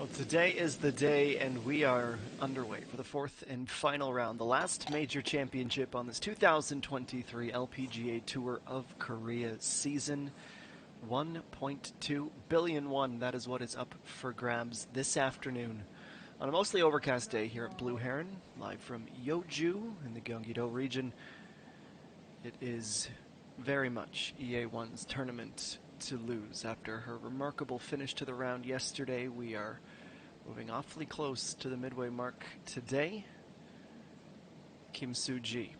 Well, today is the day, and we are underway for the fourth and final round, the last major championship on this 2023 LPGA Tour of Korea season. 1.2 billion won, that is what is up for grabs this afternoon on a mostly overcast day here at Blue Heron, live from Yeoju in the Gyeonggi-do region. It is very much EA1's tournament to lose. After her remarkable finish to the round yesterday, we are moving awfully close to the midway mark today. Kim Soo-ji.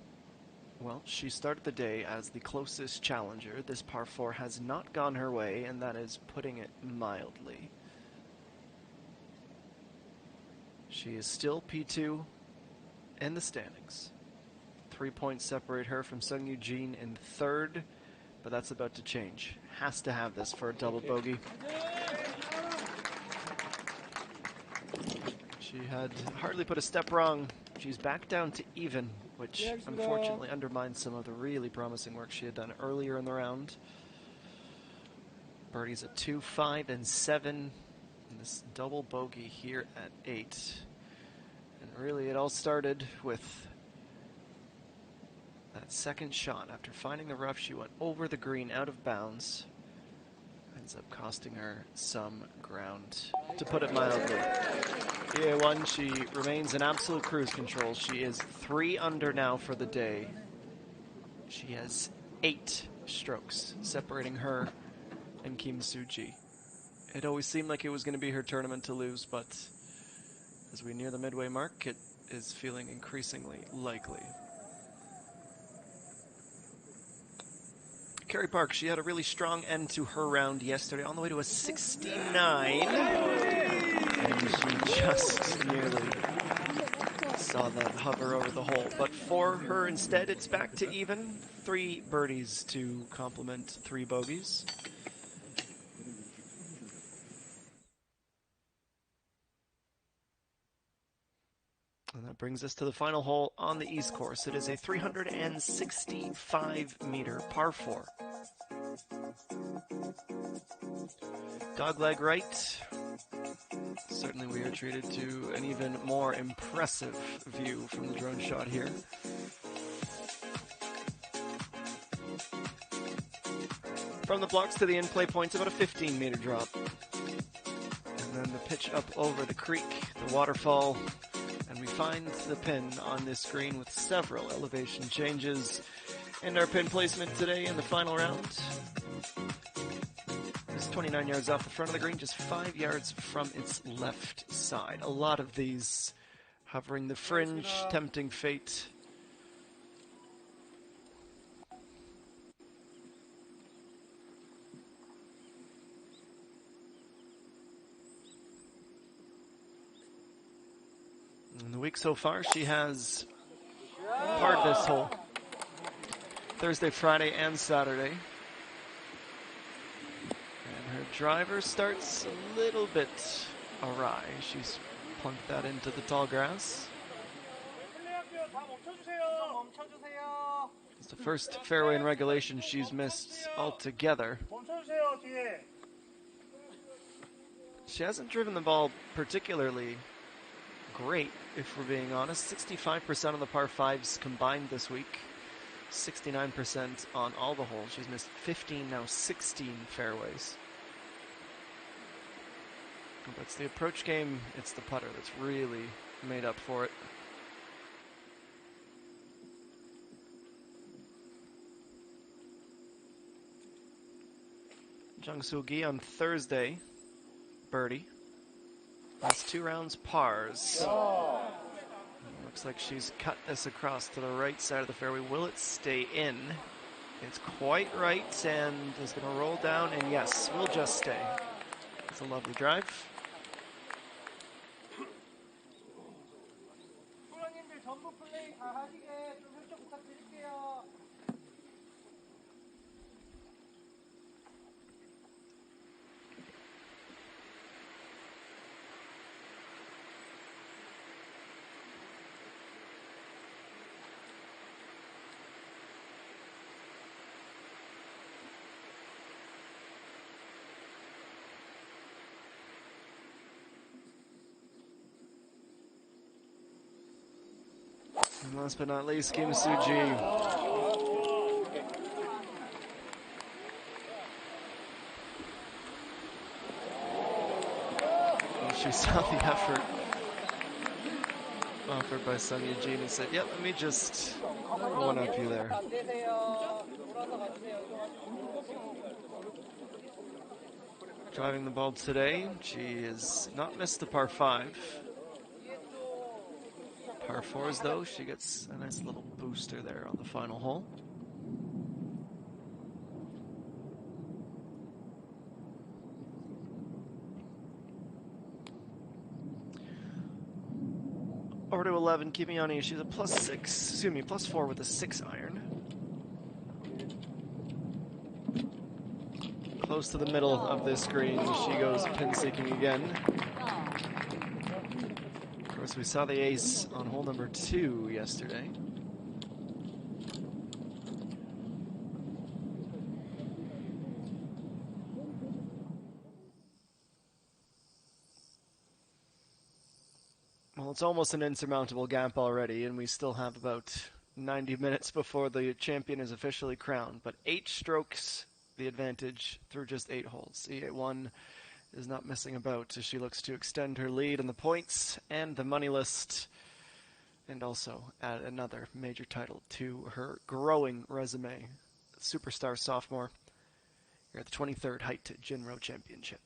Well, she started the day as the closest challenger. This par 4 has not gone her way, and that is putting it mildly. She is still P2 in the standings. 3 points separate her from Sung Yoo-jin in third, but that's about to change. Has to have this for a double bogey. She had hardly put a step wrong. She's back down to even, which unfortunately undermines some of the really promising work she had done earlier in the round. Birdie's at 2, 5, and 7. And this double bogey here at 8. And really it all started with that second shot. After finding the rough, she went over the green out of bounds. Ends up costing her some ground, to put it mildly. EA1, she remains in absolute cruise control. She is 3 under now for the day. She has 8 strokes separating her and Kim Soo-ji. It always seemed like it was going to be her tournament to lose, but as we near the midway mark, it is feeling increasingly likely. Kerry Park, she had a really strong end to her round yesterday, on the way to a 69. And she just nearly saw that hover over the hole. But for her instead, it's back to even. 3 birdies to complement 3 bogeys. And that brings us to the final hole on the East Course. It is a 365-meter par 4. Dogleg right. Certainly we are treated to an even more impressive view from the drone shot here. From the blocks to the in-play points, about a 15-meter drop. And then the pitch up over the creek, the waterfall, and we find the pin on this screen with several elevation changes. And our pin placement today in the final round is 29 yards off the front of the green, just 5 yards from its left side. A lot of these hovering the fringe, tempting fate. In the week so far, she has parred this hole Thursday, Friday, and Saturday. And her driver starts a little bit awry. She's plunked that into the tall grass. It's the first fairway in regulation she's missed altogether. She hasn't driven the ball particularly great, if we're being honest. 65% of the par 5s combined this week. 69% on all the holes. She's missed 15, now 16 fairways. But it's the approach game, it's the putter that's really made up for it. Jung Soo-gi on Thursday, birdie. Last 2 rounds pars. Looks like she's cut this across to the right side of the fairway. Will it stay in? It's quite right and is going to roll down, and yes, will just stay. It's a lovely drive. Last but not least, Kim Soo-ji. She saw the effort offered by Sun Yee-jin and said, yeah, let me just one-up you there. Driving the ball today, she has not missed the par 5. Par 4s, though, she gets a nice little booster there on the final hole. Over to 11, Kimiani. She's a plus 4 with a 6 iron. Close to the middle of this green, she goes pin seeking again. Of course, we saw the ace on hole number 2 yesterday. Well, it's almost an insurmountable gap already, and we still have about 90 minutes before the champion is officially crowned. But 8 strokes the advantage through just 8 holes. EA1 is not missing about as she looks to extend her lead in the points and the money list, and also add another major title to her growing resume. Superstar sophomore here at the 23rd HITE JINRO Championship.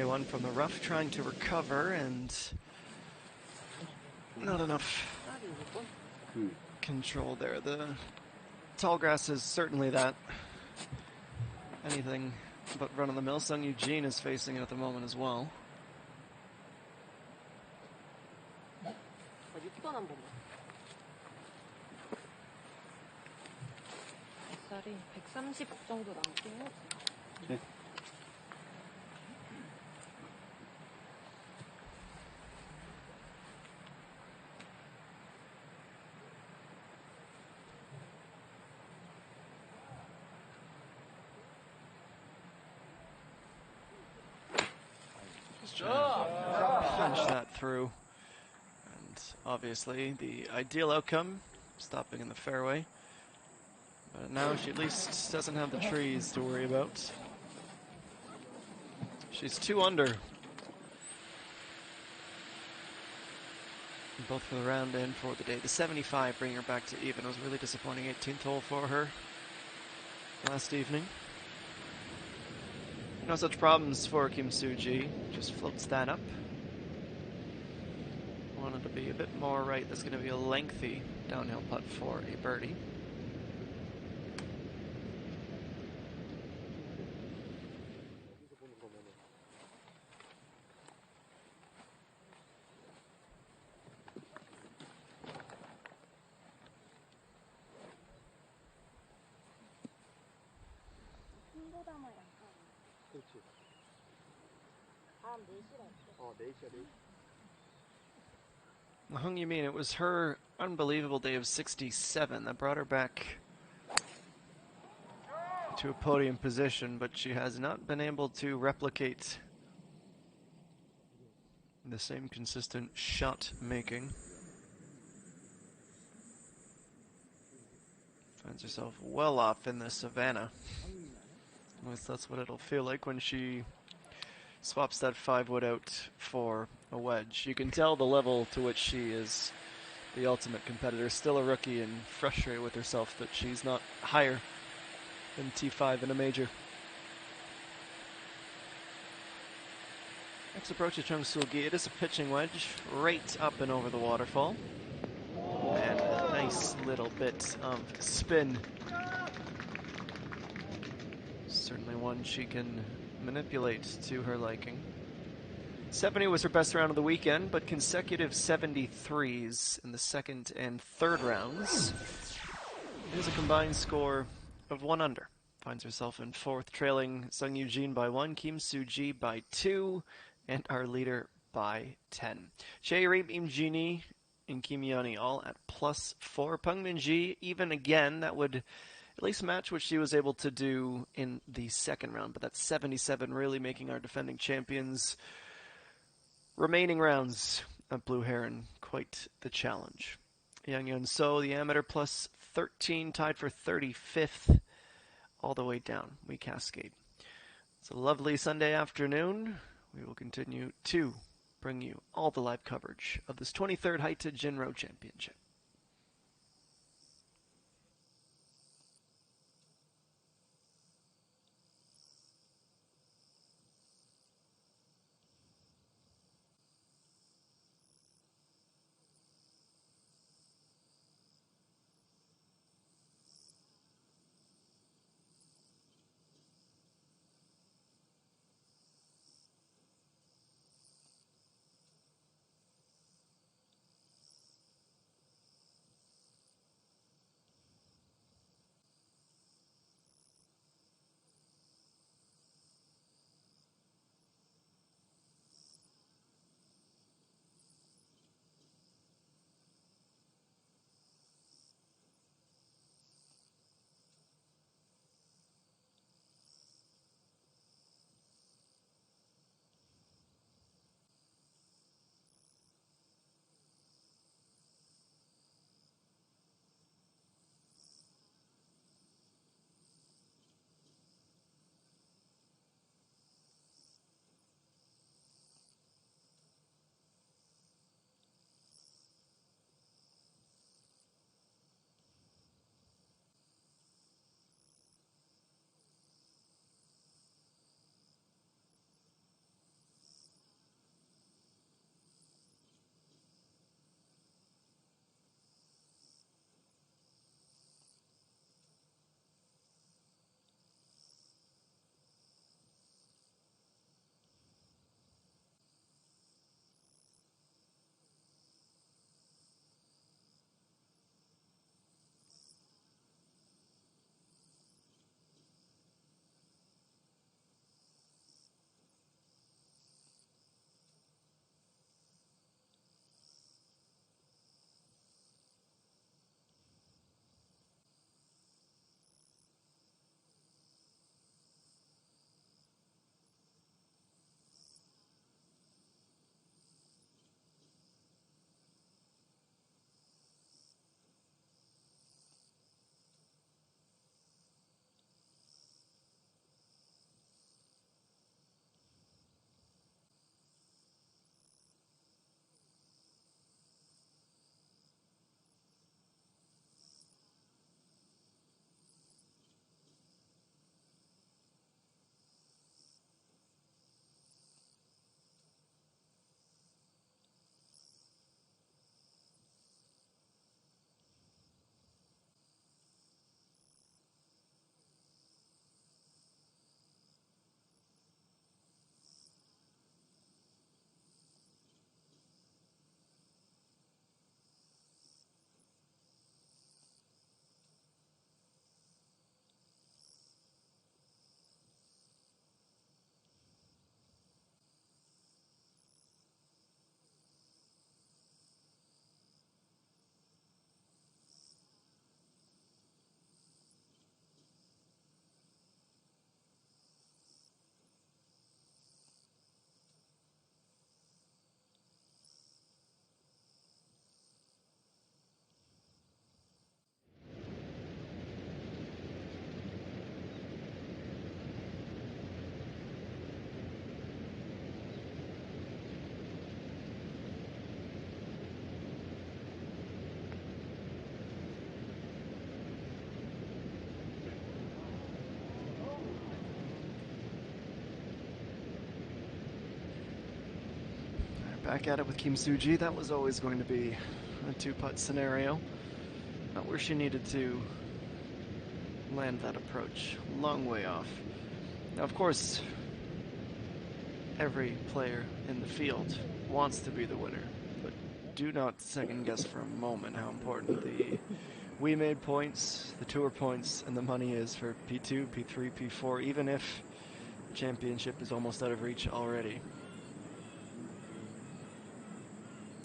One from the rough, trying to recover, and not enough control there. The tall grass is certainly that. Anything but run-of-the-mill. Sun Yee-jin is facing it at the moment as well. 살이 130 정도 남긴 해. 네. Finish that through. And obviously the ideal outcome, stopping in the fairway. But now she at least doesn't have the trees to worry about. She's 2 under. Both for the round and for the day. The 75 bringing her back to even. It was a really disappointing 18th hole for her last evening. No such problems for Kim Soo-ji. Just floats that up. Wanted to be a bit more right. That's going to be a lengthy downhill putt for a birdie. 그렇지. 다음 4시라. 4시야, 4시. Hung, you mean it was her unbelievable day of 67 that brought her back to a podium position, but she has not been able to replicate the same consistent shot making. Finds herself well off in the savannah. At least that's what it'll feel like when she swaps that 5-wood out for a wedge. You can tell the level to which she is the ultimate competitor. Still a rookie and frustrated with herself that she's not higher than T5 in a major. Next approach to Chung Sul-gi. It is a pitching wedge right up and over the waterfall. And a nice little bit of spin. Certainly one she can manipulate to her liking. 70 was her best round of the weekend, but consecutive 73s in the second and third rounds. It is a combined score of 1 under. Finds herself in 4th, trailing Sung Eugene by 1, Kim Soo-ji by 2, and our leader by 10. Chae-Reem, Im Jini, and Kim Yeoni all at +4. Peng Min-ji, even again, that would at least match what she was able to do in the second round, but that's 77, really making our defending champions remaining rounds of Blue Heron quite the challenge. Yang Yeon So, the amateur, +13, tied for 35th, all the way down. We cascade. It's a lovely Sunday afternoon. We will continue to bring you all the live coverage of this 23rd HITE JINRO Championship. Back at it with Kim Soo-ji. That was always going to be a two-putt scenario. Not where she needed to land that approach. Long way off. Now, of course, every player in the field wants to be the winner, but do not second guess for a moment how important the We Made points, the tour points, and the money is for P2, P3, P4, even if the championship is almost out of reach already.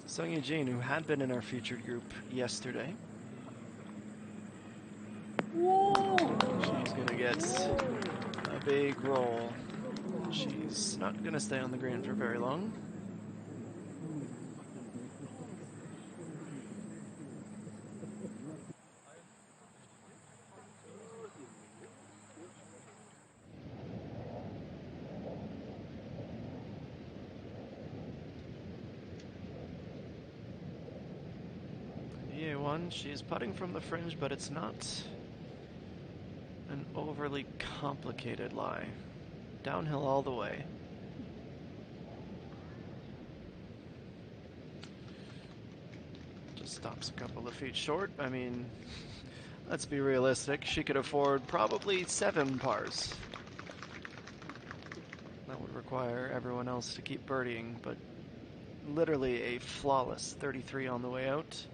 Sung Yee-jin, who had been in our featured group yesterday. She's going to get a big roll. She's not going to stay on the green for very long. EA1, she's putting from the fringe, but it's not an overly complicated lie. Downhill all the way. Just stops a couple of feet short. I mean, let's be realistic. She could afford probably 7 pars. That would require everyone else to keep birdieing, but literally a flawless 33 on the way out.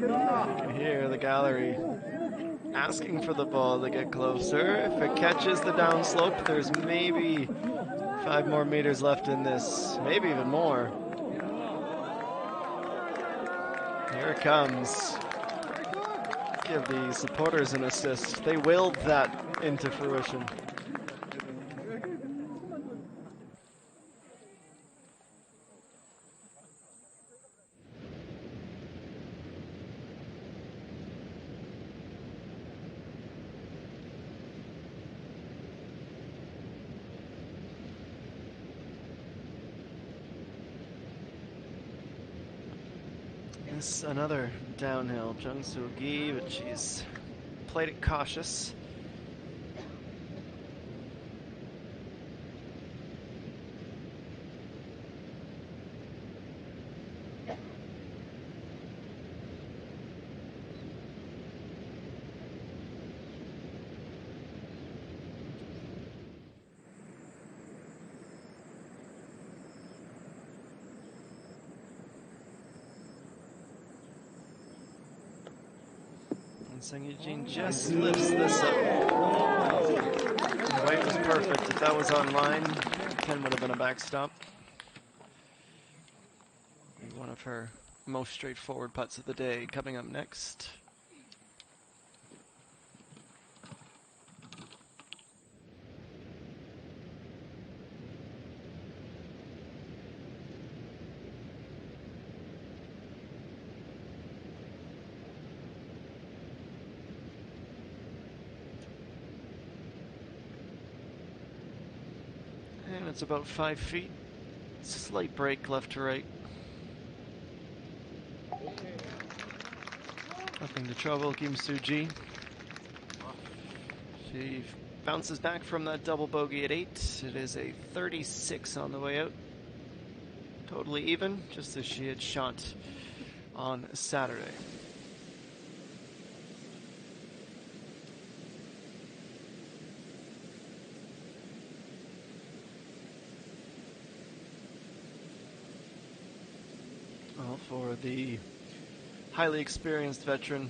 You can hear the gallery asking for the ball to get closer. If it catches the downslope, there's maybe 5 more meters left in this, maybe even more. Here it comes. Give the supporters an assist. They willed that into fruition. Yes, another downhill. Jung Soo-gi, but she's played it cautious. Sung Yee-jin just lifts this up. The weight was perfect. If that was on line, Ken would have been a backstop. One of her most straightforward putts of the day coming up next. And it's about 5 feet. Slight break left to right. Nothing to trouble Kim Soo-ji. She bounces back from that double bogey at 8. It is a 36 on the way out. Totally even, just as she had shot on Saturday. Well, for the highly experienced veteran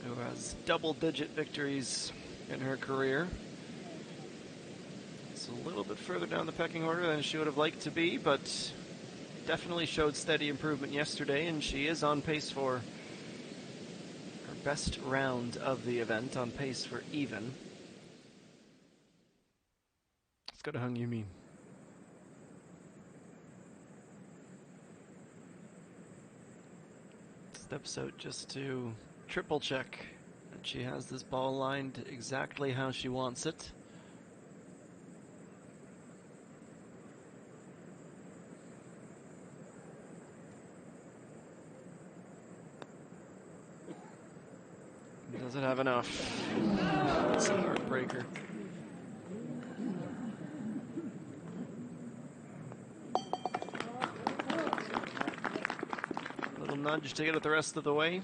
who has double-digit victories in her career, it's a little bit further down the pecking order than she would have liked to be, but definitely showed steady improvement yesterday, and she is on pace for her best round of the event, on pace for even. Let's go to Hung Yoo-min. Steps out just to triple check that she has this ball lined exactly how she wants it. Doesn't have enough. It's a heartbreaker. Little nudge to get it the rest of the way.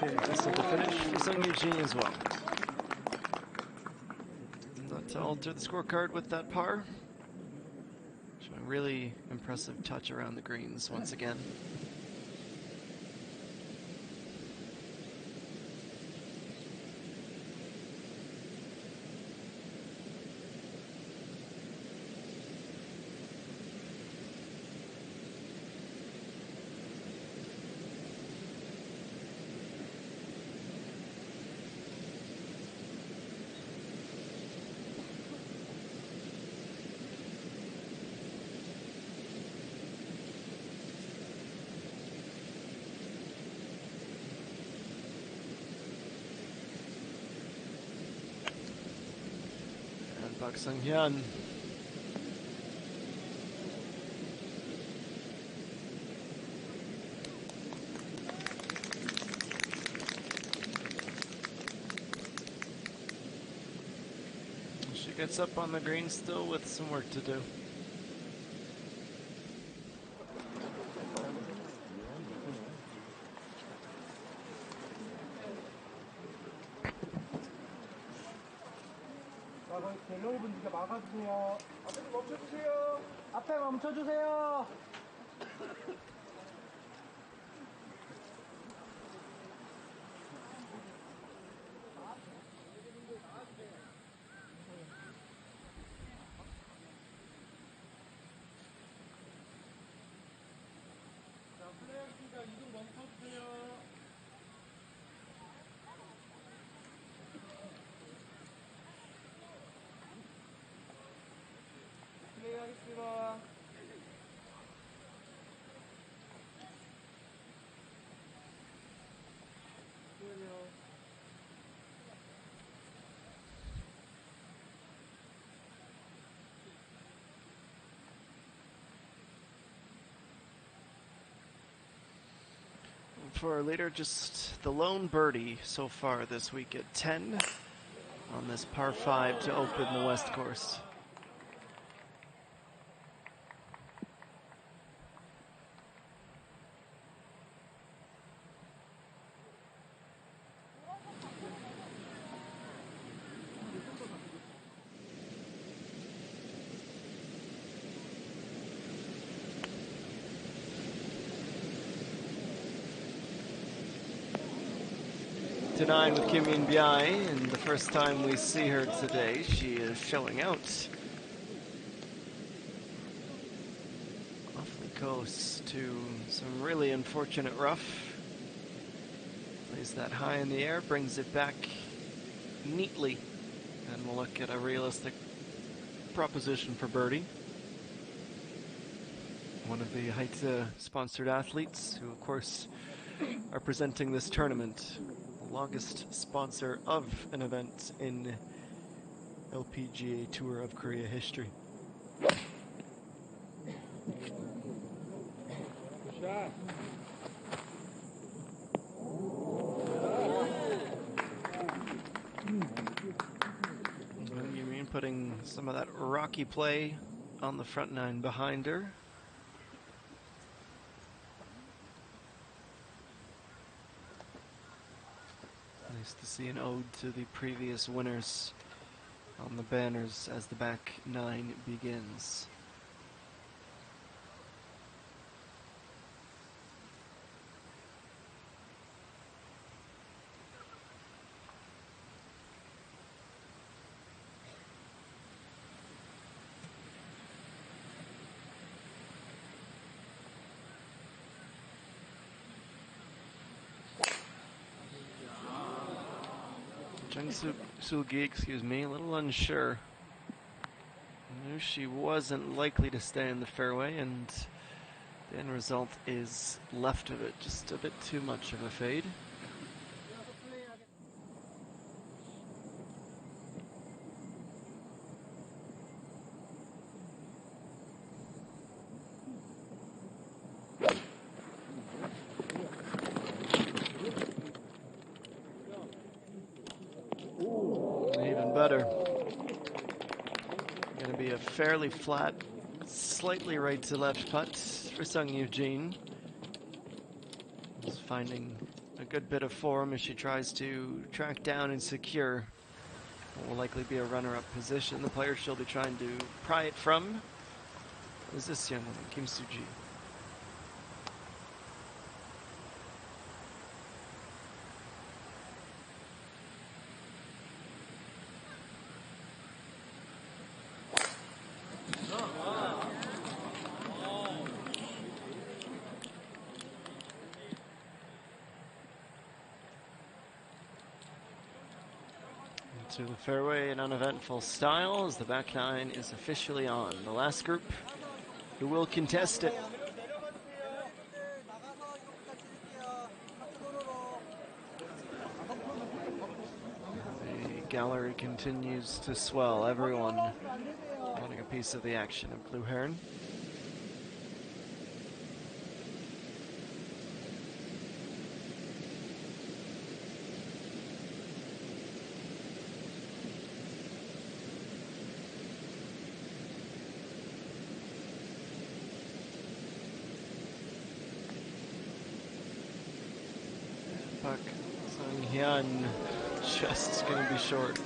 Okay, decent to finish for Sung Yijin as well. Not to alter the scorecard with that par. Showing really impressive touch around the greens once again. Park Sung-hyun. She gets up on the green still with some work to do. 갤러리분들께 막아주세요. 앞에 좀 멈춰주세요. 앞에 멈춰주세요. 자, 플레이어스니까 이동 멈춰주세요. 플레이하겠습니다. For our leader, just the lone birdie so far this week at 10 on this par 5 to open the West Course. To 9 with Kim Min-bya, and the first time we see her today, she is showing out. Awfully close to some really unfortunate rough. Plays that high in the air, brings it back neatly, and we'll look at a realistic proposition for birdie. One of the HITE sponsored athletes who, of course, are presenting this tournament. Longest sponsor of an event in LPGA Tour of Korea history. Good shot. You mean putting some of that rocky play on the front nine behind her. Nice to see an ode to the previous winners on the banners as the back nine begins. Sulgi, excuse me, a little unsure. Knew she wasn't likely to stay in the fairway, and the end result is left of it. Just a bit too much of a fade. Even better. Going to be a fairly flat, slightly right to left putt for Sung Eugene. Just finding a good bit of form as she tries to track down and secure what will likely be a runner-up position. The player she'll be trying to pry it from is this young woman, Kim Soo-ji. To the fairway in uneventful style as the back nine is officially on. The last group who will contest it. The gallery continues to swell. Everyone wanting a piece of the action of Blue Heron. Puck Sung Hyun just going to be short.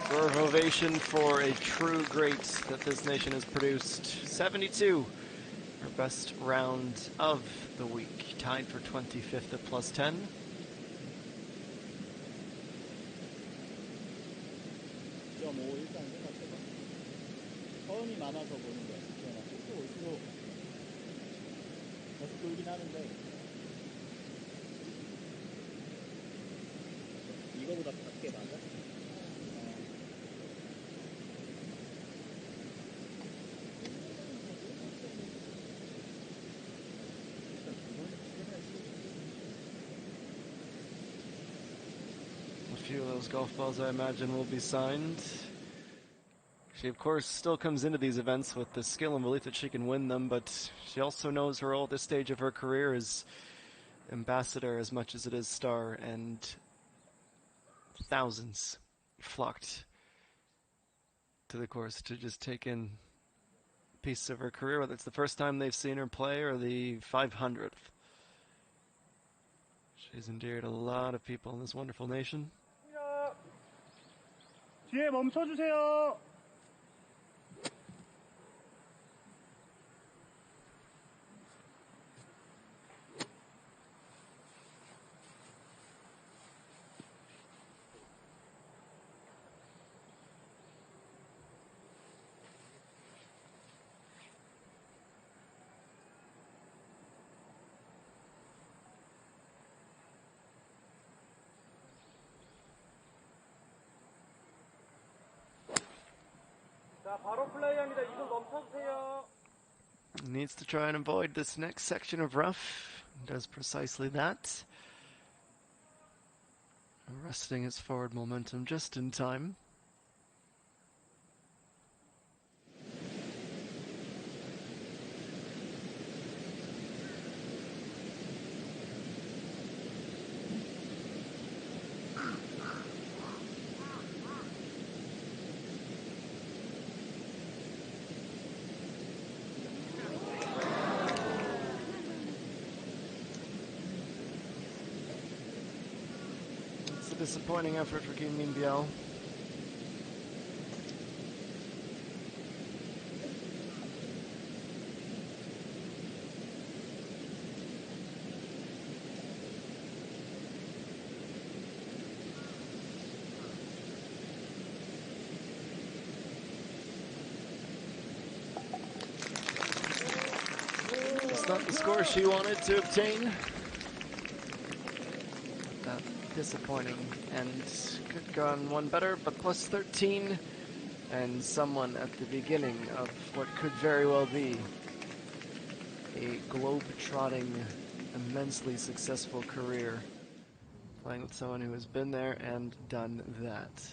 Verve ovation for a true great that this nation has produced. 72, our best round of the week, tied for 25th at plus 10. A few of those golf balls, I imagine, will be signed. She, of course, still comes into these events with the skill and belief that she can win them, but she also knows her role at this stage of her career is ambassador as much as it is star, and thousands flocked to the course to just take in a piece of her career, whether it's the first time they've seen her play or the 500th. She's endeared a lot of people in this wonderful nation. 뒤에 멈춰주세요. 자, 바로 플레이합니다. 2분 멈춰주세요. Needs to try and avoid this next section of rough. Does precisely that. Arresting its forward momentum just in time. Disappointing effort for Kim Min-byul. the score she wanted to obtain. Disappointing, and could have gone one better, but plus 13, and someone at the beginning of what could very well be a globe-trotting, immensely successful career, playing with someone who has been there and done that.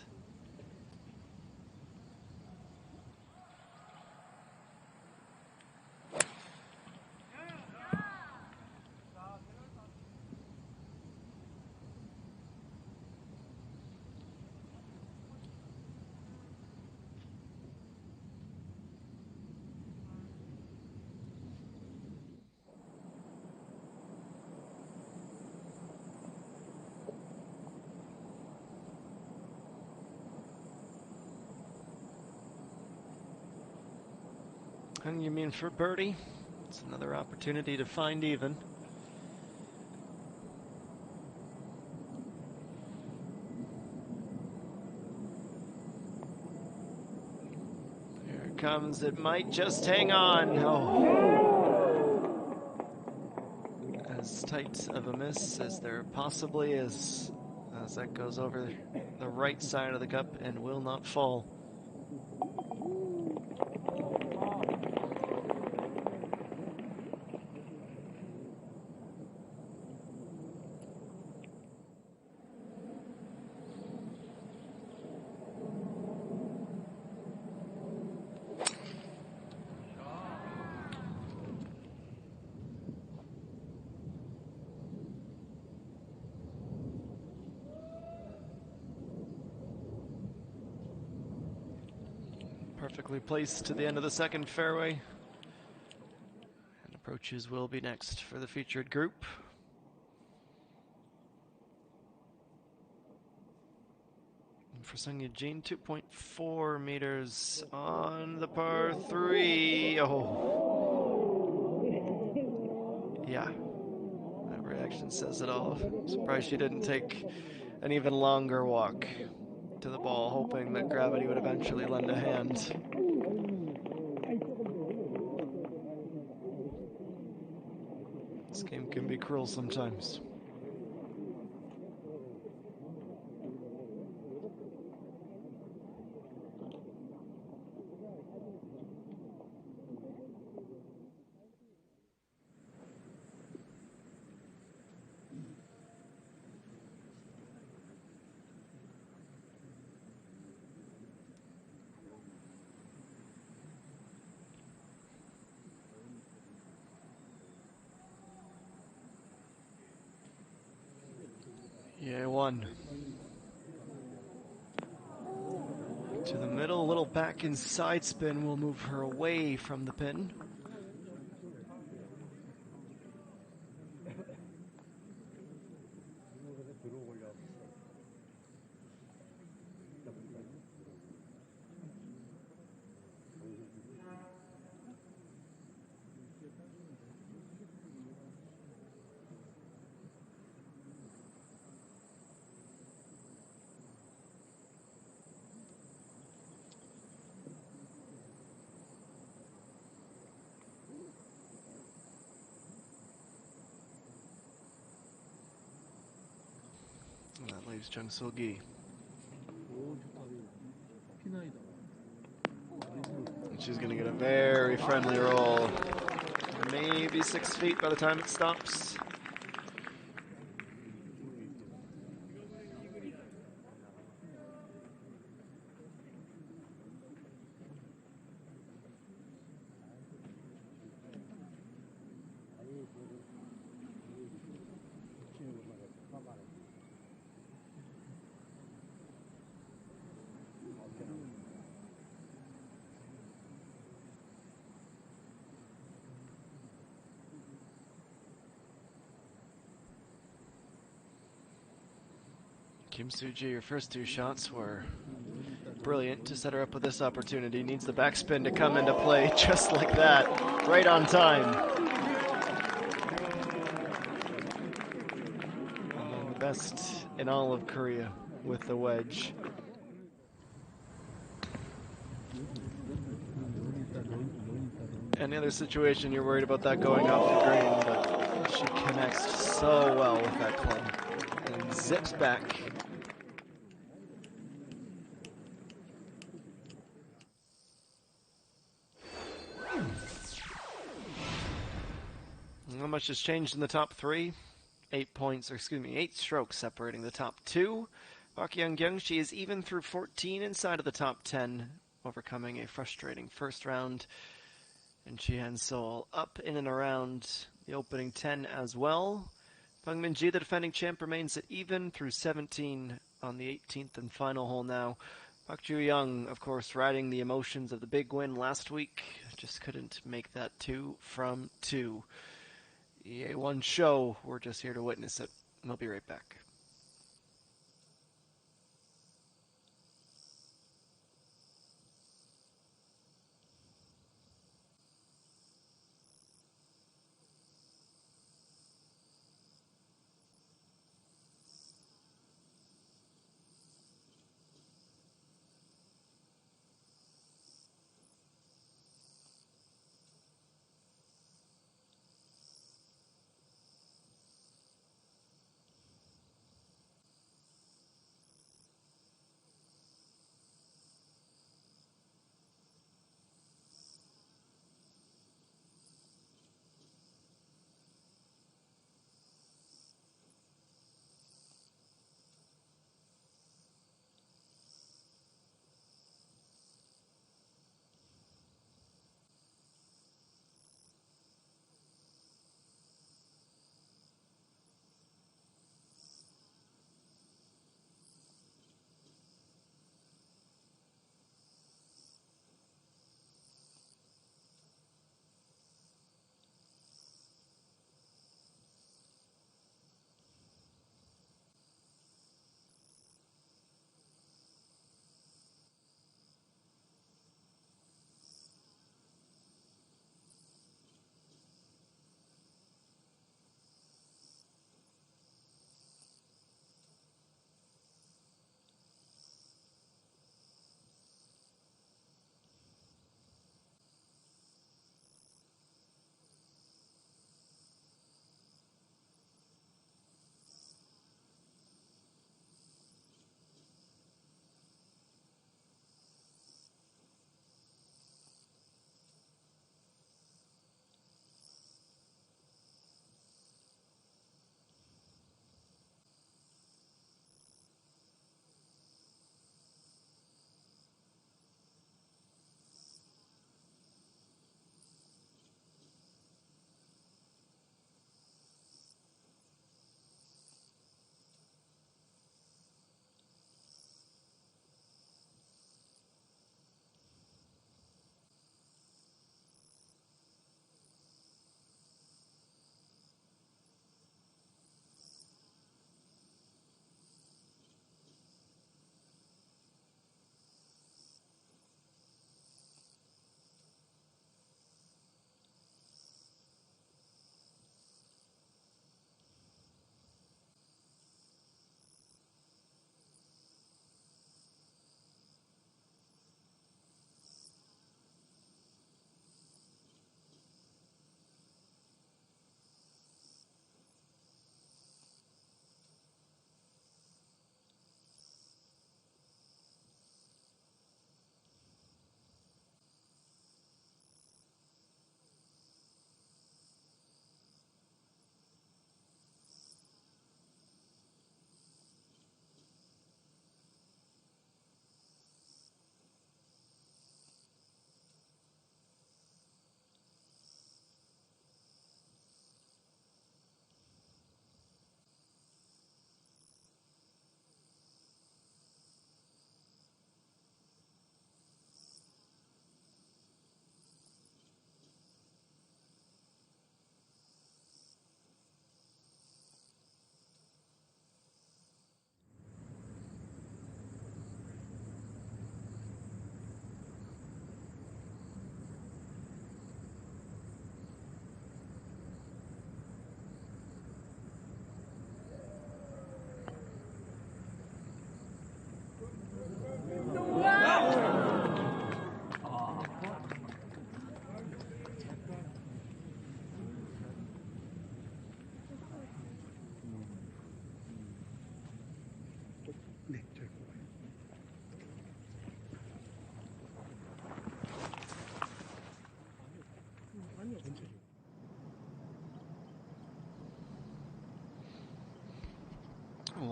And you mean for birdie? It's another opportunity to find even. Here it comes. It might just hang on. Oh. As tight of a miss as there possibly is, as that goes over the right side of the cup and will not fall. Perfectly placed to the end of the second fairway. And approaches will be next for the featured group. And for Sung Yejin, 2.4 meters on the par 3. Oh. Yeah. That reaction says it all. Surprised she didn't take an even longer walk to the ball, hoping that gravity would eventually lend a hand. This game can be cruel sometimes. Yeah, one. To the middle, a little back inside spin will move her away from the pin. And that leaves Jung Sil-gi. And she's going to get a very friendly roll. Maybe 6 feet by the time it stops. Kim Soo-ji, your first 2 shots were brilliant to set her up with this opportunity. Needs the backspin to come into play just like that, right on time. Among the best in all of Korea with the wedge. Any other situation, you're worried about that going off the green, but she connects so well with that club and zips back. Not much has changed in the top three. 8 strokes separating the top two. Park Young-kyung, she is even through 14 inside of the top 10, overcoming a frustrating first round. And Chi Han-sol up in and around the opening 10 as well. Pang Min-ji, the defending champ, remains at even through 17 on the 18th and final hole now. Park Ju-young, of course, riding the emotions of the big win last week. Just couldn't make that 2 from 2. EA1 show, we're just here to witness it. We'll be right back.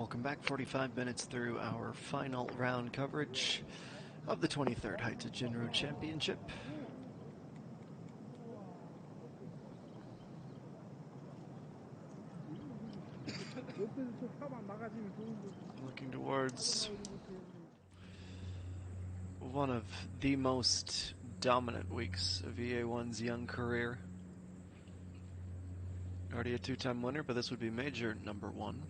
Welcome back. 45 minutes through our final round coverage of the 23rd HITE JINRO Championship. Looking towards one of the most dominant weeks of EA1's young career. Already a two-time winner, but this would be major number 1.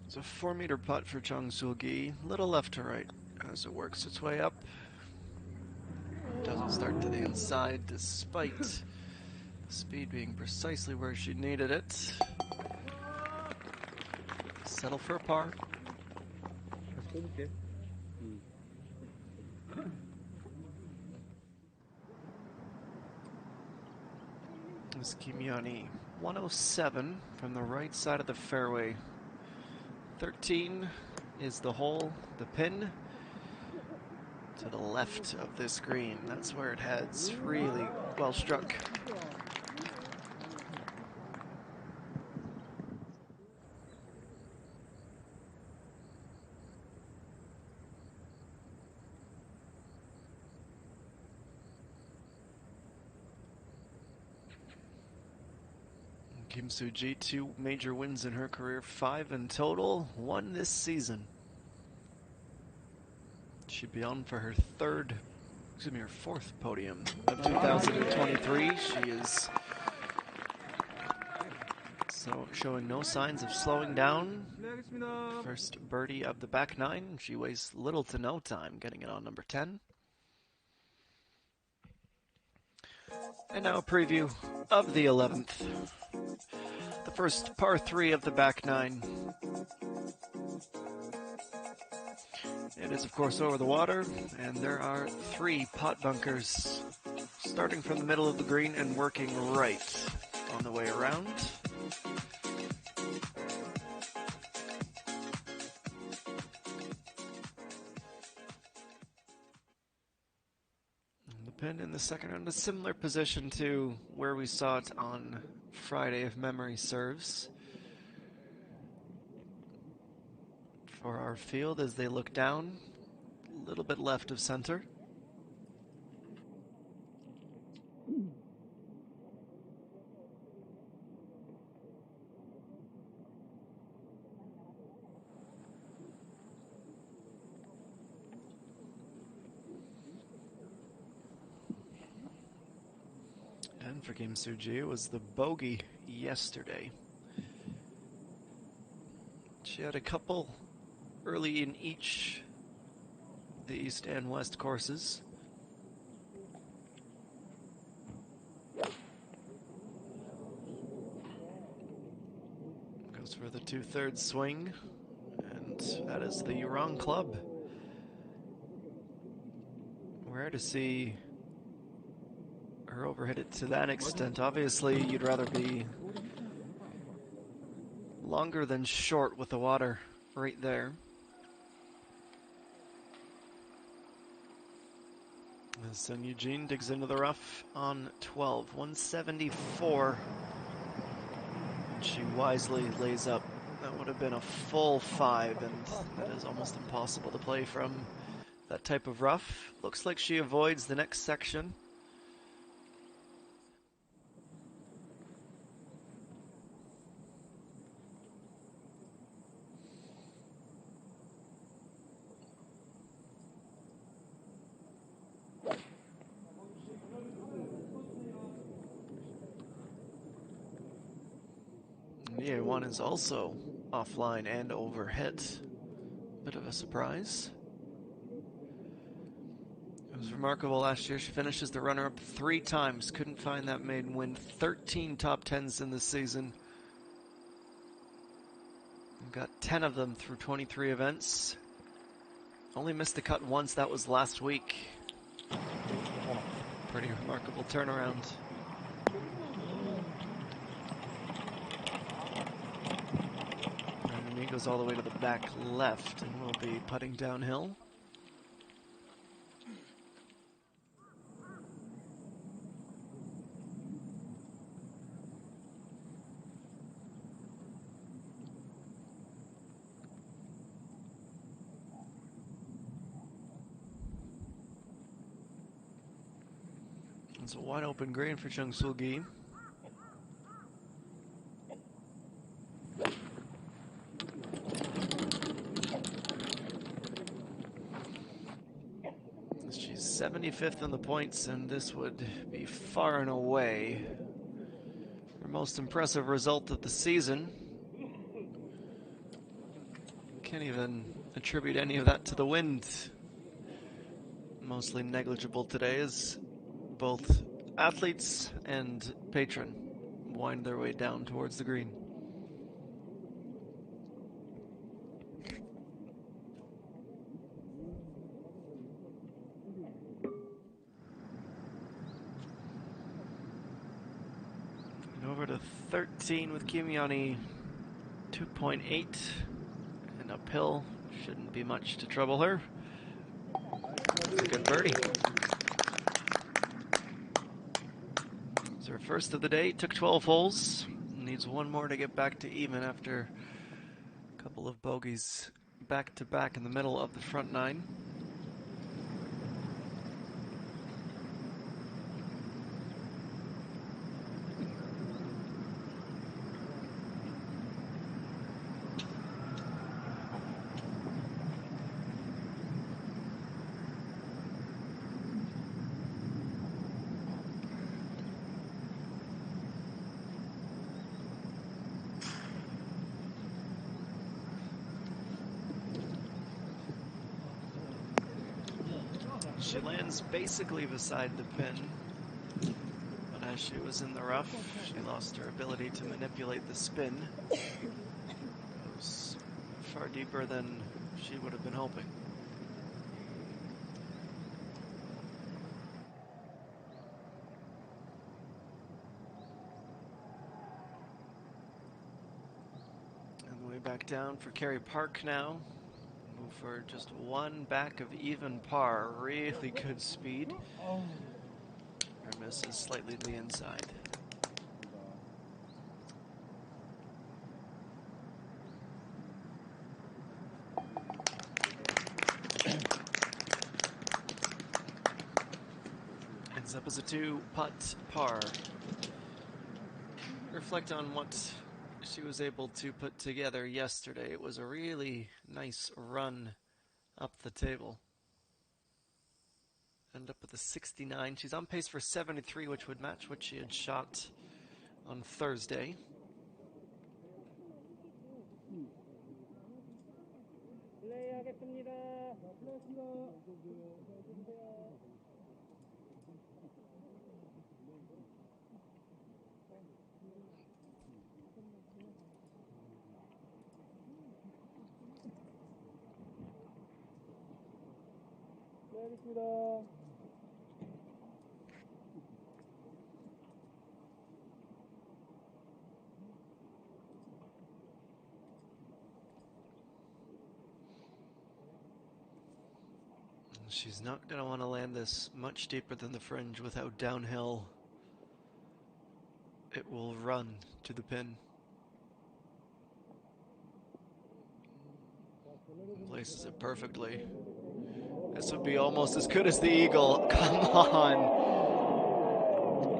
It's a 4-meter putt for Chung Sul-gi, little left to right as it works its way up. Doesn't start to the inside despite the speed being precisely where she needed it. Settle for a par. This Kimiani, 107 from the right side of the fairway. 13 is the hole, the pin to the left of this green. That's where it heads. Really well struck. Kim Soo-ji, 2 major wins in her career, 5 in total, 1 this season. She'd be on for her fourth podium of 2023. She is showing no signs of slowing down. First birdie of the back 9. She wastes little to no time getting it on number 10. And now a preview of the 11th. The first par 3 of the back 9. It is, of course, over the water, and there are 3 pot bunkers starting from the middle of the green and working right on the way around. The pin in the second round, a similar position to where we saw it on Friday, if memory serves. For our field as they look down, a little bit left of center. And for Kim Soo-ji, it was the bogey yesterday. She had a couple early in each the East and West courses. Goes for the 2/3 swing, and that is the wrong club. Rare to see her overhit it to that extent. Obviously, you'd rather be longer than short with the water right there. As Sun Eugene digs into the rough on 12, 174. And she wisely lays up. That would have been a full 5, and that is almost impossible to play from that type of rough. Looks like she avoids the next section. EA1 is also offline and overhit. Bit of a surprise. It was remarkable last year. She finishes the runner-up 3 times. Couldn't find that maiden win. 13 top 10s in this season. Got 10 of them through 23 events. Only missed the cut once. That was last week. Pretty remarkable turnaround. And he goes all the way to the back left and will be putting downhill. It's a wide open green for Chung Sul Gi. She's 75th in the points, and this would be far and away her most impressive result of the season. Can't even attribute any of that to the wind. Mostly negligible today as both athletes and patron wind their way down towards the green. And over to 13 with Kimiani, 2.8, and uphill. Shouldn't be much to trouble her. It's a good birdie. It's her first of the day, took 12 holes. Needs one more to get back to even after a couple of bogeys back to back in the middle of the front nine. She lands basically beside the pin, but as she was in the rough, she lost her ability to manipulate the spin. It was far deeper than she would have been hoping. And the way back down for Kerry Park now. Move for just one back of even par. Really good speed. Her miss is slightly to the inside. Ends up as a 2-putt par. Reflect on what she was able to put together yesterday. It was a really nice run up the table. End up with a 69. She's on pace for 73, which would match what she had shot on Thursday. She's not going to want to land this much deeper than the fringe with how downhill it will run to the pin. Places it perfectly. This would be almost as good as the eagle. Come on.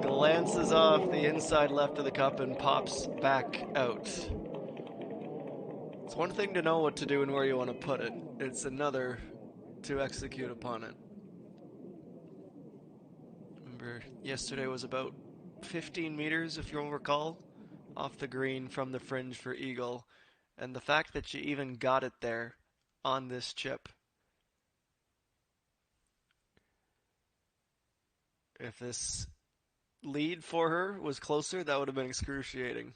Glances off the inside left of the cup and pops back out. It's one thing to know what to do and where you want to put it. It's another to execute upon it. Remember, yesterday was about 15 meters, if you'll recall, off the green from the fringe for eagle. And the fact that she even got it there on this chip. If this lead for her was closer, that would have been excruciating.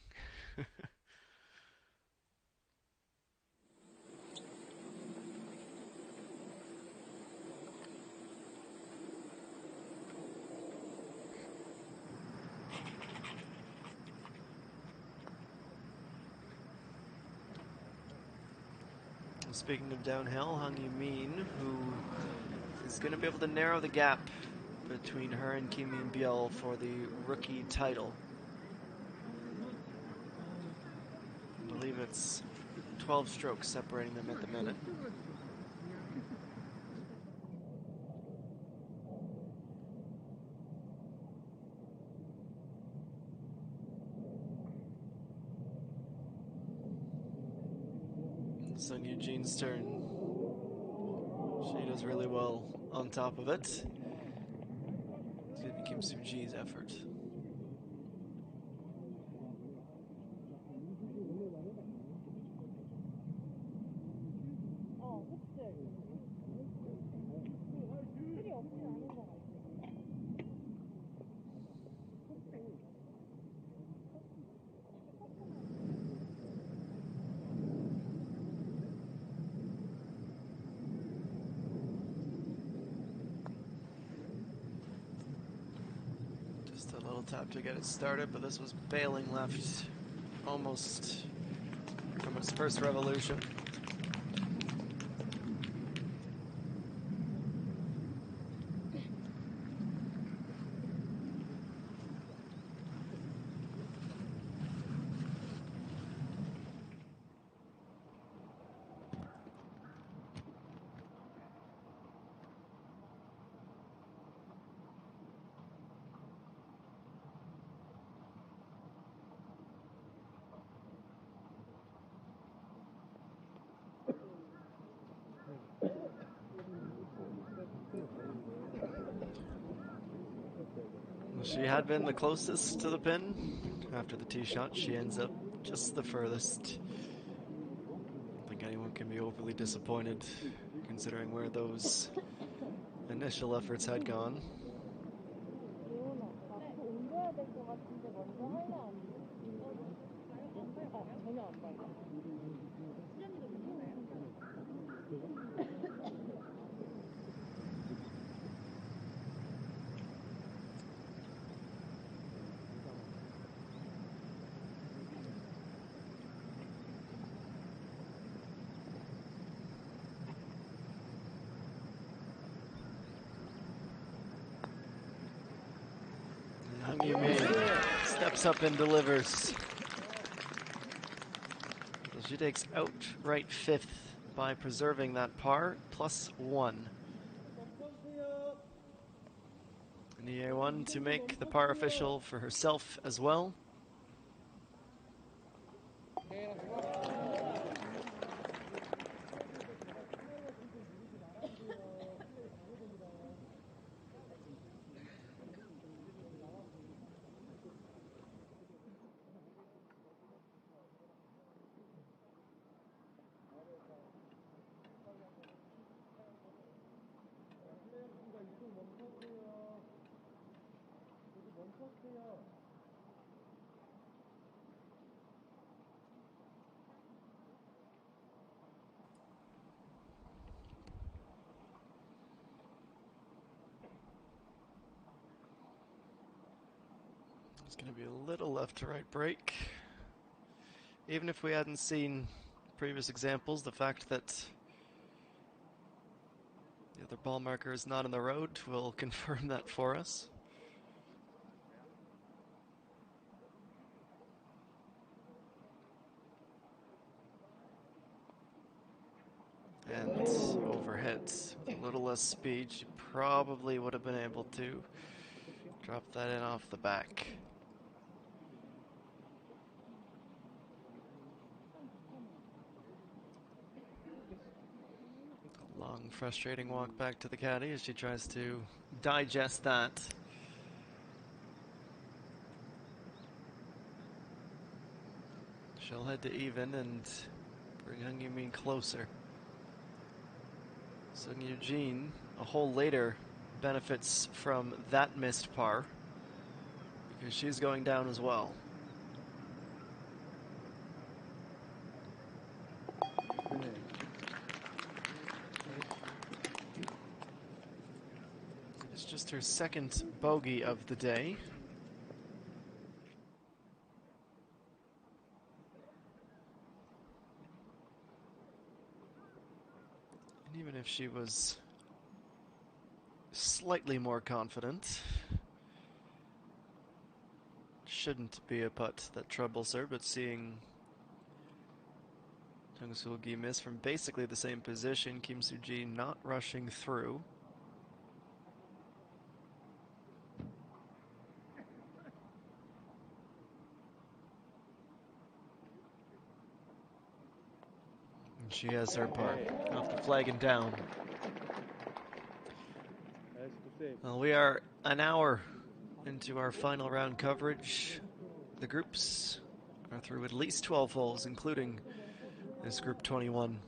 Speaking of downhill, Hung Min, who is going to be able to narrow the gap between her and Kim Min Biel for the rookie title. I believe it's 12 strokes separating them at the minute. Sung Eugene's turn. She does really well on top of it. It's gonna be Kim Soo-ji's effort. Just a little tap to get it started, but this was bailing left almost from its first revolution. She had been the closest to the pin. After the tee shot, she ends up just the furthest. I don't think anyone can be overly disappointed considering where those initial efforts had gone. Steps up and delivers. So she takes outright fifth by preserving that par, +1. And EA1 to make the par official for herself as well. It's going to be a little left to right break. Even if we hadn't seen previous examples, the fact that the other ball marker is not in the road will confirm that for us. And overhead with a little less speed, she probably would have been able to drop that in off the back. Long, frustrating walk back to the caddy as she tries to digest that. She'll head to even and bring Sung Min closer. Sung Eugene, a hole later, benefits from that missed par because she's going down as well. It's just her second bogey of the day. And even if she was slightly more confident, shouldn't be a putt that troubles her, but seeing Jung Soo-gi miss from basically the same position, Kim Soo-ji not rushing through. She has her part. Off the flag and down. Well, we are an hour into our final round coverage. The groups are through at least 12 holes, including this group 21.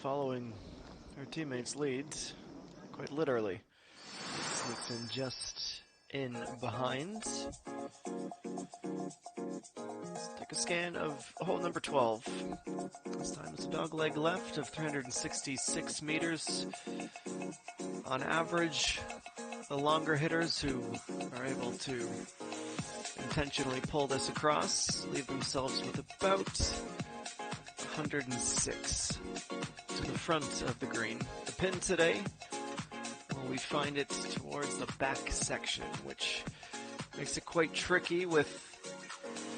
Following her teammates' leads, quite literally. Sneaks in just in behind. Let's take a scan of hole number 12. This time it's a dogleg left of 366 meters. On average, the longer hitters who are able to intentionally pull this across leave themselves with about 106 to the front of the green. The pin today, well, we find it towards the back section, which makes it quite tricky with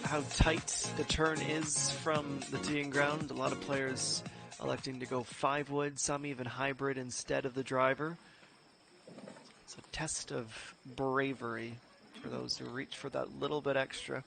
how tight the turn is from the teeing ground. A lot of players electing to go 5-wood, some even hybrid instead of the driver. It's a test of bravery for those who reach for that little bit extra.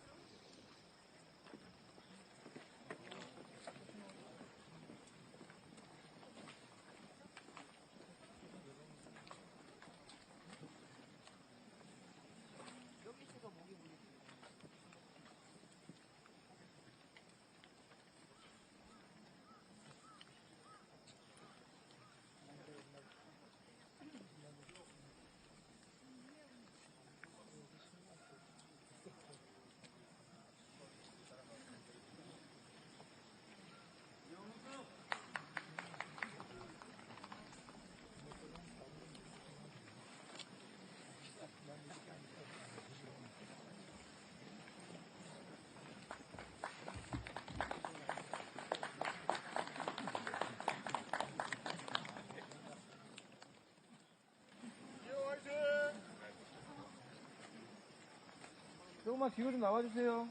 조금만 뒤로 좀 나와주세요.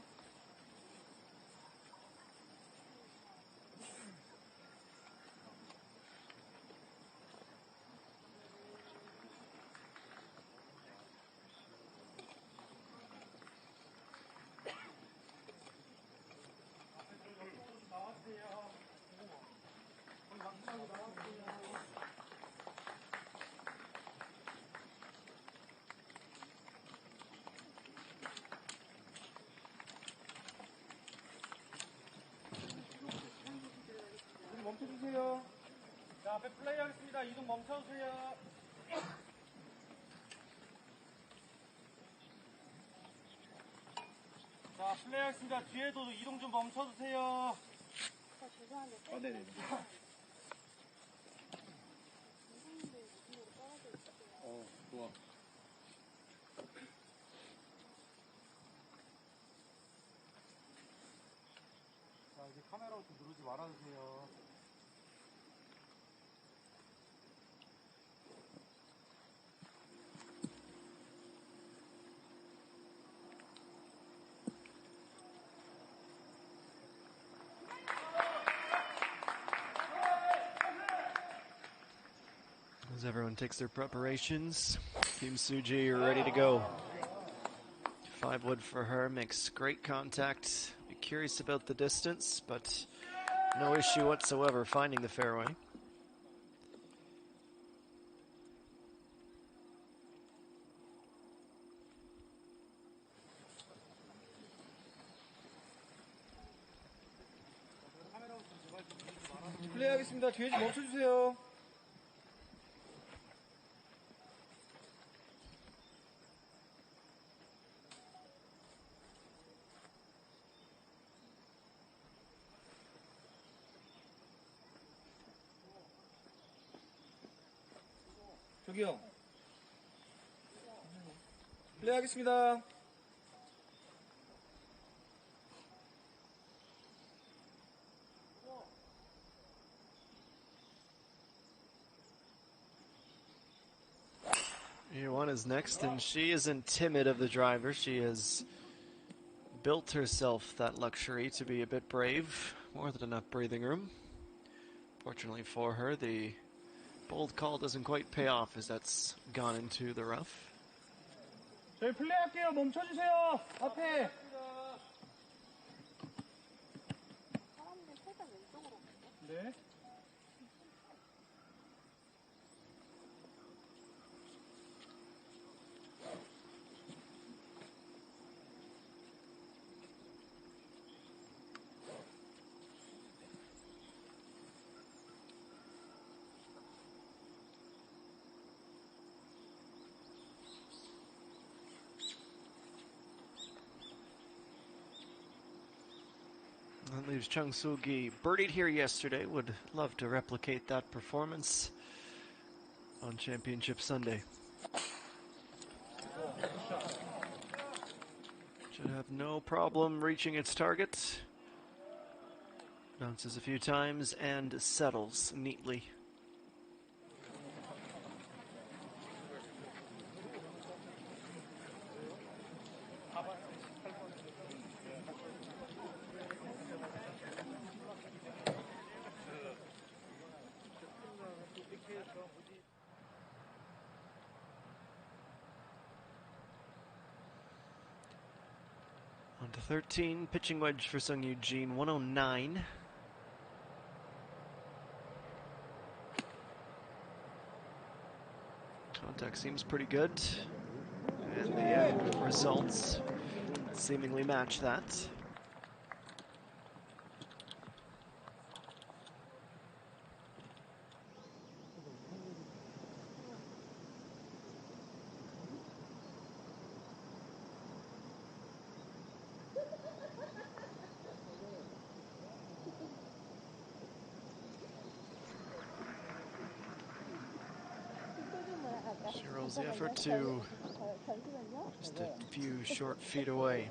멈춰주세요. 자, 앞에 플레이 하겠습니다. 이동 멈춰주세요. 자, 플레이 하겠습니다. 뒤에도 이동 좀 멈춰주세요. 죄송한데. 네네. 좋아. 자, 이제 카메라 좀 누르지 말아주세요. As everyone takes their preparations, Team Suji, you're ready to go. 5-wood for her, makes great contact. Be curious about the distance, but no issue whatsoever finding the fairway. 플레이 하겠습니다. 뒤에 좀 멈춰주세요. 저기요. 플레이 하겠습니다. John is next, and she isn't timid of the driver. She has built herself that luxury to be a bit brave, more than enough breathing room. Fortunately for her, the bold call doesn't quite pay off as that's gone into the rough. 저희 플레이할게요. 멈춰주세요. 앞에. 네. That leaves Chung Soo-gi birdied here yesterday. Would love to replicate that performance on Championship Sunday. Should have no problem reaching its target. Bounces a few times and settles neatly. On to 13, pitching wedge for Sung Eugene, 109. Contact seems pretty good, and the end results seemingly match that. She rolls the effort to just a few short feet away.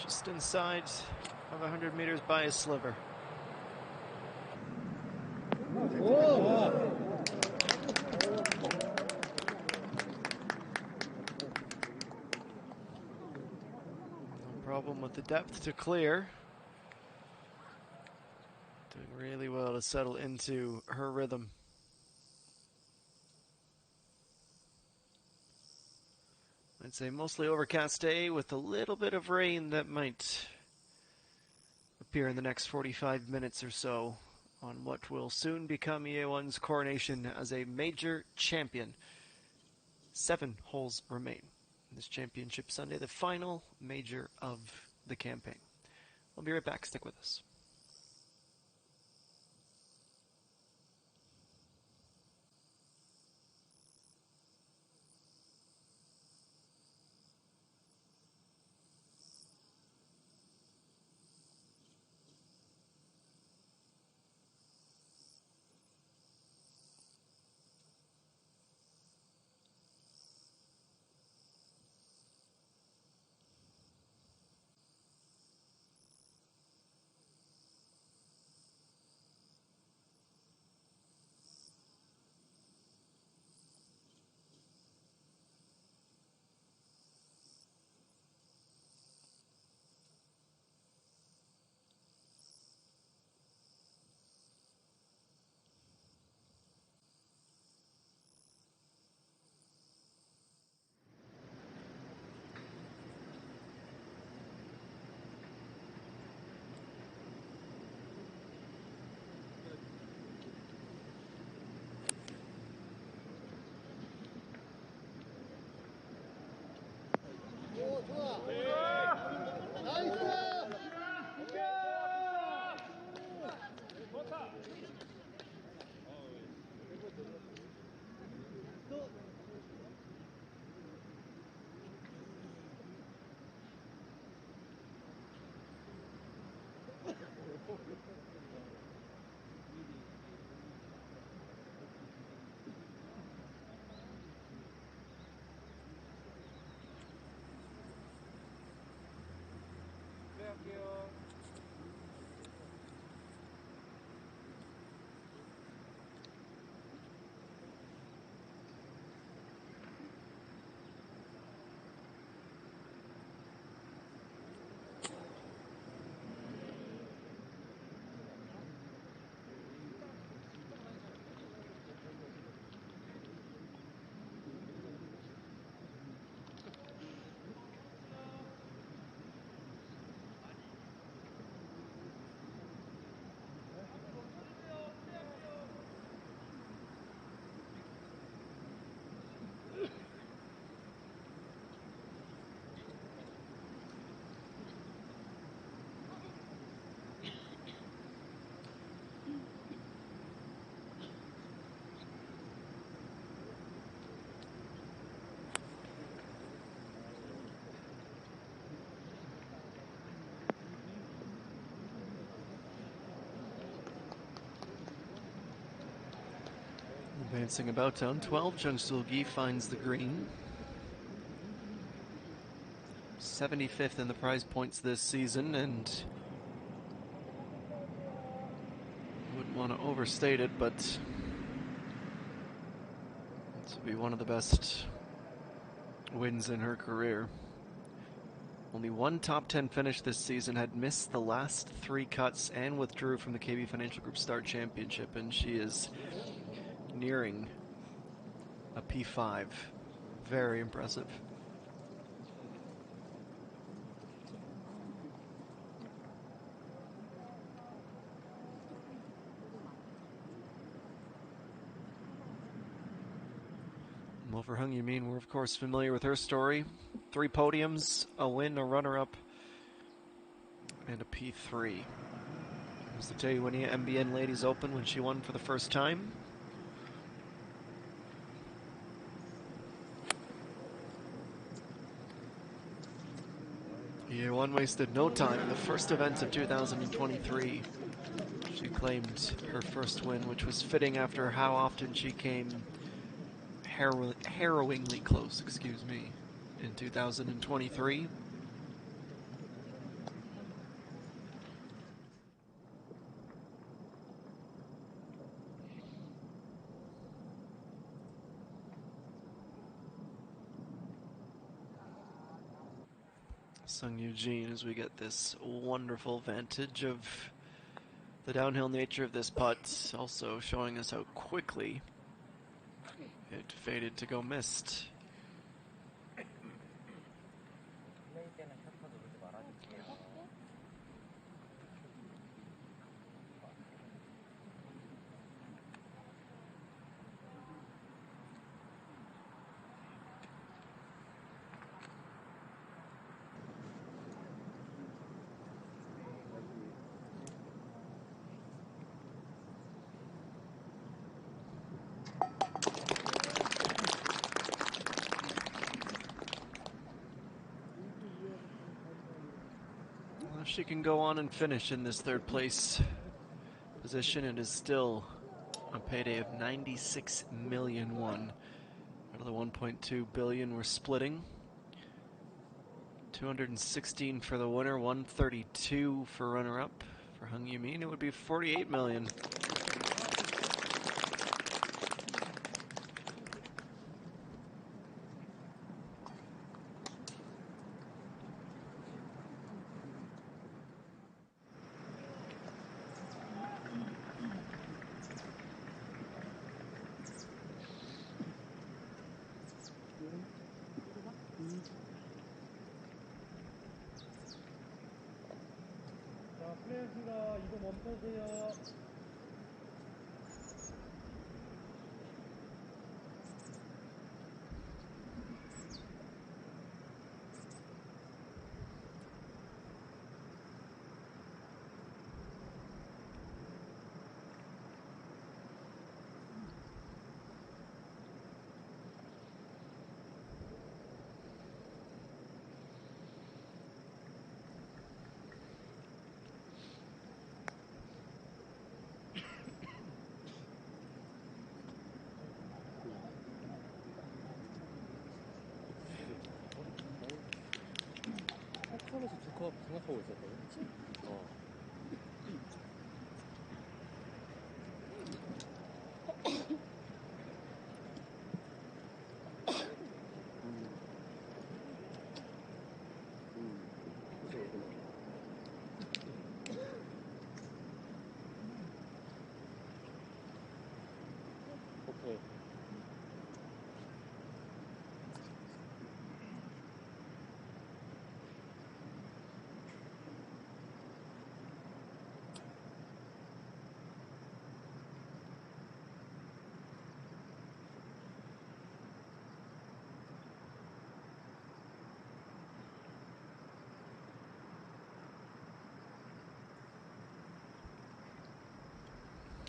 Just inside of 100 meters by a sliver. No problem with the depth to clear. Doing really well to settle into her rhythm. I'd say mostly overcast day with a little bit of rain that might appear in the next 45 minutes or so on what will soon become EA1's coronation as a major champion. 7 holes remain in this championship Sunday, the final major of the campaign. I'll be right back. Stick with us. Advancing about down 12, Jung Sul-gi finds the green. 75th in the prize points this season, and wouldn't want to overstate it, but this will be one of the best wins in her career. Only one top 10 finish this season, had missed the last 3 cuts and withdrew from the KB Financial Group Star Championship, and she is nearing a P5. Very impressive. Well, for Hung Yumin, we're of course familiar with her story. 3 podiums, a win, a runner-up, and a P3. It was the Taiwania MBN Ladies Open when she won for the first time. Year one wasted no time. In the first event of 2023, she claimed her first win, which was fitting after how often she came harrowingly close, in 2023. Sung Eugene, as we get this wonderful vantage of the downhill nature of this putt, also showing us how quickly it faded to go missed. She can go on and finish in this third place position. It is still a payday of 96 million won out of the 1.2 billion we're splitting. 216 for the winner, 132 for runner-up. For Hung Yumin, it would be 48 million. 플레이어스가 이동 멈춰주세요. 스코어 생각하고 있었거든. 오케이.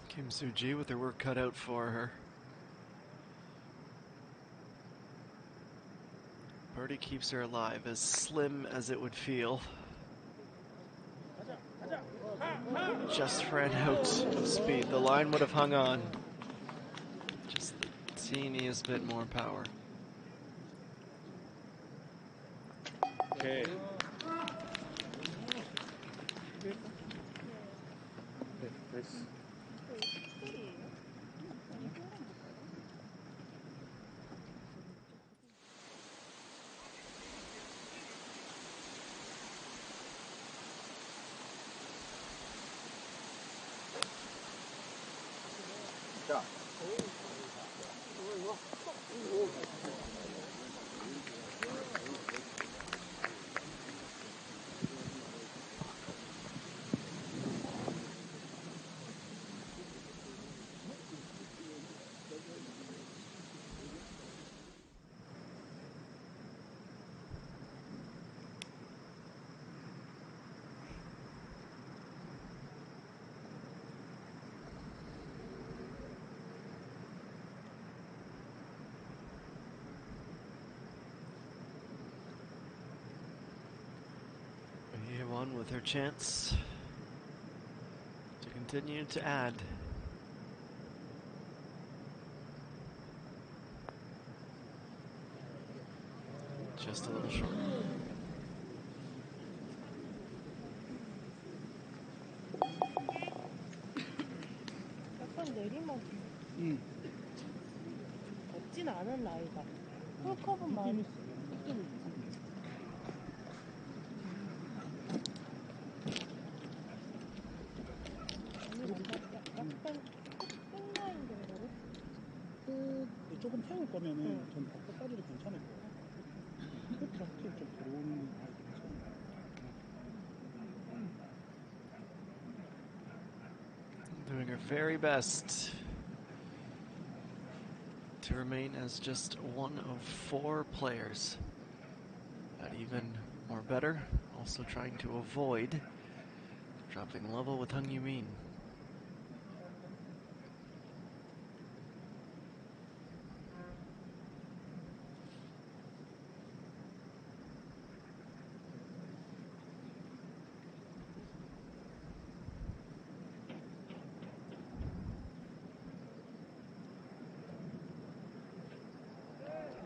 Kim Soo-ji with her work cut out for her. Birdie keeps her alive, as slim as it would feel. Just ran out of speed. The line would have hung on. Just the teeniest bit more power. 오케이. 됐어. 자. One with her chance to continue to add. Just a little short. 약간 내리막. 없진 않은 라이다. 풀컵은 많이. 조금 태울 거면은 전 끝까지도 괜찮을 거예요. 끝까지 좀 들어오는 아이도 괜찮아요. Doing her very best to remain as just one of 4 players at even or better, also trying to avoid dropping level with Hung Yoo-min.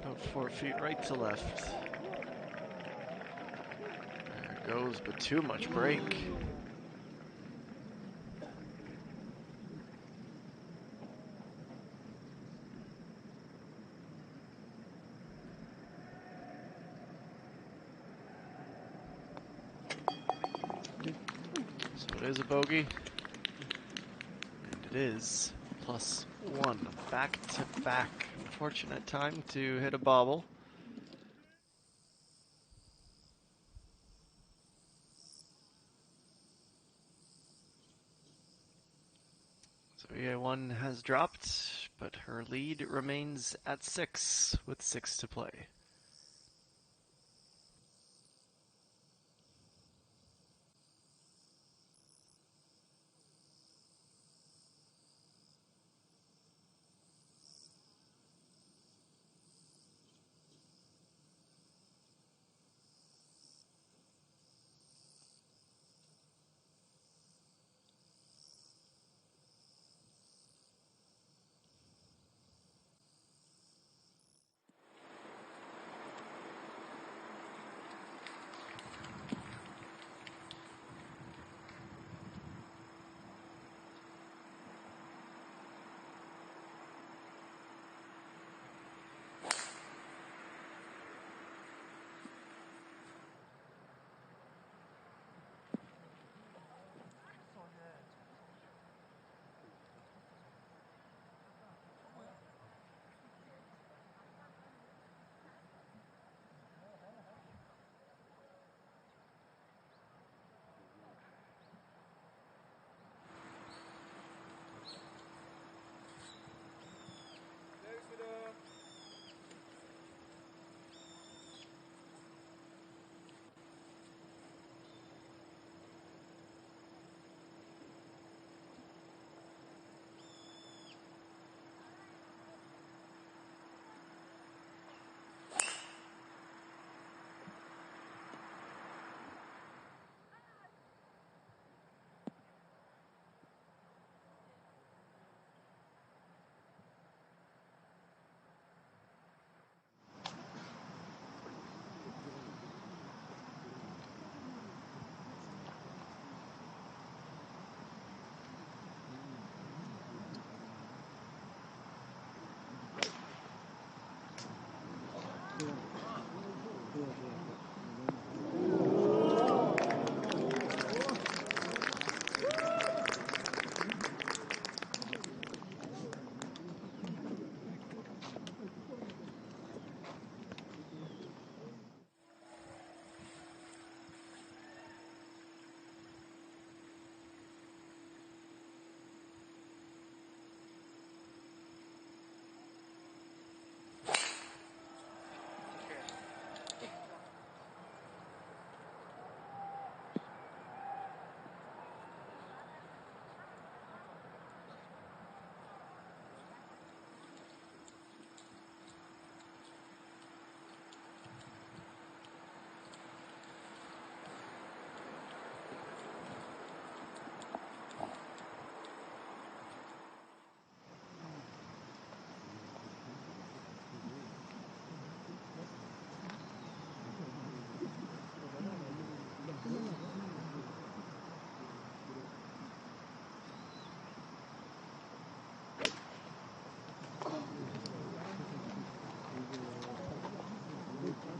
About 4 feet right to left. There it goes, but too much break. So it is a bogey. And it is +1. Back to back. Fortunate time to hit a bobble. So EA1 has dropped, but her lead remains at 6 with 6 to play.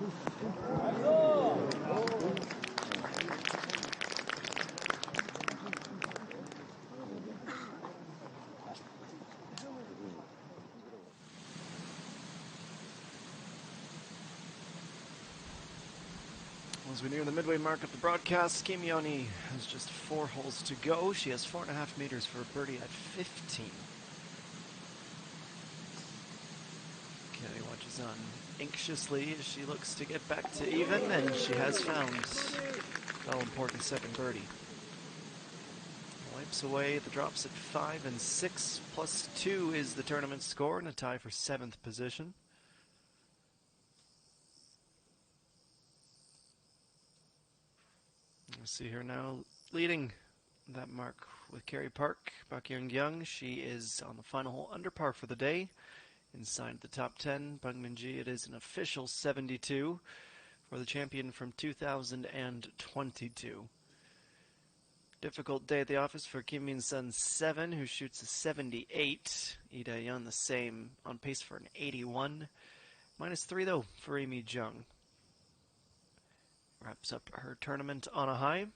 As we near the midway mark of the broadcast, Kim Yoni has just 4 holes to go. She has 4.5 meters for a birdie at 15. Kelly watches on anxiously as she looks to get back to even, and she has found the all-important second birdie. Wipes away the drops at 5 and 6, plus 2 is the tournament score, and a tie for 7th position. We see her now leading that mark with Kerry Park. Bak Young. She is on the final hole under par for the day. Inside the top 10, Bang Min-ji, it is an official 72 for the champion from 2022. Difficult day at the office for Kim Min-sun 7, who shoots a 78. Lee Dae-yeon the same, on pace for an 81. -3 though for Amy Jung. Wraps up her tournament on a high.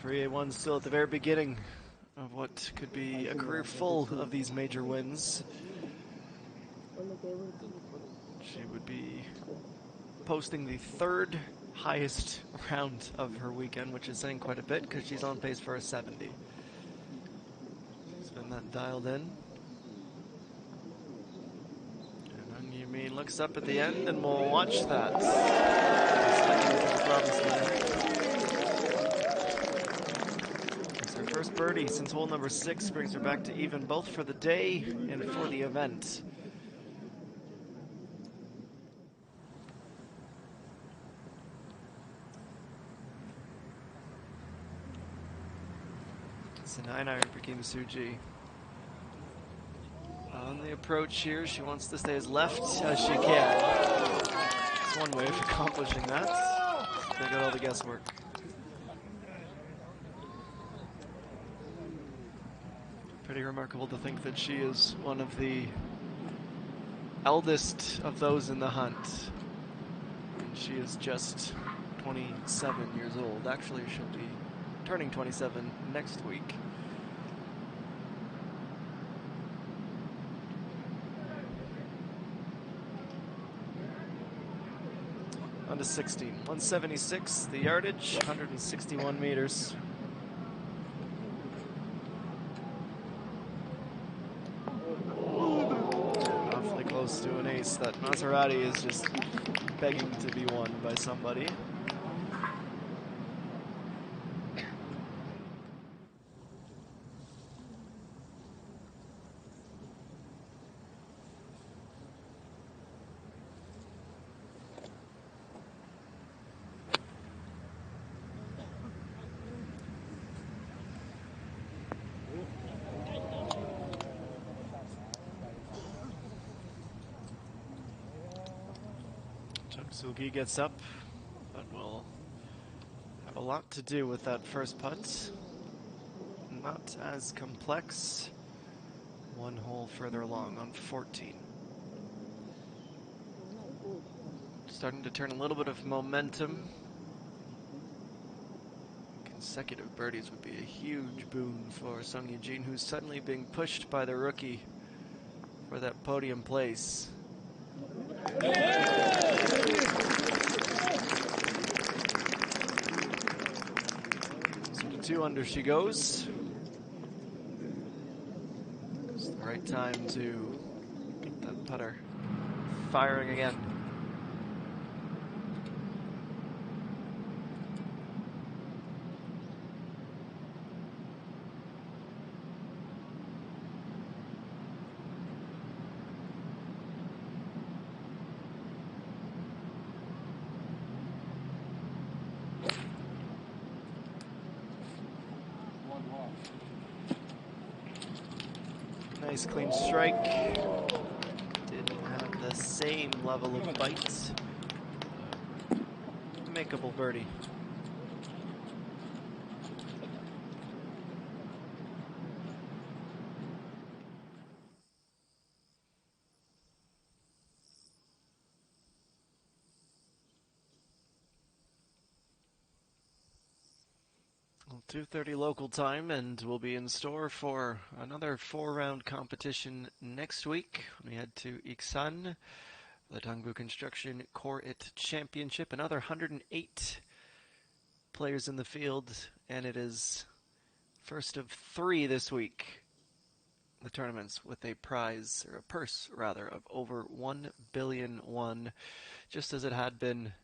for EA1 still at the very beginning of what could be a career full of these major wins. She would be posting the third highest round of her weekend, which is saying quite a bit because she's on pace for a 70. She's been that dialed in. And Yumi looks up at the end and we'll watch that. It's her first birdie since hole number 6, brings her back to even both for the day and for the event. It's a 9-iron for Kim Soo-ji. On the approach here, she wants to stay as left as she can. It's one way of accomplishing that. They got all the guesswork. Pretty remarkable to think that she is one of the eldest of those in the hunt. And she is just 27 years old. Actually, she'll be turning 27 next week. On to 16. 176 the yardage, 161 meters. Awfully close to an ace. That Maserati is just begging to be won by somebody. Sugi gets up, but will have a lot to do with that first putt. Not as complex. One hole further along on 14. Starting to turn a little bit of momentum. Consecutive birdies would be a huge boon for Sung Yee-jin, who's suddenly being pushed by the rookie for that podium place. So to 2 under she goes. It's the right time to get that putter firing again. Nice clean strike. Didn't have the same level of bite. Makeable birdie. Well, 2:30 local time, and we'll be in store for another 4-round competition next week. We head to Iksan, the Dangbu Construction Core IT Championship. Another 108 players in the field, and it is first of 3 this week. The tournaments with a prize, or a purse rather, of over 1 billion won, just as it had been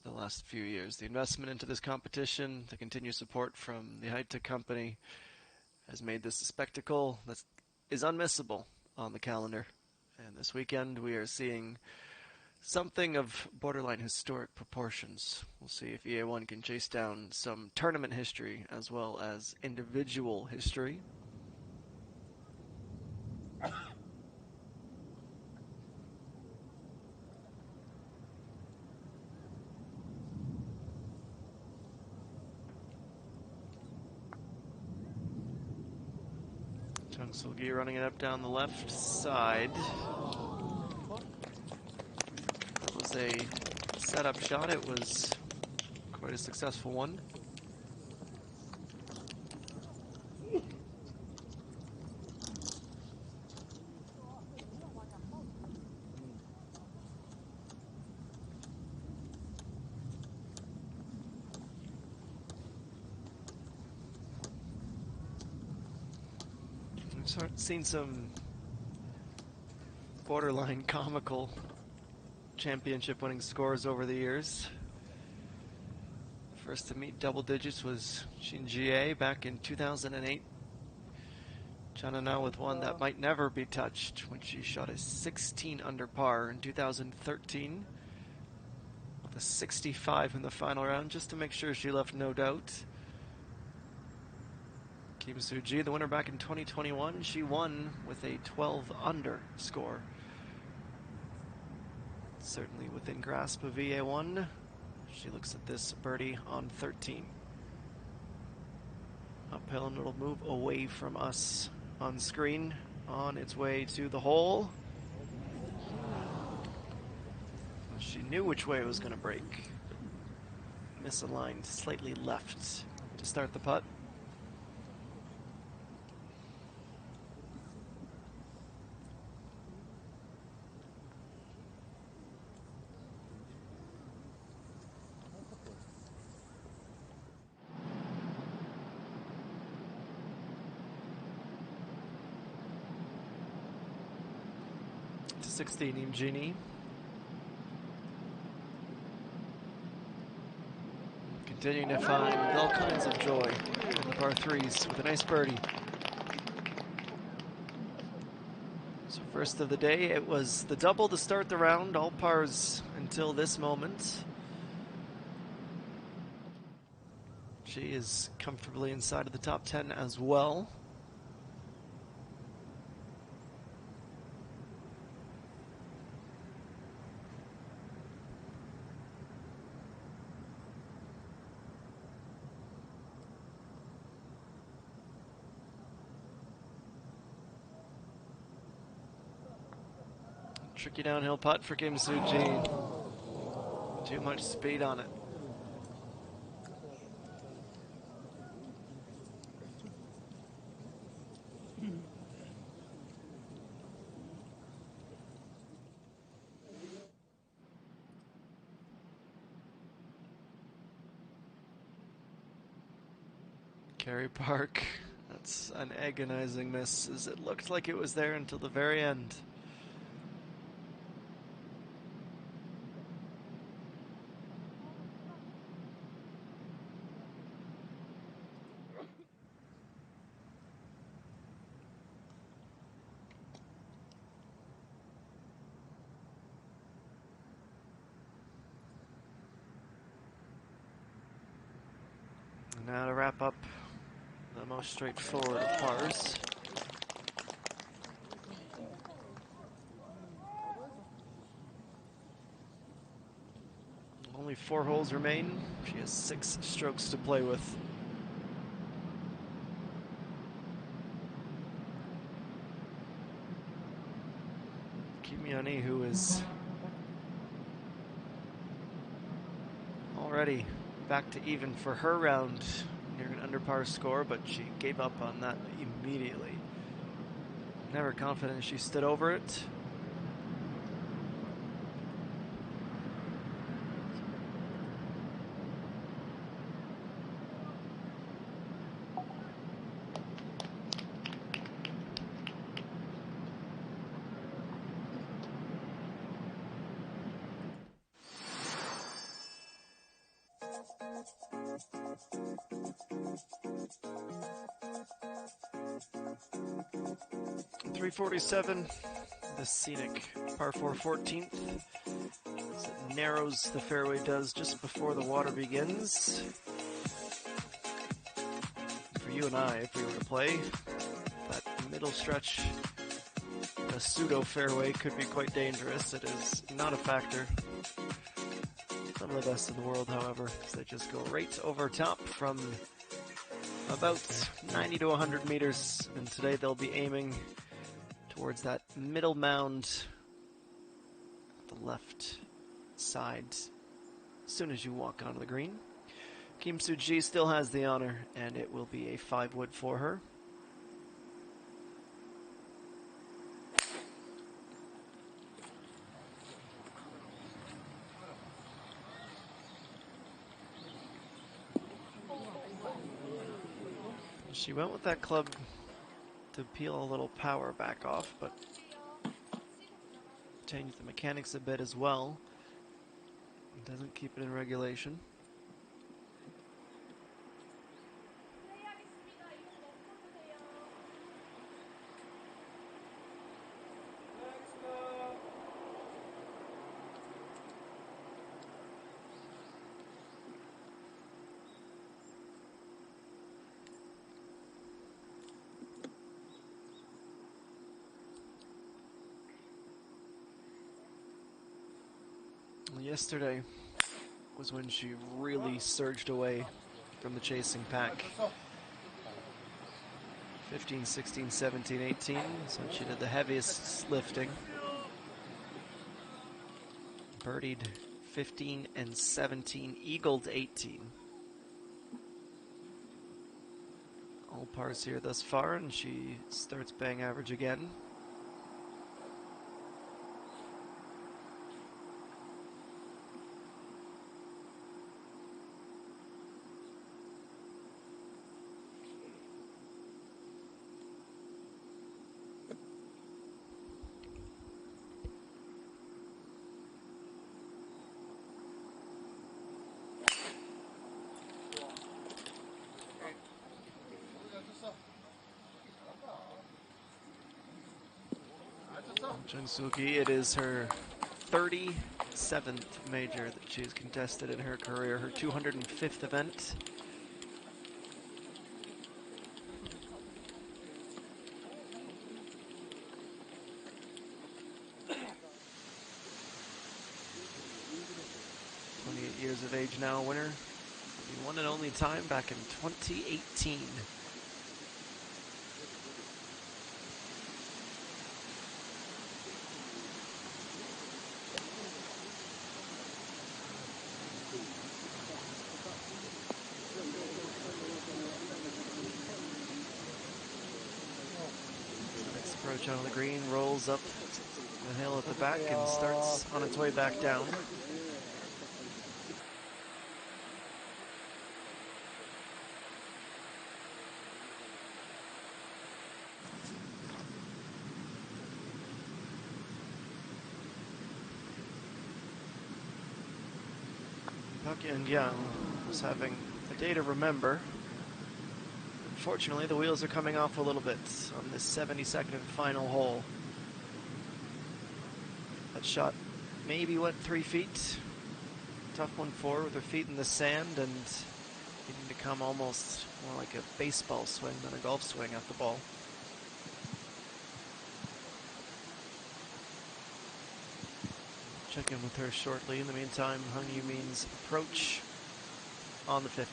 the last few years. The investment into this competition, the continued support from the HITE company, has made this a spectacle that is unmissable on the calendar. And this weekend we are seeing something of borderline historic proportions. We'll see if EA1 can chase down some tournament history as well as individual history. Chung Sul-gi running it up down the left side. That was a setup shot. It was, of Quite a successful one. We've seen some borderline comical championship winning scores over the years. First to meet double digits was Shinjie back in 2008. China now with one that might never be touched when she shot a 16 under par in 2013 with a 65 in the final round, just to make sure she left no doubt. Kim Soo-ji, the winner back in 2021, she won with a 12 under score. Certainly within grasp of VA1. She looks at this birdie on 13. Uphill, and it'll move away from us on screen on its way to the hole. She knew which way it was going to break. Misaligned slightly left to start the putt. To 16, Imjini. Continuing to find all kinds of joy in the par threes with a nice birdie. So first of the day, it was the double to start the round, all pars until this moment. She is comfortably inside of the top 10 as well. Tricky downhill putt for Kim Soo-ji. Too much speed on it. Kerry Park, that's an agonizing miss, as it looked like it was there until the very end. Now to wrap up the most straightforward of pars. Only 4 holes remain. She has 6 strokes to play with. Kimiani, who is already back to even for her round, near an under par score, but she gave up on that immediately. Never confident she stood over it. .347, the scenic par 4 14th. As it narrows, the fairway does just before the water begins. For you and I, if we were to play, that middle stretch, a pseudo fairway, could be quite dangerous. It is not a factor. Some of the best in the world, however, because they just go right over top from about 90 to 100 meters, and today they'll be aiming towards that middle mound at the left side as soon as you walk onto the green. Kim Soo-ji still has the honor, and it will be a 5-wood for her. She went with that club to peel a little power back off, but changed the mechanics a bit as well. It doesn't keep it in regulation. Yesterday was when she really surged away from the chasing pack. 15, 16, 17, 18, so she did the heaviest lifting. Birdied 15 and 17, eagled 18. All pars here thus far, and she starts bang average again. Jung-Soo-gi, it is her 37th major that she has contested in her career, her 205th event. Years of age now, winner. The one and only time back in 2018. Next approach on the green, rolls up the hill at the back and starts on its way back down. And Young was having a day to remember. Unfortunately, the wheels are coming off a little bit on this 72nd and final hole. That shot maybe went 3 feet. Tough one for her with her feet in the sand and needing to come almost more like a baseball swing than a golf swing at the ball. Check in with her shortly. In the meantime, Hung Yoo-min's approach on the 15th.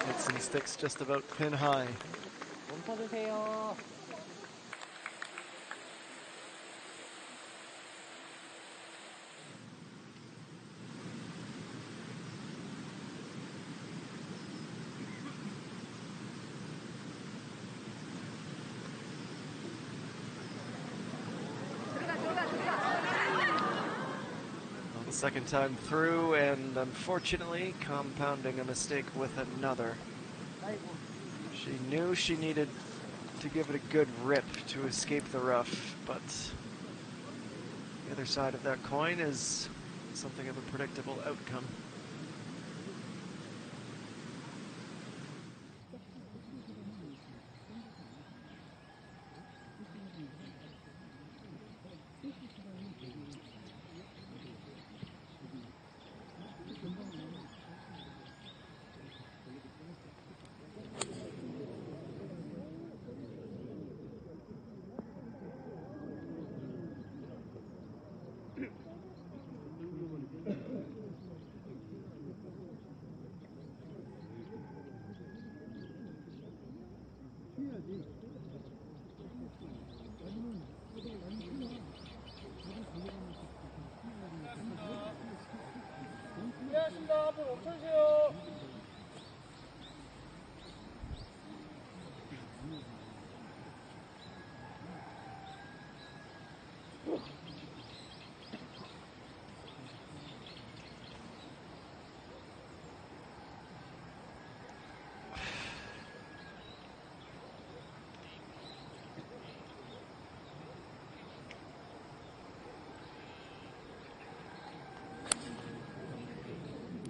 Hits and sticks just about pin high. Second time through, and unfortunately compounding a mistake with another. She knew she needed to give it a good rip to escape the rough, but the other side of that coin is something of a predictable outcome. 준비하겠습니다. 볼 멈춰주세요.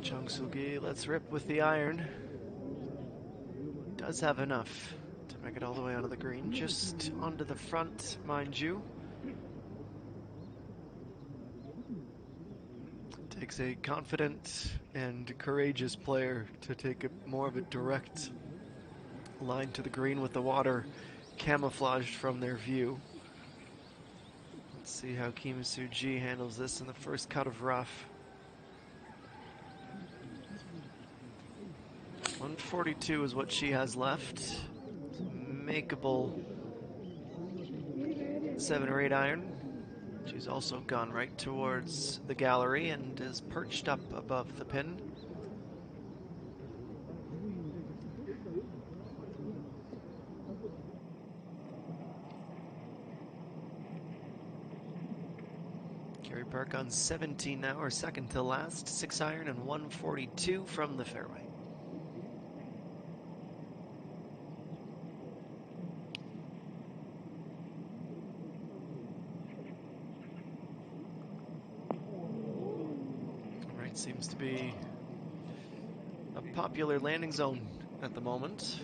Jungsugi, let's rip with the iron. Does have enough to make it all the way onto the green, just onto the front, mind you. Takes a confident and courageous player to take more of a direct line to the green with the water camouflaged from their view. Let's see how Kim Soo-ji handles this in the first cut of rough. 142 is what she has left. Makeable 7 or 8 iron. She's also gone right towards the gallery and is perched up above the pin. Carey Park on 17 now, or second to last. 6 iron and 142 from the fairway. Right, seems to be a popular landing zone at the moment.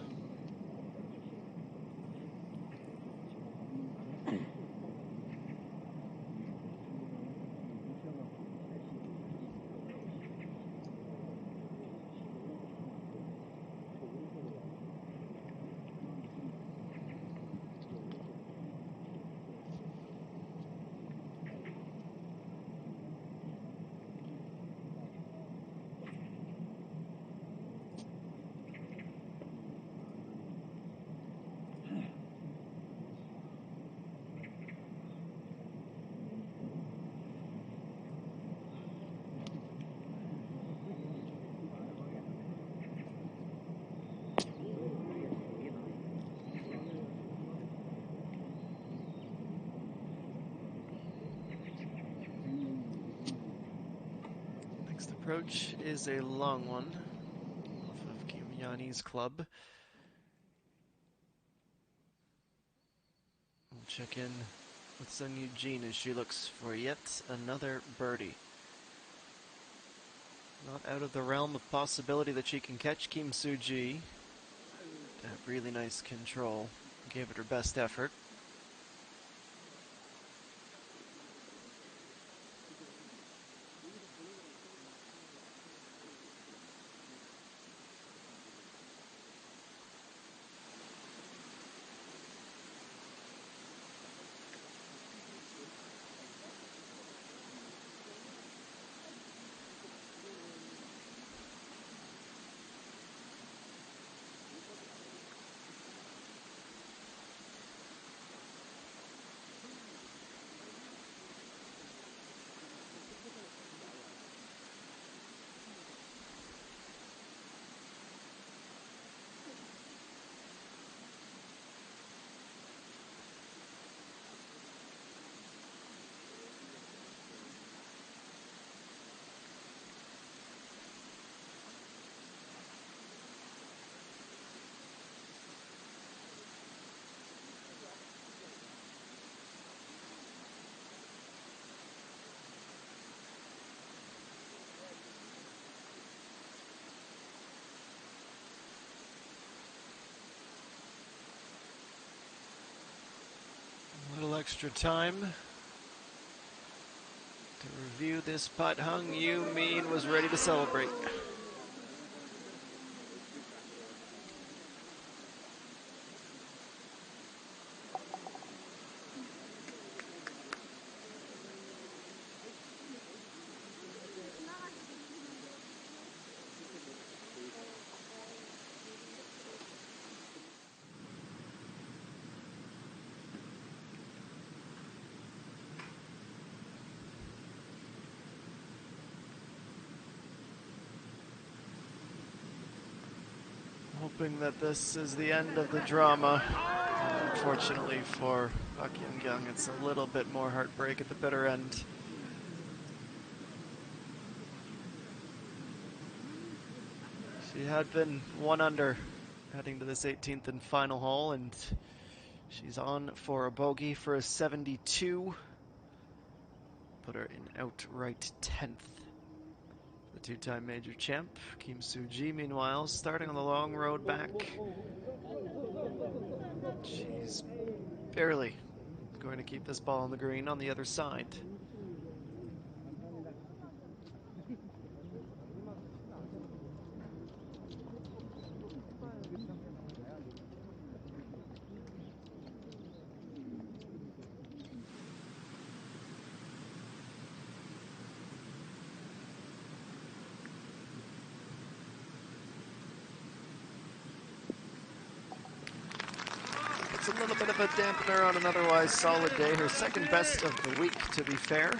Next approach is a long one off of Kim Yani's club. We'll check in with Sun Eugene as she looks for yet another birdie. Not out of the realm of possibility that she can catch Kim Soo-ji. That really nice control. Gave it her best effort. A little extra time to review this putt. Hung Yu Min was ready to celebrate. hoping that this is the end of the drama. Unfortunately for Park Young, it's a little bit more heartbreak at the bitter end. She had been 1 under heading to this 18th and final hole, and she's on for a bogey for a 72. Put her in outright 10th. The two-time major champ, Kim Soo-ji, meanwhile, starting on the long road back. She's barely going to keep this ball on the green on the other side. A little bit of a dampener on an otherwise solid day. Her second best of the week, to be fair.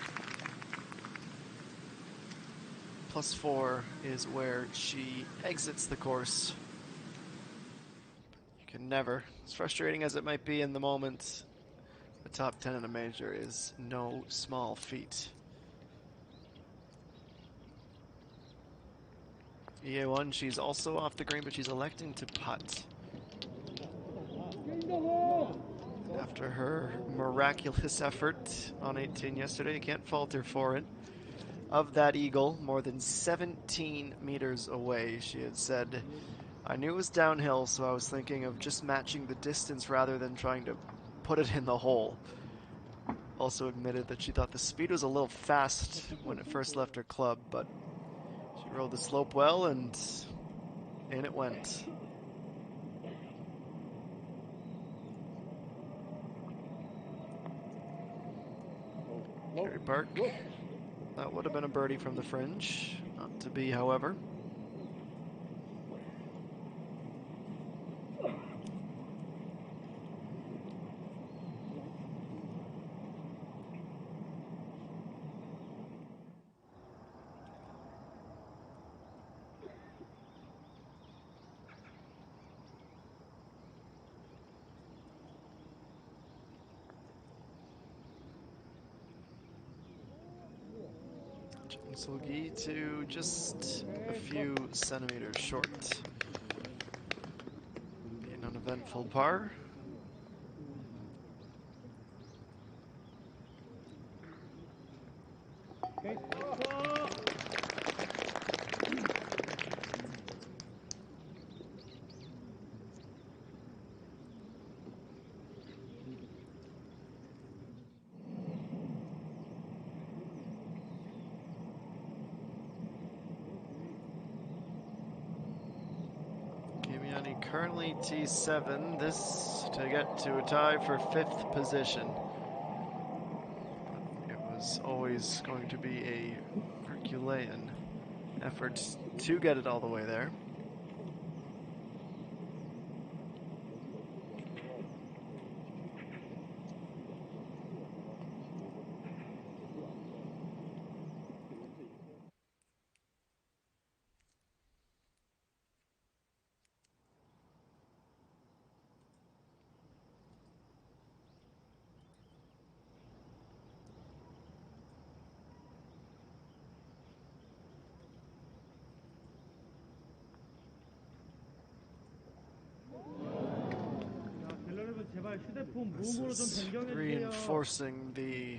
+4 is where she exits the course. You can never, as frustrating as it might be in the moment, the top 10 in a major is no small feat. EA1, she's also off the green, but she's electing to putt. After her miraculous effort on 18 yesterday, you can't fault her for it. Of that eagle, more than 17 meters away, she had said, I knew it was downhill, so I was thinking of just matching the distance rather than trying to put it in the hole. Also admitted that she thought the speed was a little fast when it first left her club, but she rode the slope well, and in it went. Kerry Park, that would have been a birdie from the fringe. Not to be, however. Solgi to just a few centimeters short. Be an uneventful par. Currently T7, this to get to a tie for 5th position. But it was always going to be a Herculean effort to get it all the way there. This is reinforcing the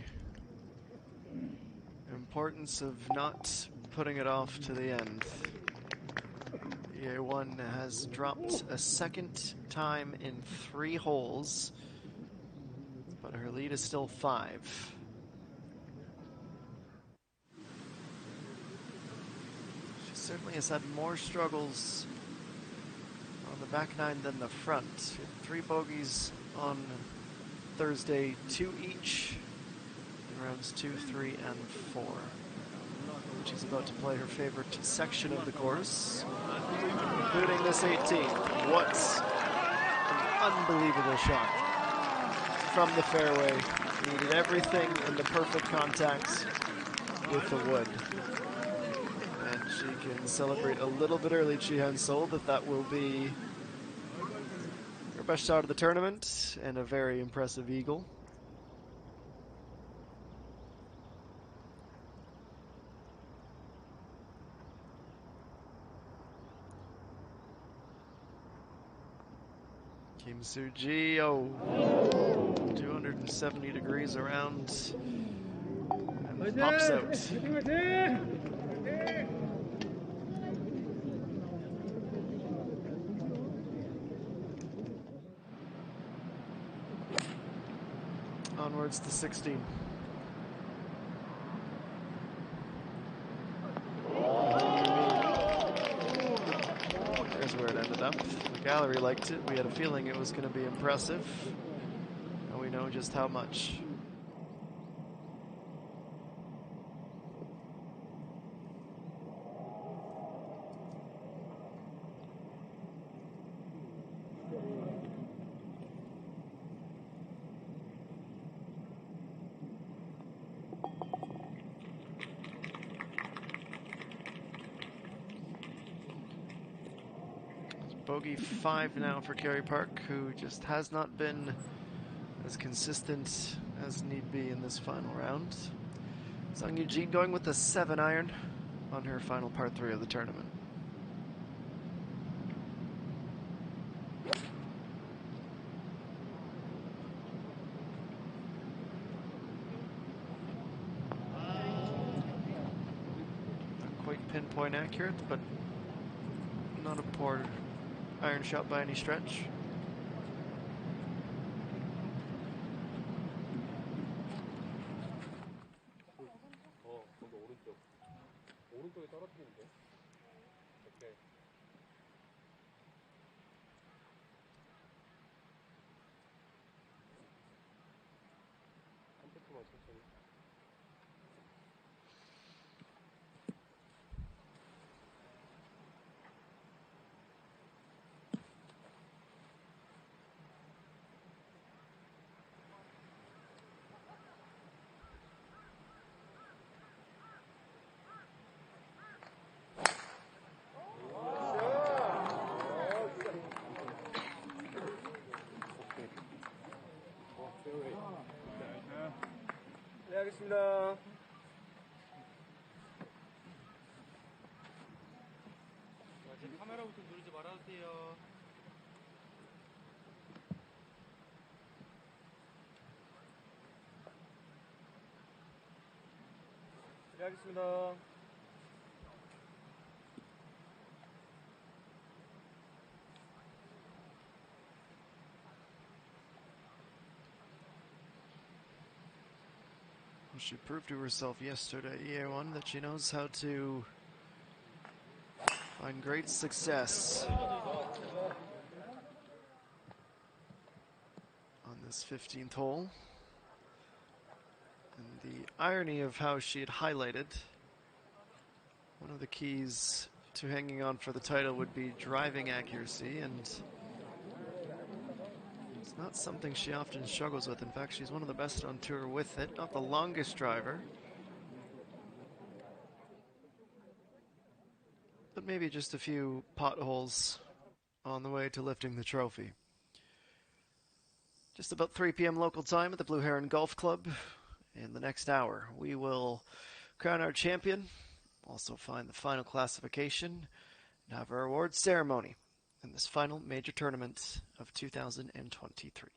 importance of not putting it off to the end. EA1 has dropped a second time in 3 holes, but her lead is still 5. She certainly has had more struggles on the back 9 than the front. She had 3 bogeys on Thursday, 2 each in rounds 2, 3, and 4. She's about to play her favorite section of the course, including this 18th. What an unbelievable shot from the fairway. Needed everything in the perfect contact with the wood. And she can celebrate a little bit early, Chi Han Sol, that will be Best shot of the tournament and a very impressive eagle. Kim Soo-ji, 270 degrees around and pops out. Onwards to 16. There's where it ended up. The gallery liked it. We had a feeling it was going to be impressive. And we know just how much. Bogey 5 now for Kerry Park, who just has not been as consistent as need be in this final round. Sung Eugene going with the 7-iron on her final par 3 of the tournament. Not quite pinpoint accurate, but not a poor iron shot by any stretch. 오른쪽에 떨어뜨리는데. 오케이. 한 테크만 천천히. 네, 알겠습니다. 지금 카메라부터 누르지 말아주세요. 네, 알겠습니다. She proved to herself yesterday, EA1, that she knows how to find great success on this 15th hole. And the irony of how she had highlighted one of the keys to hanging on for the title would be driving accuracy, and it's not something she often struggles with. In fact, she's one of the best on tour with it. Not the longest driver, but maybe just a few potholes on the way to lifting the trophy. Just about 3 p.m. local time at the Blue Heron Golf Club. In the next hour, we will crown our champion, also find the final classification, and have our awards ceremony in this final major tournament of 2023.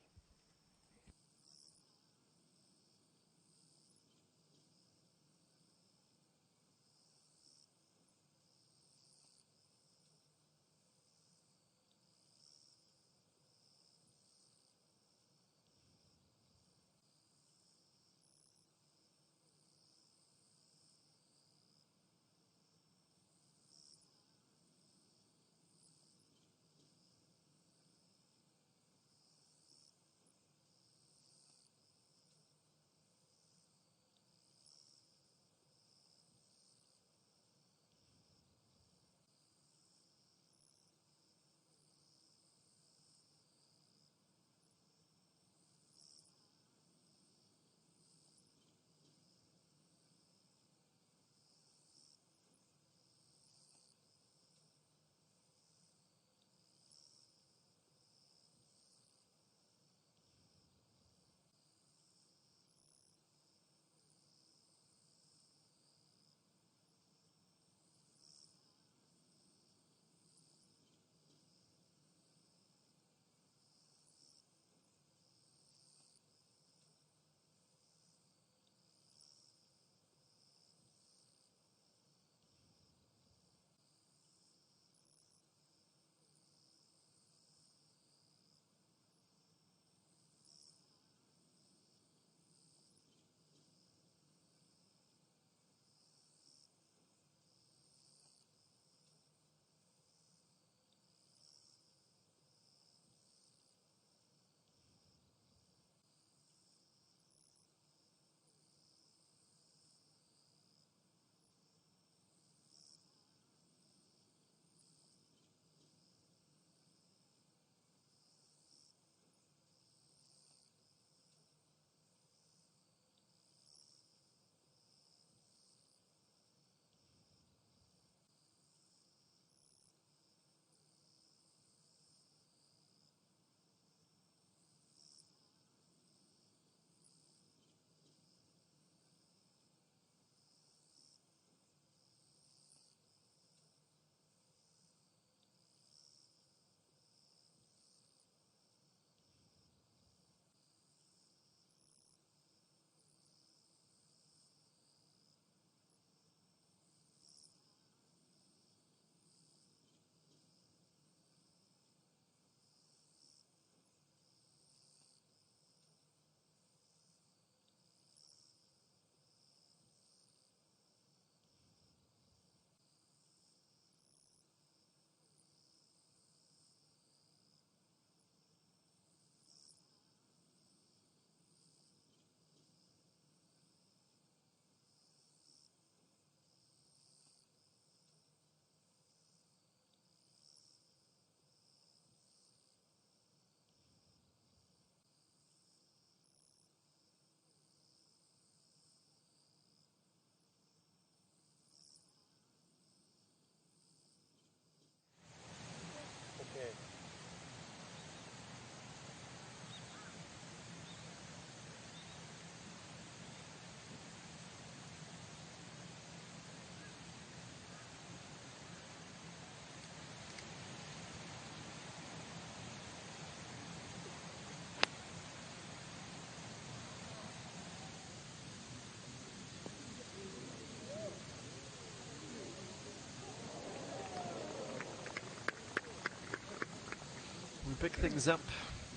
pick things up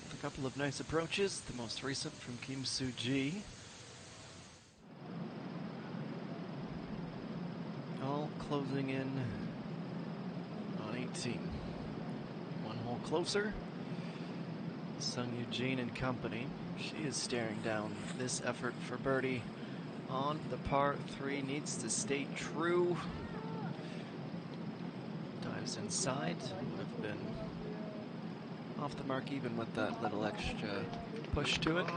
with a couple of nice approaches, the most recent from Kim Soo-ji. All closing in on 18. One hole closer. Sung Eugene and company. She is staring down this effort for birdie on the par 3. Needs to stay true. Dives inside. Would have been off the mark even with that little extra push to it.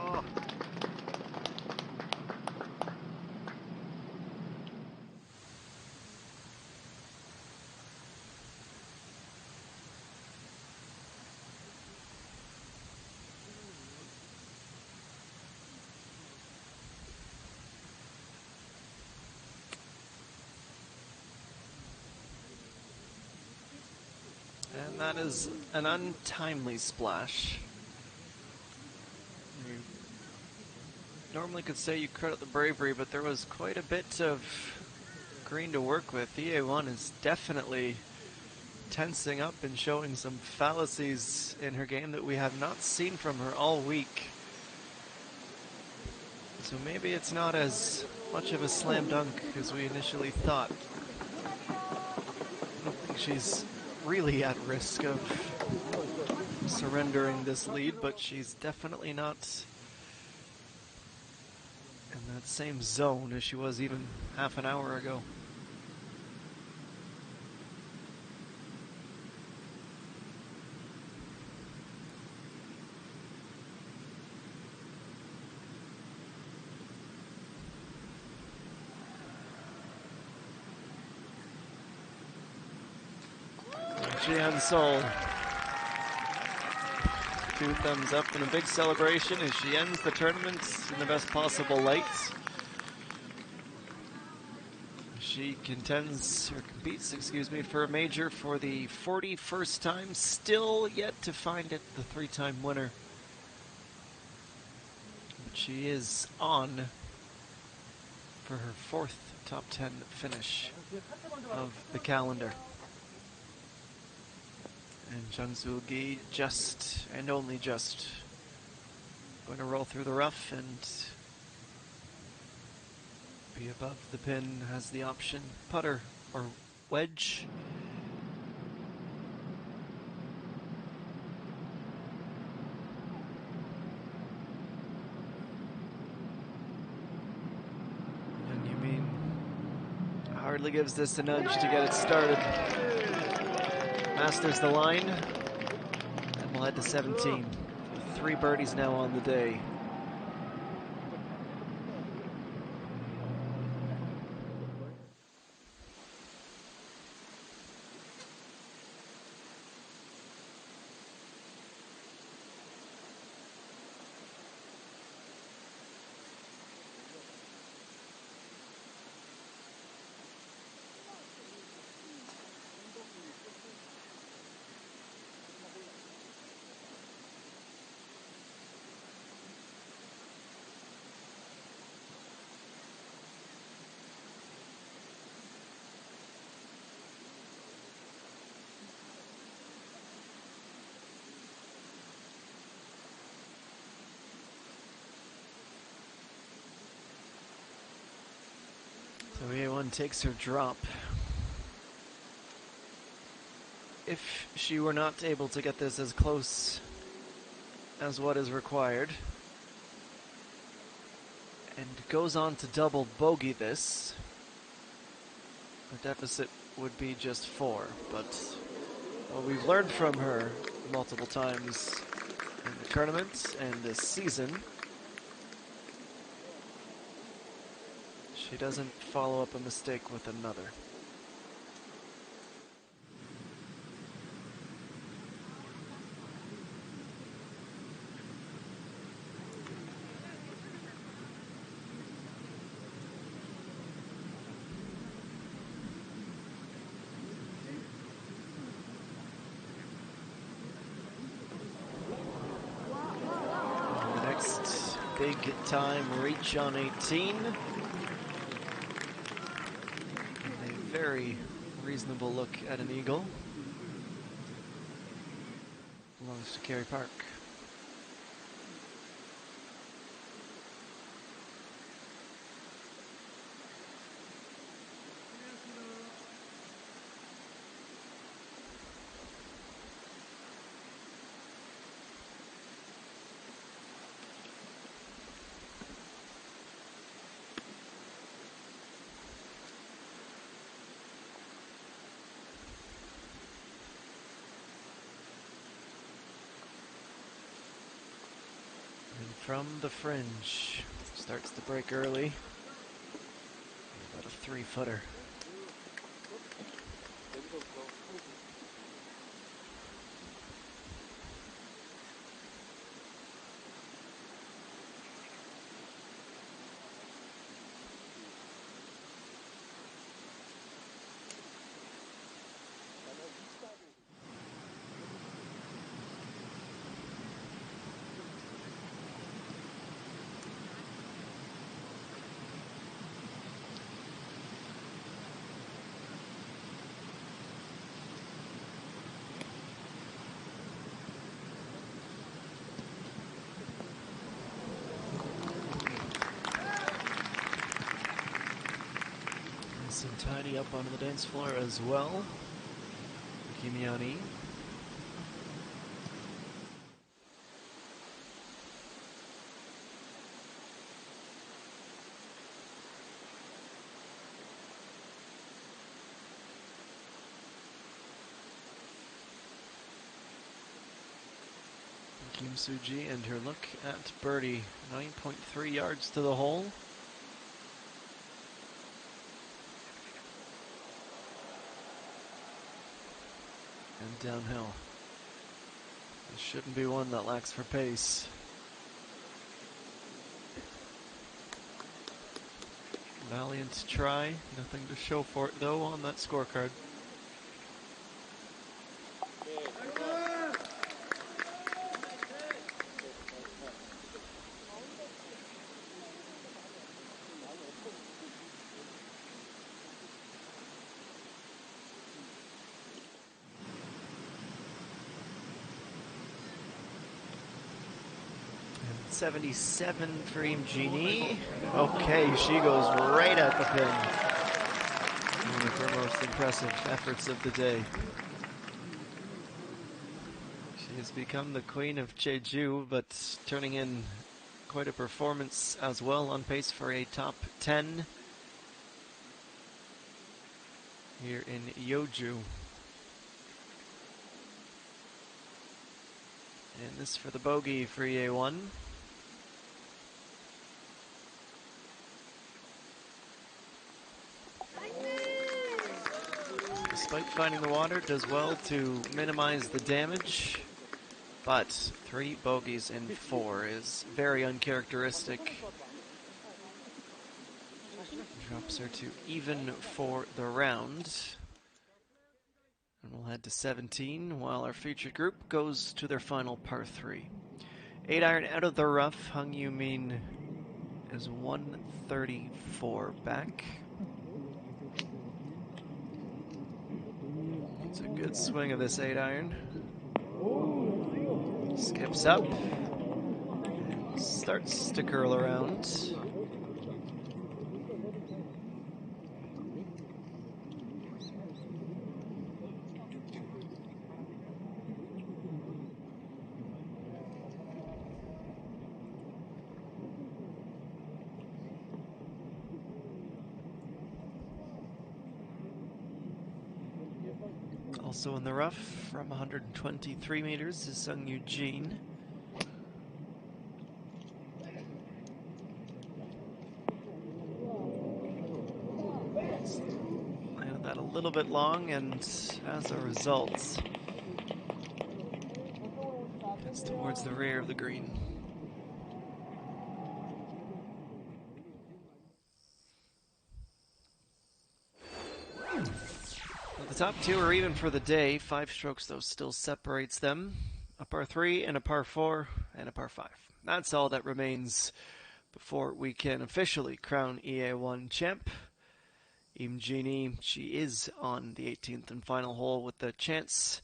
And that is an untimely splash. You normally could say you credit the bravery, but there was quite a bit of green to work with. EA1 is definitely tensing up and showing some fallacies in her game that we have not seen from her all week. So maybe it's not as much of a slam dunk as we initially thought. I don't think she's really at risk of surrendering this lead, but she's definitely not in that same zone as she was even half an hour ago. Jian Sol. 2 thumbs up and a big celebration as she ends the tournament in the best possible light. She competes, for a major for the 41st time, still yet to find it the 3-time winner. But she is on for her 4th top 10 finish of the calendar. And Jung Soo-gi just, and only just, going to roll through the rough and be above the pin, has the option, putter or wedge. And you mean, hardly gives this a nudge to get it started. Masters the line, and we'll head to 17. 3 birdies now on the day. So EA1 takes her drop. If she were not able to get this as close as what is required, and goes on to double bogey this, her deficit would be just 4. But what we've learned from her multiple times in the tournament and this season, she doesn't follow up a mistake with another. The next big time reach on 18. Very reasonable look at an eagle. belongs to Kerry Park. From the fringe, starts the break early. About a 3-footer. And tidy up onto the dance floor as well. Kimiani. Kim Soo-ji and her look at birdie. 9.3 yards to the hole. And downhill. This shouldn't be one that lacks for pace. Valiant try, nothing to show for it though on that scorecard. And 77 for Imjini. Okay, she goes right at the pin. One of her most impressive efforts of the day. She has become the queen of Jeju, but turning in quite a performance as well, on pace for a top 10 here in Yeoju. And this for the bogey for EA1. Despite finding the water, does well to minimize the damage, but 3 bogeys in 4 is very uncharacteristic. Drops her to even for the round. And we'll head to 17 while our featured group goes to their final par 3. 8-iron out of the rough. Hung Yoo-min is 134 back. It's a good swing of this 8-iron. Skips up. And starts to curl around. Also in the rough from 123 meters is Sung Eugene. Landed that a little bit long, and as a result, it's towards the rear of the green. The top 2 are even for the day. 5 strokes, though, still separates them. A par 3 and a par 4 and a par 5. That's all that remains before we can officially crown EA1 champ. Imjini, she is on the 18th and final hole with the chance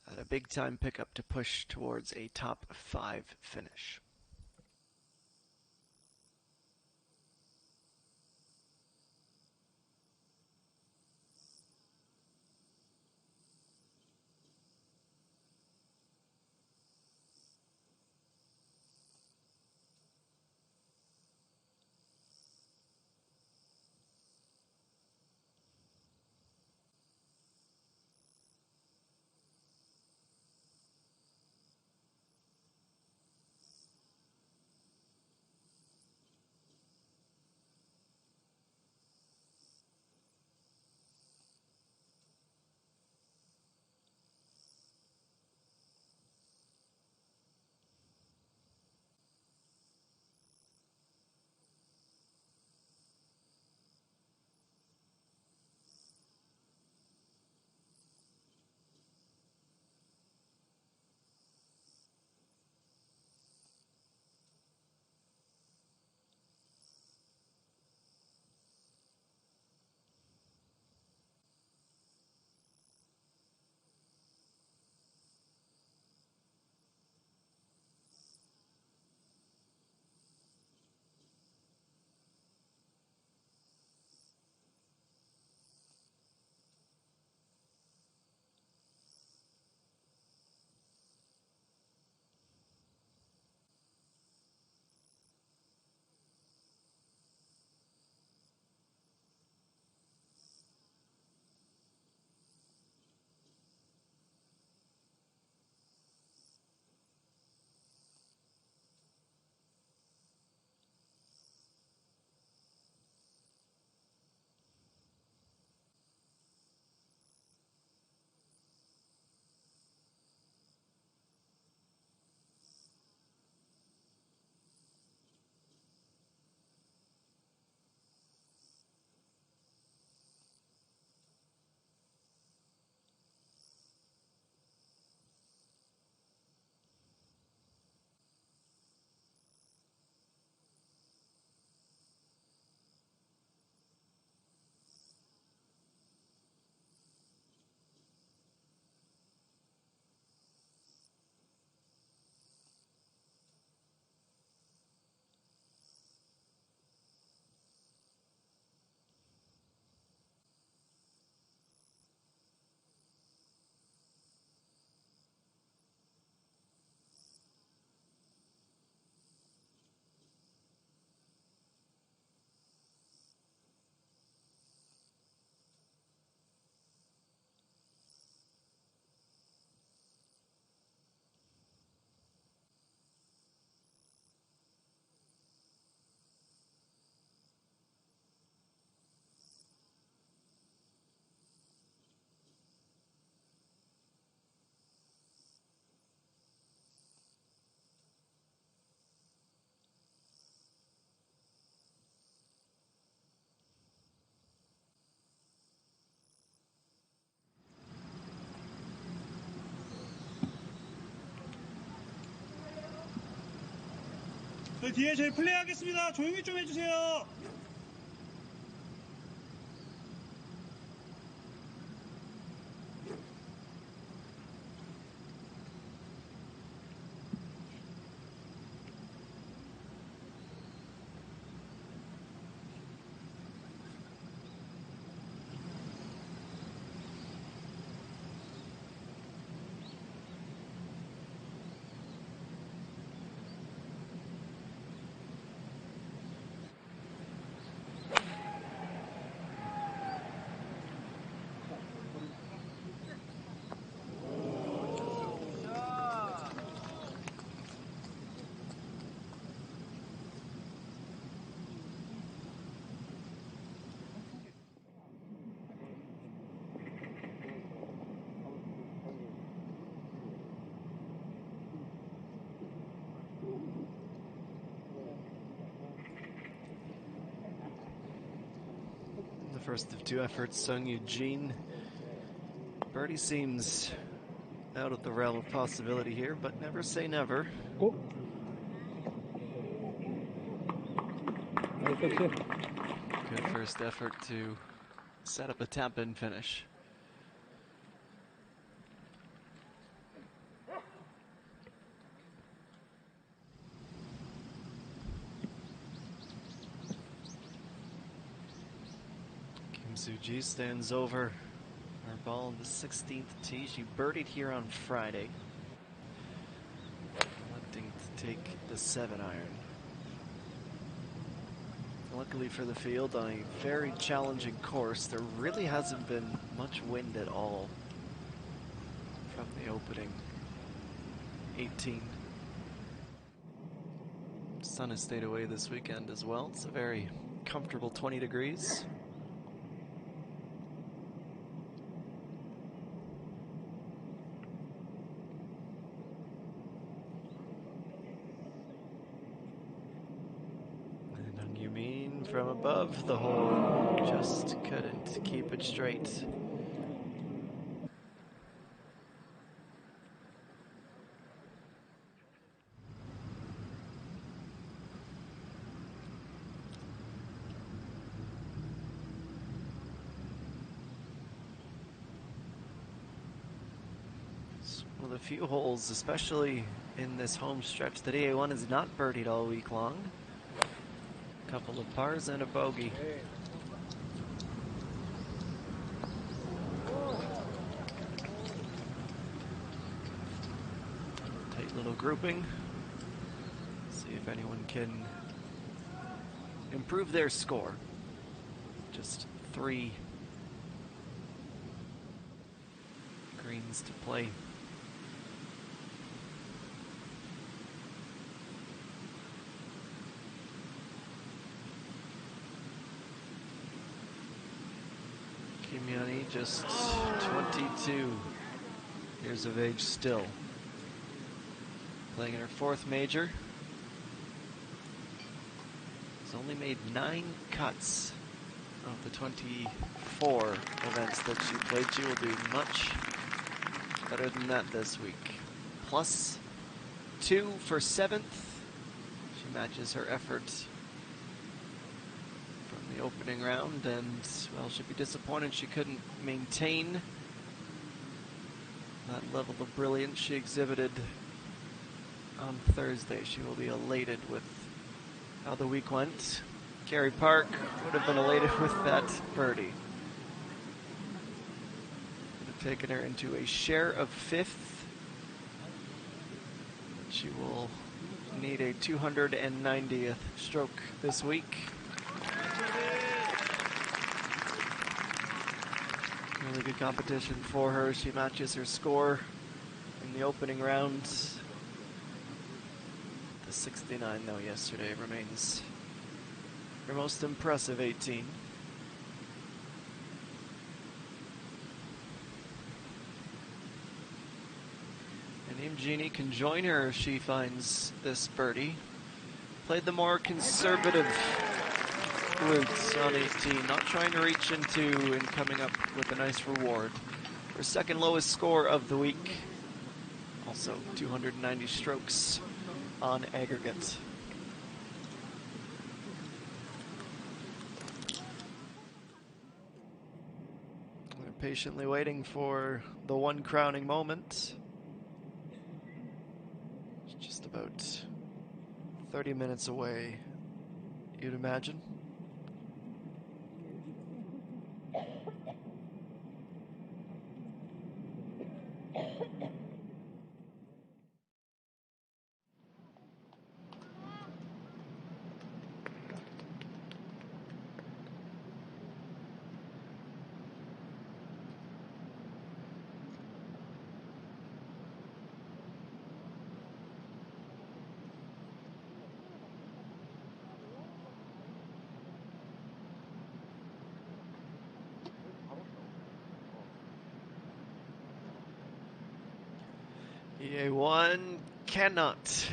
a big time pickup to push towards a top 5 finish. 뒤에 저희 플레이하겠습니다. 조용히 좀 해주세요. The first of 2 efforts, Sung Eugene. Birdie seems out of the realm of possibility here, but never say never. 고. 나이스. Good first effort to set up a tap-in finish. Suji stands over her ball on the 16th tee. She birdied here on Friday, electing to take the 7-iron. Luckily for the field, on a very challenging course, there really hasn't been much wind at all from the opening 18. Sun has stayed away this weekend as well. It's a very comfortable 20 degrees. And Youngmin from above the hole just couldn't keep it straight. One of the few holes, especially in this home stretch, that EA1 has not birdied all week long. A couple of pars and a bogey. Tight little grouping. See if anyone can improve their score. Just 3 greens to play. Kimiani, just 22 years of age still. Playing in her 4th major. Has only made 9 cuts of the 24 events that she played. She will do much better than that this week. +2 for 7th. She matches her effort from the opening round, and, well, she'd be disappointed she couldn't maintain that level of brilliance she exhibited on Thursday. She will be elated with how the week went. Gary Park would have been elated with that birdie. Would have taken her into a share of 5th. She will need a 290th stroke this week. Really good competition for her. She matches her score in the opening round. The 69, though, yesterday remains her most impressive 18. And Imjini can join her if she finds this birdie. Played the more conservative route on 18, not trying to reach into and coming up with a nice reward. Her 2nd lowest score of the week. Also 290 strokes on aggregate. We're patiently waiting for the one crowning moment. It's just about 30 minutes away, you'd imagine. EA1 cannot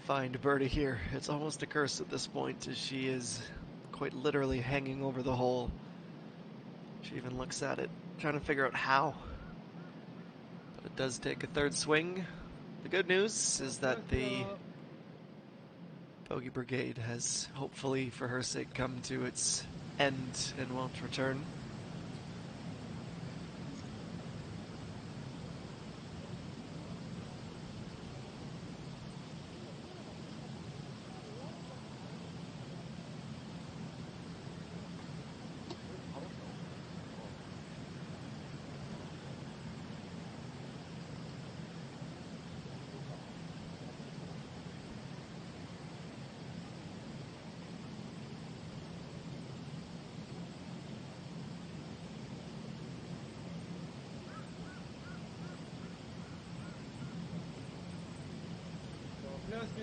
find birdie here. It's almost a curse at this point, as she is quite literally hanging over the hole. She even looks at it, trying to figure out how. But it does take a 3rd swing. The good news is that the bogey brigade has, hopefully for her sake, come to its end and won't return.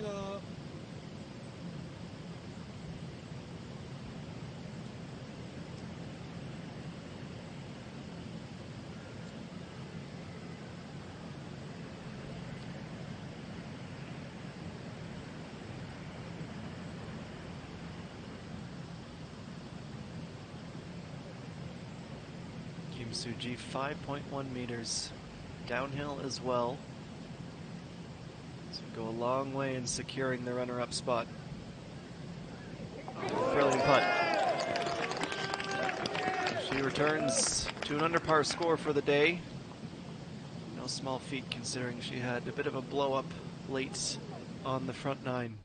수고하셨습니다. Kim Soo-ji, 5.1 meters. Downhill as well. So go a long way in securing the runner-up spot. Oh, brilliant putt. She returns to an under par score for the day. No small feat considering she had a bit of a blow-up late on the front nine.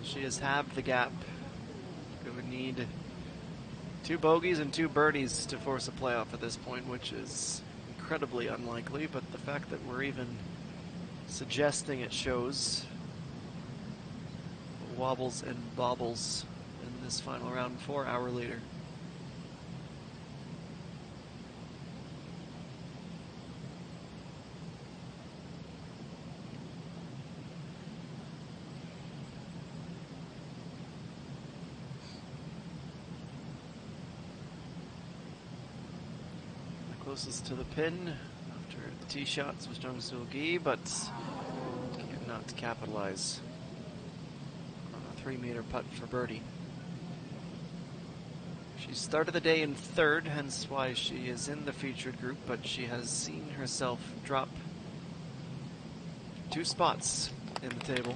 She has halved the gap. It would need 2 bogeys and 2 birdies to force a playoff at this point, which is incredibly unlikely, but the fact that we're even suggesting it shows wobbles and bobbles in this final round 4 hour later. Closest to the pin after the tee shots was Jung Soo-gi, but cannot capitalize on a 3-meter putt for birdie. She started the day in 3rd, hence why she is in the featured group, but she has seen herself drop 2 spots in the table.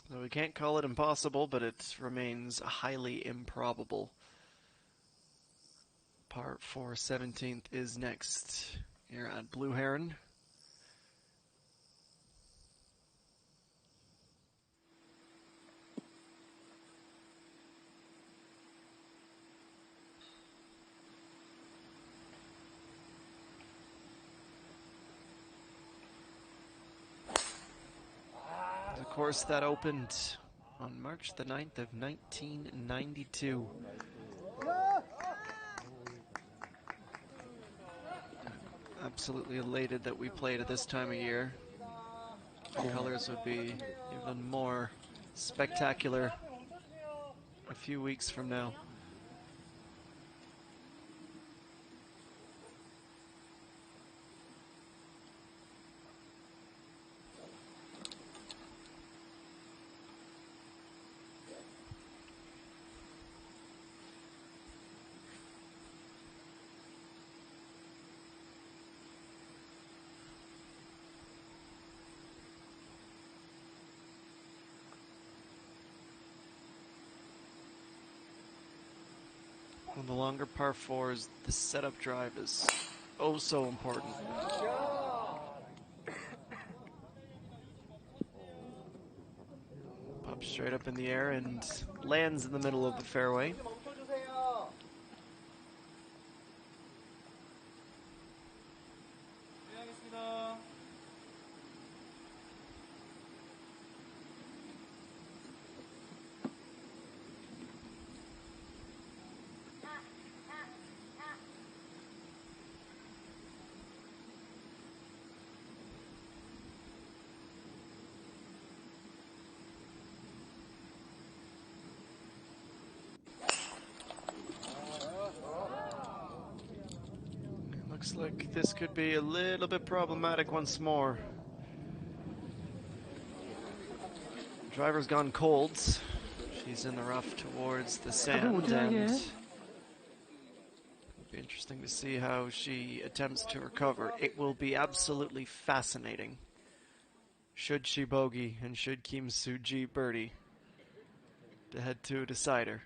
So we can't call it impossible, but it remains highly improbable. Par 4 17th is next here at Blue Heron. The course that opened on March the 9th of 1992. Absolutely elated that we played at this time of year. The colors would be even more spectacular a few weeks from now. On the longer par 4s, the setup drive is oh so important. Pops straight up in the air and lands in the middle of the fairway. Looks like this could be a little bit problematic once more. Driver's gone cold. She's in the rough towards the sand, and it'll be interesting to see how she attempts to recover. It will be absolutely fascinating. Should she bogey and should Kim Soo-ji birdie to head to a decider.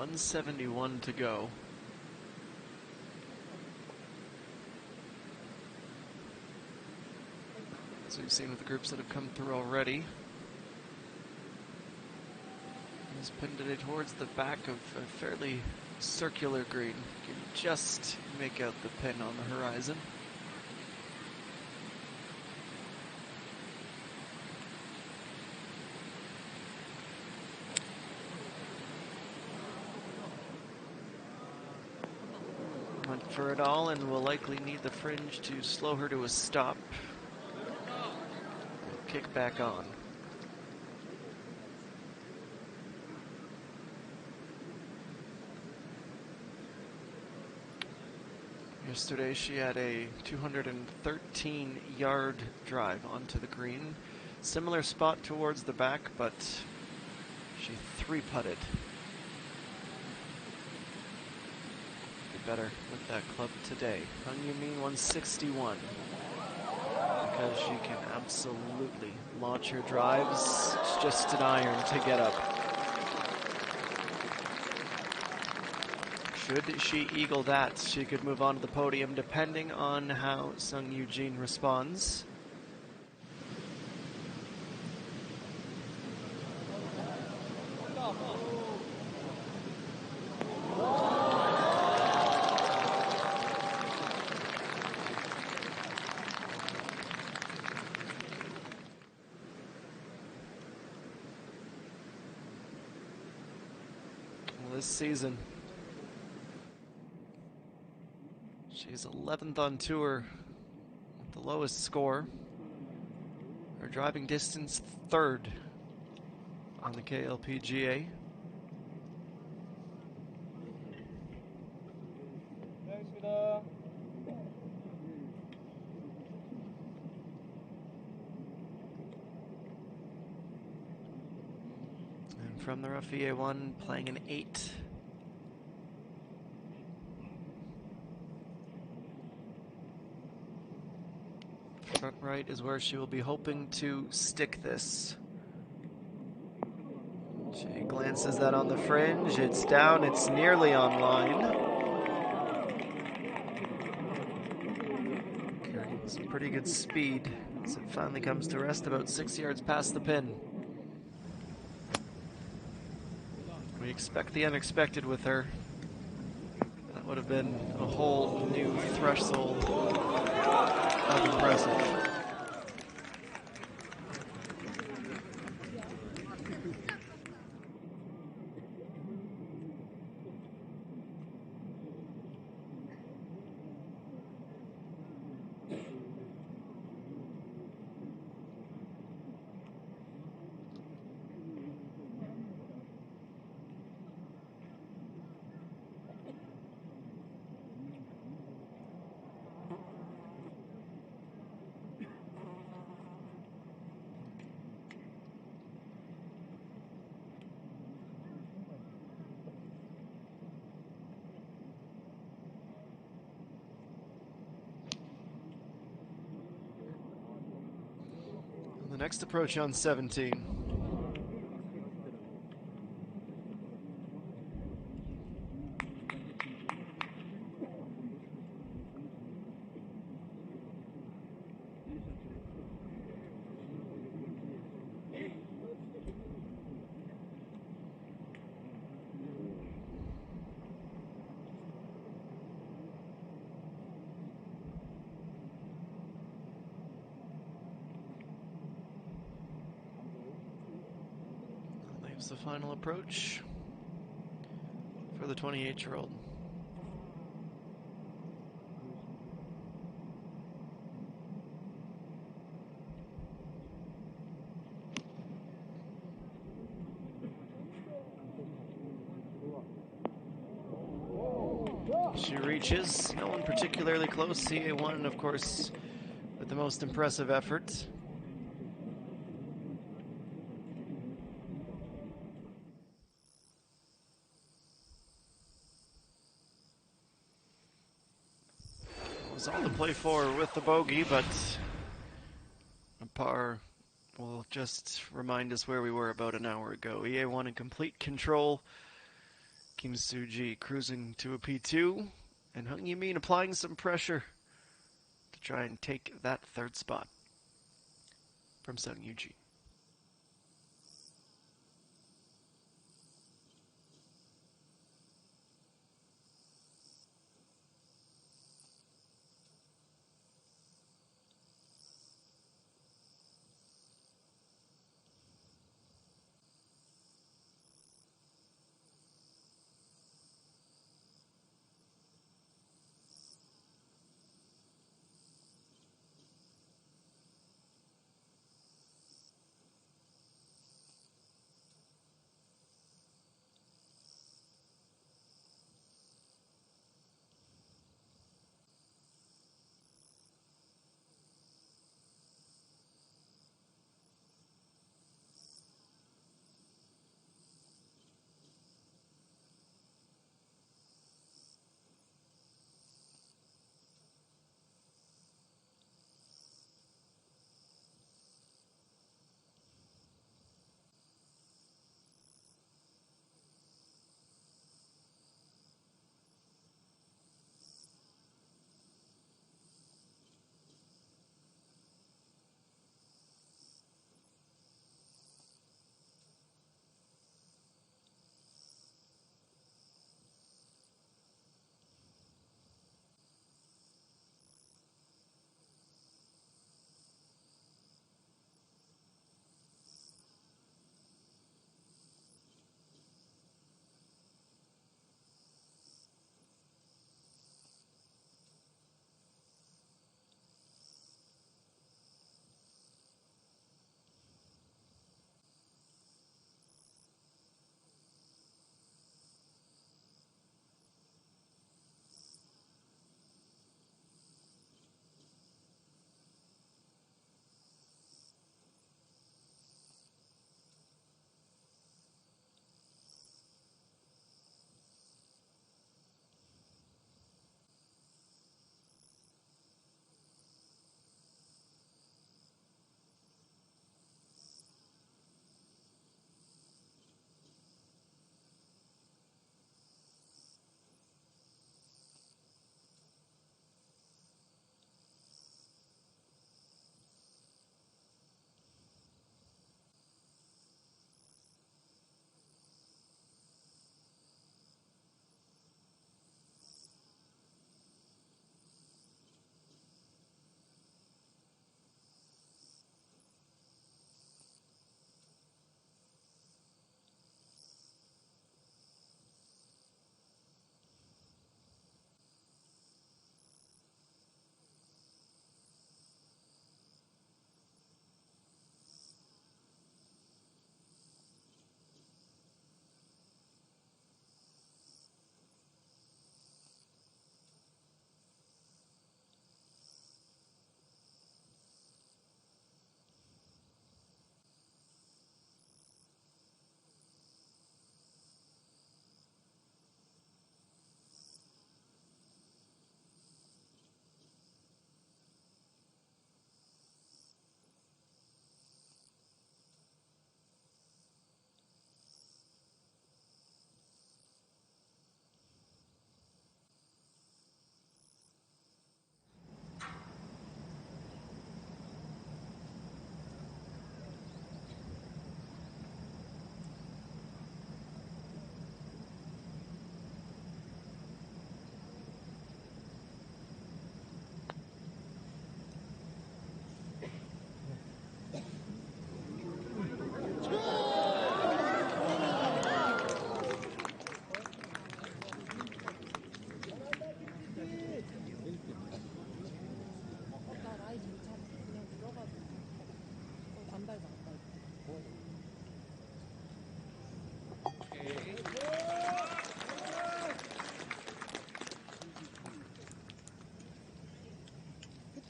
171 to go. As we've seen with the groups that have come through already. He's pinned it towards the back of a fairly circular green. Can just make out the pin on the horizon. Went for it all and will likely need the fringe to slow her to a stop. Kick back on. Yesterday she had a 213-yard drive onto the green. Similar spot towards the back, but she three-putted. Be better with that club today. Hung Yumin 161. Because she can absolutely launch her drives. It's just an iron to get up. Should she eagle that, she could move on to the podium depending on how Sung Eugene responds. Well, this season, she's 11th on tour with the lowest score. Her driving distance 3rd on the KLPGA. And from the rough EA1, playing an 8. Front right is where she will be hoping to stick this. She glances that on the fringe. It's down. It's nearly on line. Carrying some pretty good speed as it finally comes to rest about 6 yards past the pin. We expect the unexpected with her. That would have been a whole new threshold of impressive. The next approach on 17. The final approach for the 28-year-old. She reaches, no one particularly close. CA1, of course, with the most impressive effort. All to play for with the bogey, but a par will just remind us where we were about an hour ago. EA1 in complete control, Kim Soo-ji cruising to a P2, and Hung Yi-min applying some pressure to try and take that third spot from Sung Yoo-ji.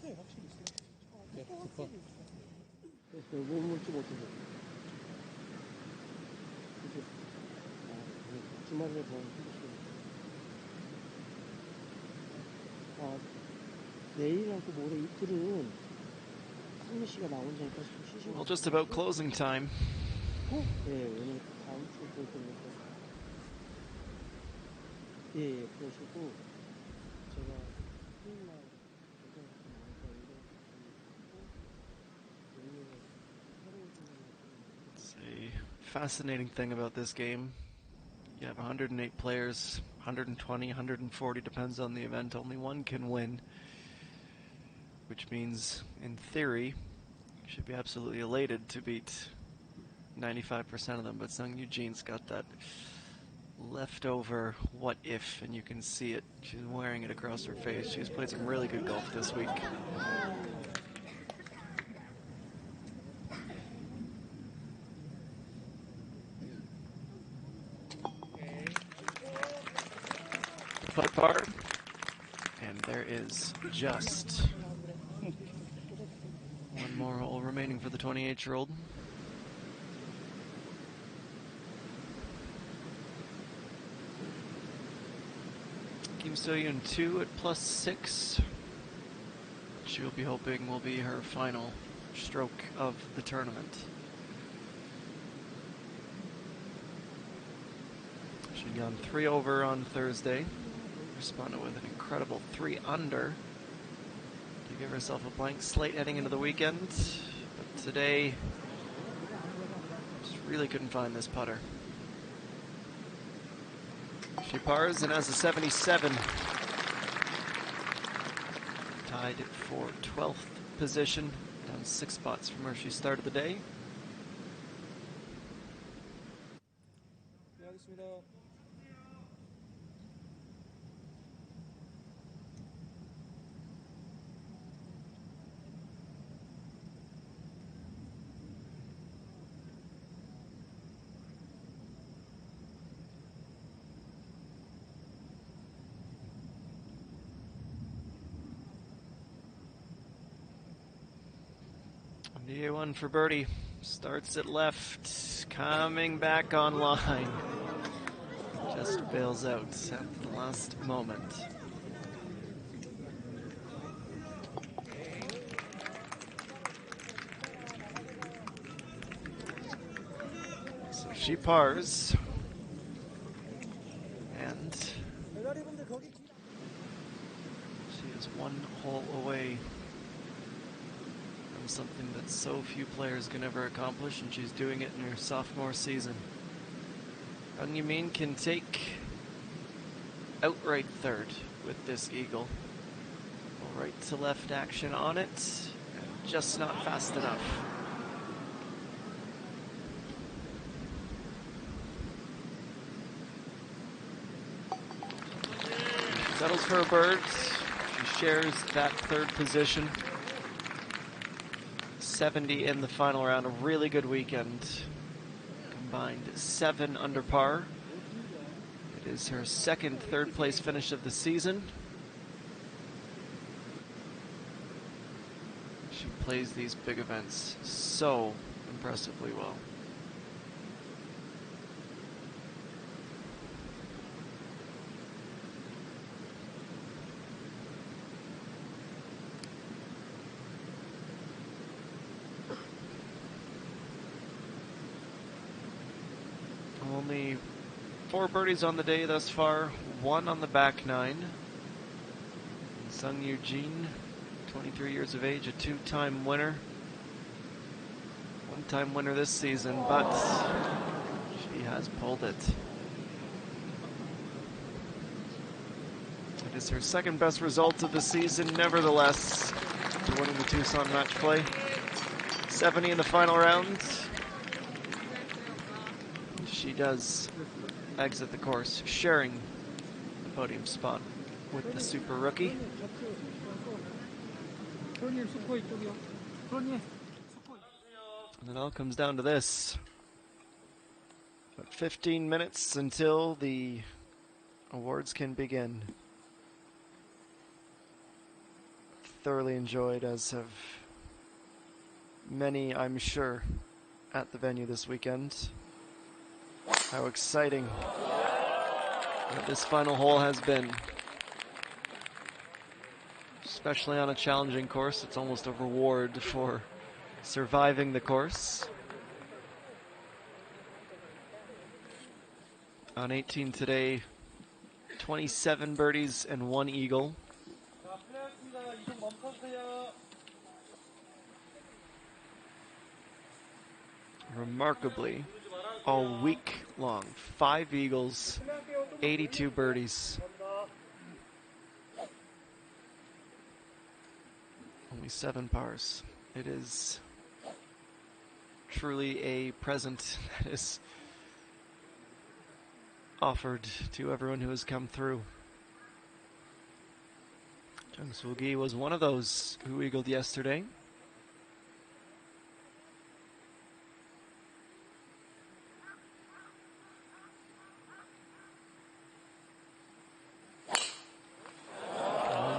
끝에 확실히 있어요. 뭐 먹지 못해서. 주말에 더 힘드시겠네. 내일하고 모레 이틀은 승리 씨가 나 혼자니까 좀 쉬시고. Well, just about closing time. 네, 왜냐면 다음 주에 또 예, 그러시고 제가 토요일 날 오전 좀 나와서 It's a fascinating thing about this game. You have 108 players, 120, 140, depends on the event. Only one can win, which means, in theory, you should be absolutely elated to beat 95% of them. But Sung Eugene's got that leftover what if, and you can see it. She's wearing it across her face. She's played some really good golf this week. Putt par, and there is just one more hole remaining for the 28-year-old. Kim So-yoon 2 at +6. She will be hoping will be her final stroke of the tournament. She'd gone 3 over on Thursday. Responded with an incredible 3 under to give herself a blank slate heading into the weekend. But today, just really couldn't find this putter. She pars and has a 77. Tied for 12th position, down 6 spots from where she started the day. DA1 for birdie. Starts it left, coming back online. Just bails out at the last moment. So she pars. And she is 1 hole away from something that so few players can ever accomplish, and she's doing it in her sophomore season. Young Yamin can take outright third with this eagle. Right to left action on it, and just not fast enough. She settles for a bird. She shares that 3rd position. 70 in the final round. A really good weekend. Combined 7 under par. It is her 2nd 3rd place finish of the season. She plays these big events so impressively well. Only 4 birdies on the day thus far, 1 on the back 9. And Sung Eugene, 23 years of age, a 2-time winner. 1-time winner this season, but she has pulled it. It is her 2nd best result of the season, nevertheless, to winning the Tucson match play. 70 in the final round. She does exit the course, sharing the podium spot with the super rookie. And it all comes down to this. But 15 minutes until the awards can begin. Thoroughly enjoyed, as have many, I'm sure, at the venue this weekend. How exciting that this final hole has been. Especially on a challenging course, it's almost a reward for surviving the course. On 18 today, 27 birdies and 1 eagle. 자, 플레이하겠습니다. 이동 멈춰주세요. Remarkably, all week long, 5 eagles, 82 birdies. Only 7 pars. It is truly a present that is offered to everyone who has come through. Jung Soo-gi was one of those who eagled yesterday.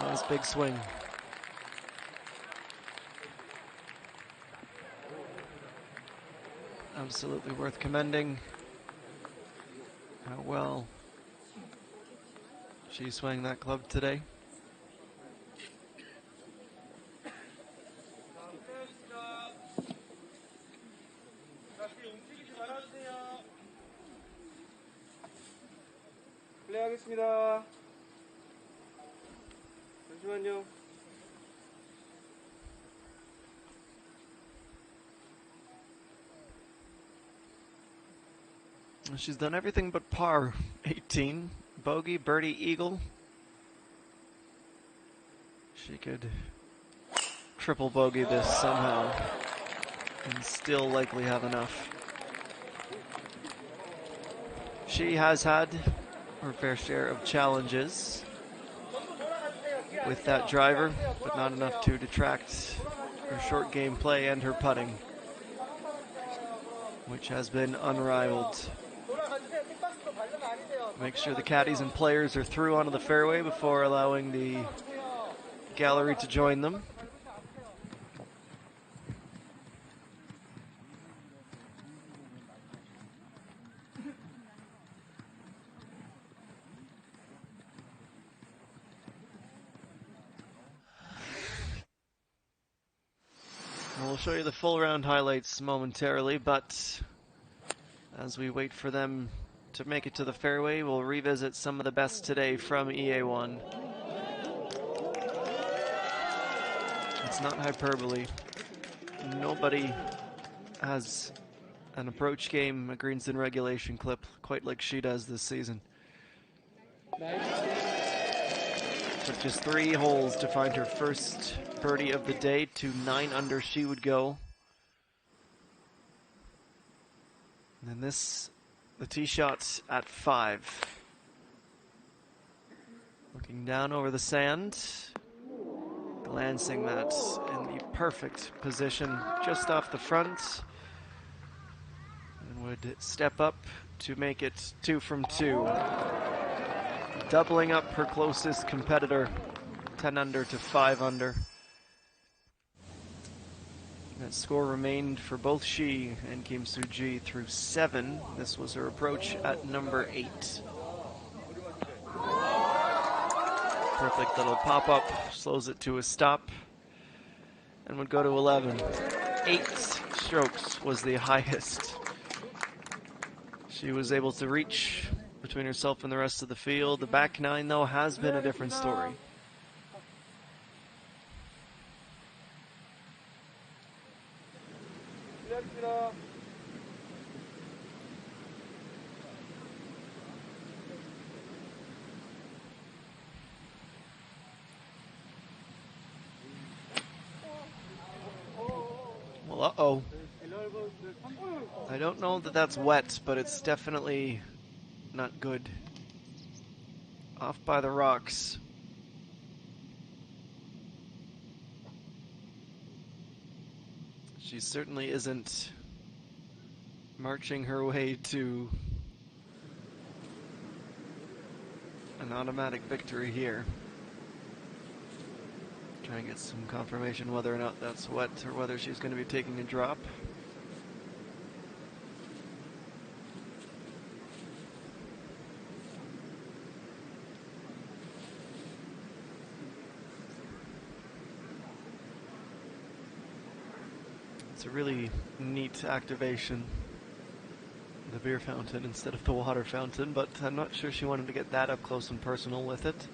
Nice big swing. Absolutely worth commending how well she swung that club today. 플레이하겠습니다. 잠시만요. She's done everything but par. 18, bogey, birdie, eagle. She could triple bogey this somehow and still likely have enough. She has had her fair share of challenges with that driver, but not enough to detract her short game play and her putting, which has been unrivaled. Make sure the caddies and players are through onto the fairway before allowing the gallery to join them. We'll show you the full round highlights momentarily, but as we wait for them to make it to the fairway, we'll revisit some of the best today from EA1. It's not hyperbole. Nobody has an approach game, a greens in regulation clip quite like she does this season. Took just 3 holes to find her first birdie of the day. To 9 under she would go. And then the tee shot at 5. Looking down over the sand, glancing that in the perfect position just off the front, and would step up to make it 2 from 2. Doubling up her closest competitor, 10 under to 5 under. That score remained for both she and Kim Soo-gi through 7. This was her approach at number 8. Perfect little pop-up, slows it to a stop, and would go to 11. 8 strokes was the highest she was able to reach between herself and the rest of the field. The back 9, though, has been a different story. Well, uh-oh. I don't know that that's wet, but it's definitely not good. Off by the rocks. She certainly isn't marching her way to an automatic victory here. Try and get some confirmation whether or not that's wet or whether she's going to be taking a drop. It's a really neat activation. The beer fountain instead of the water fountain, but I'm not sure she wanted to get that up close and personal with it.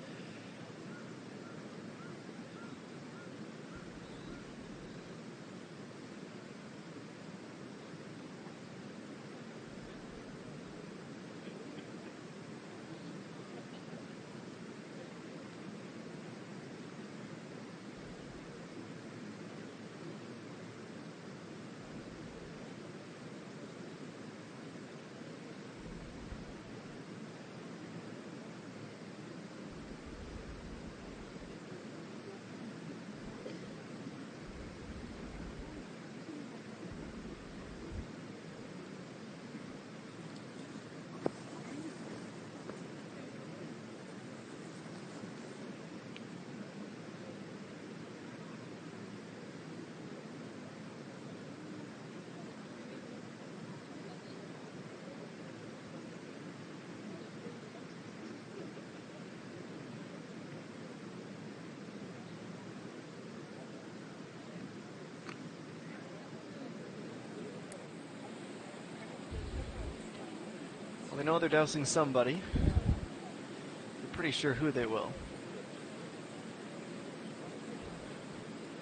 They know they're dousing somebody. They're pretty sure who they will.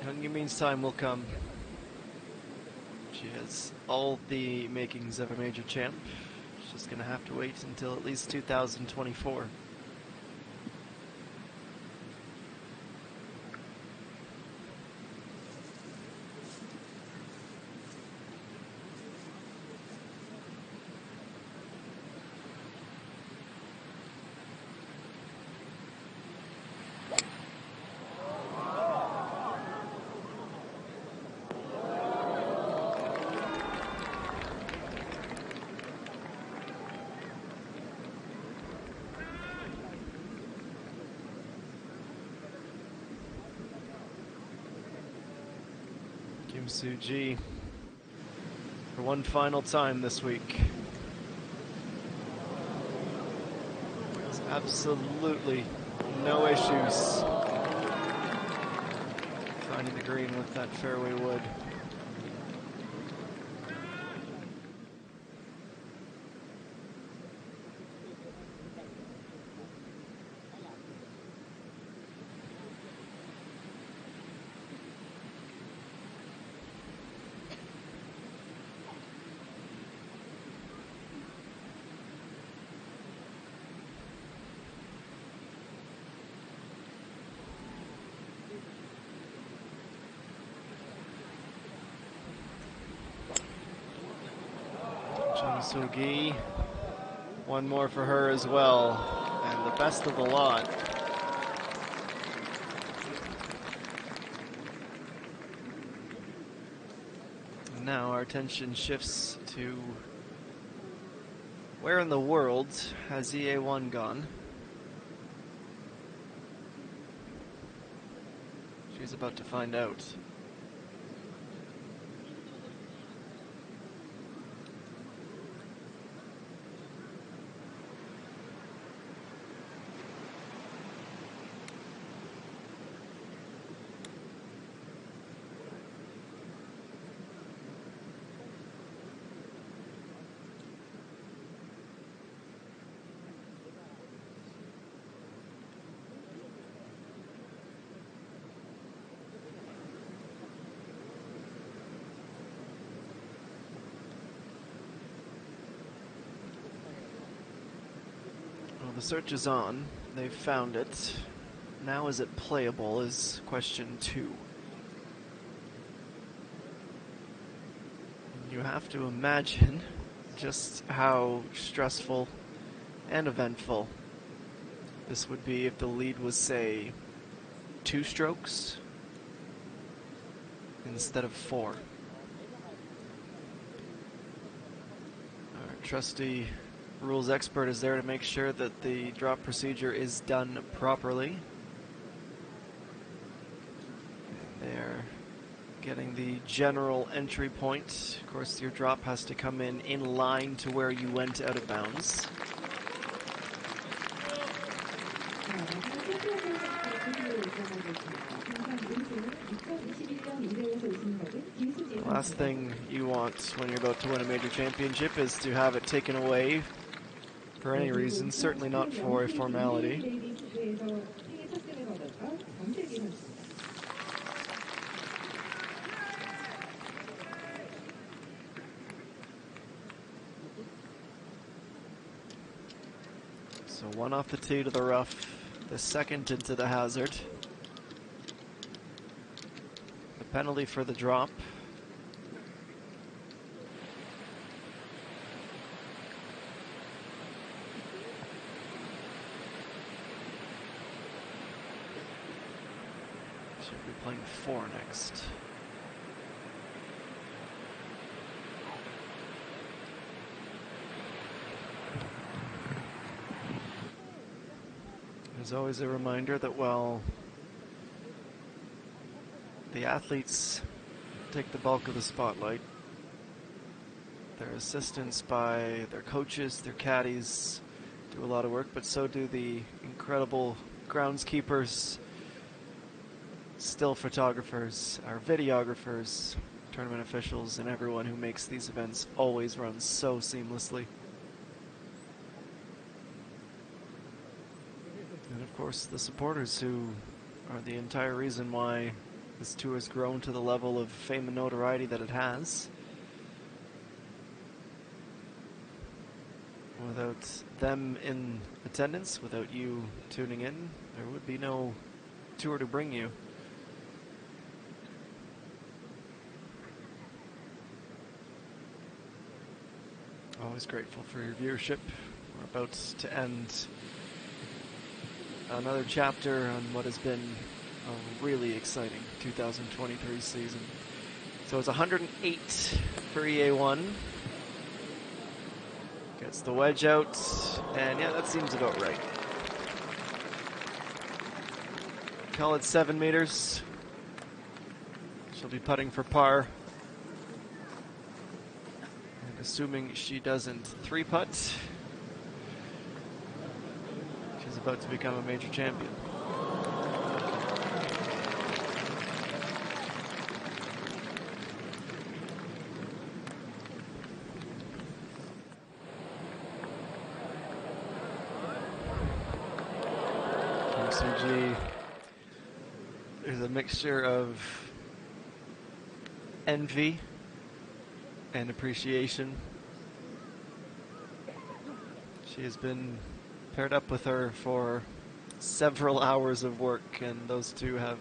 Hyungi means time will come. She has all the makings of a major champ. She's just gonna have to wait until at least 2024. Kim Soo-ji for one final time this week. There's absolutely no issues finding the green with that fairway wood. Chung Soo-gi, one more for her as well, and the best of the lot. And now our attention shifts to where in the world has EA1 gone? She's about to find out. The search is on. They've found it. Now is it playable is question 2. You have to imagine just how stressful and eventful this would be if the lead was, say, 2 strokes instead of 4. Our trusty rules expert is there to make sure that the drop procedure is done properly. They're getting the general entry point. Of course, your drop has to come in line to where you went out of bounds. Last thing you want when you're about to win a major championship is to have it taken away for any reason, certainly not for a formality. So one off the tee to the rough, the second into the hazard. The penalty for the drop. Should be playing 4 next. There's always a reminder that while the athletes take the bulk of the spotlight, their assistants by their coaches, their caddies do a lot of work, but so do the incredible groundskeepers, still photographers, our videographers, tournament officials, and everyone who makes these events always run so seamlessly. And of course, the supporters who are the entire reason why this tour has grown to the level of fame and notoriety that it has. Without them in attendance, without you tuning in, there would be no tour to bring you. Always grateful for your viewership. We're about to end another chapter on what has been a really exciting 2023 season. So it's 108 for EA1. Gets the wedge out, and yeah, that seems about right. Call it 7 meters. She'll be putting for par. And assuming she doesn't 3-putt, she's about to become a major champion. There's a mixture of envy and appreciation. She has been paired up with her for several hours of work, and those two have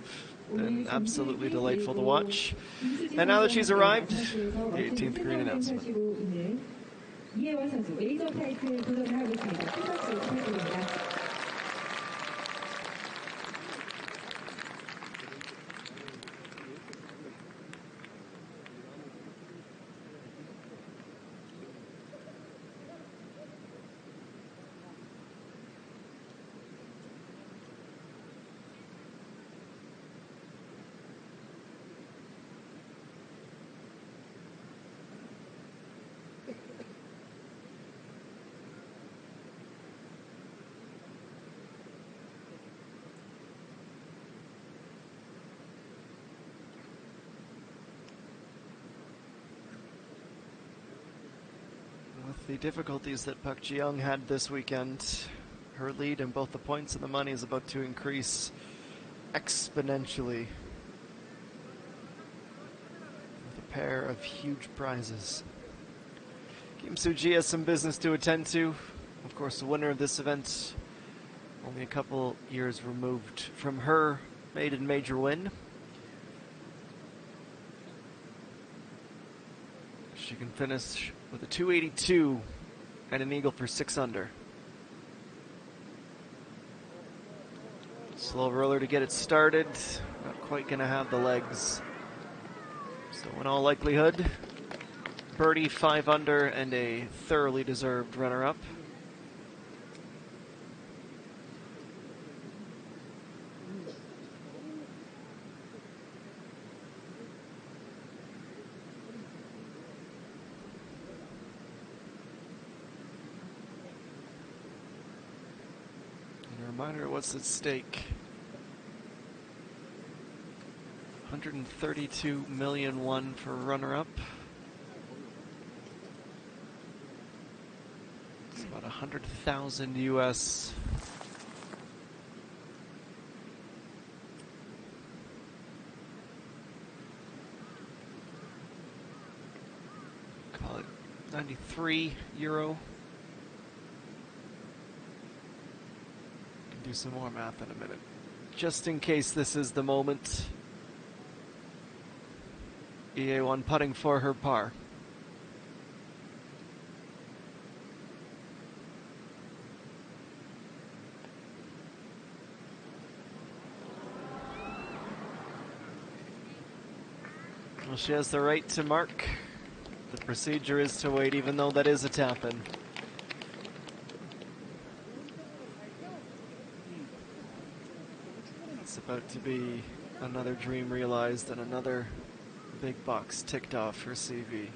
been absolutely delightful to watch. And now that she's arrived, the 18th green announcement. With the difficulties that Park Ji-young had this weekend, her lead in both the points and the money is about to increase exponentially with a pair of huge prizes. Kim Soo-ji has some business to attend to. Of course, the winner of this event, only a couple years removed from her maiden major win. She can finish with a 282 and an eagle for 6 under. Slow roller to get it started. Not quite going to have the legs. So in all likelihood, birdie 5 under and a thoroughly deserved runner-up. Reminder what's at stake. 132 million won for runner-up. It's about 100,000 US. Call it 93 euro. Can do some more math in a minute. Just in case this is the moment. EA1 putting for her par. Well, she has the right to mark. The procedure is to wait, even though that is a tap-in. It's about to be another dream realized and another big box ticked off for CV.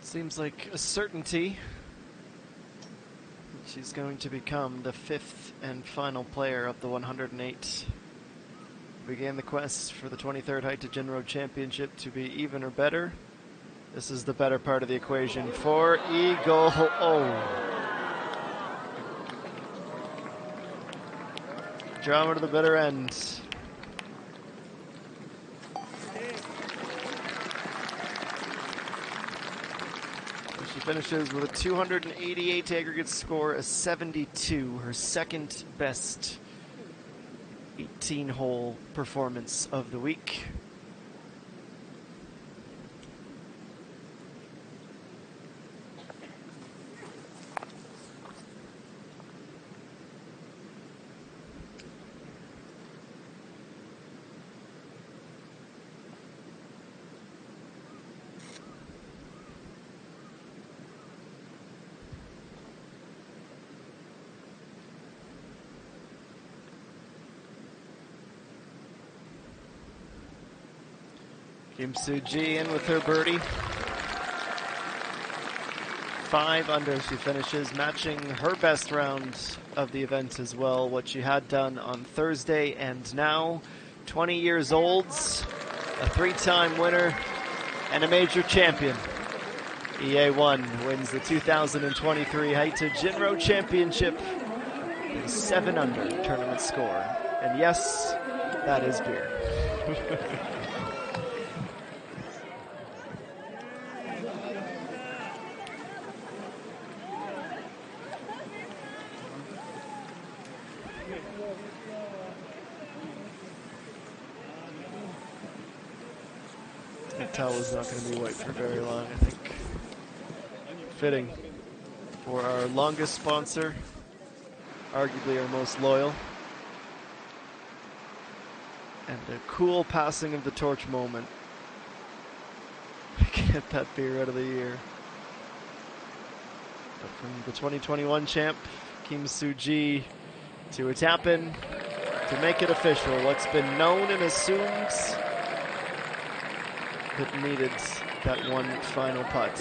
Seems like a certainty that she's going to become the 5th and final player of the 108. Began the quest for the 23rd HITE JINRO Championship to be even or better. This is the better part of the equation for Eagle. Oh. Drama to the bitter end. She finishes with a 288 aggregate score, a 72, her second best 18-hole performance of the week. Kim Soo-ji in with her birdie. 5 under she finishes, matching her best round of the event as well, what she had done on Thursday, and now 20 years old, a 3-time winner, and a major champion. EA1 wins the 2023 HITE JINRO Championship with a 7 under tournament score. And yes, that is beer. That towel is not going to be white for very long, I think. Fitting for our longest sponsor, arguably our most loyal. And a cool passing of the torch moment. Get that beer out of the year. But from the 2021 champ, Kim Soo-ji, to a tap-in to make it official. What's been known and assumed, but needed that one final putt.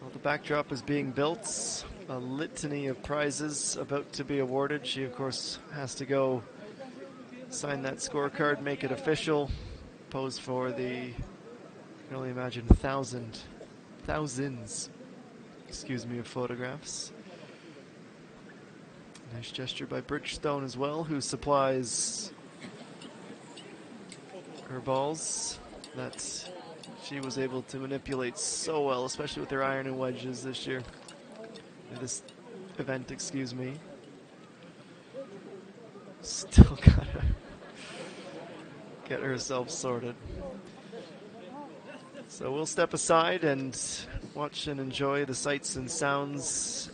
Well, the backdrop is being built. A litany of prizes about to be awarded. She, of course, has to go sign that scorecard, make it official, pose for the, I can only imagine, thousands, excuse me, of photographs. Nice gesture by Bridgestone as well, who supplies her balls that she was able to manipulate so well, especially with her iron and wedges this year. This event, excuse me. Still gotta get herself sorted. So we'll step aside and watch and enjoy the sights and sounds.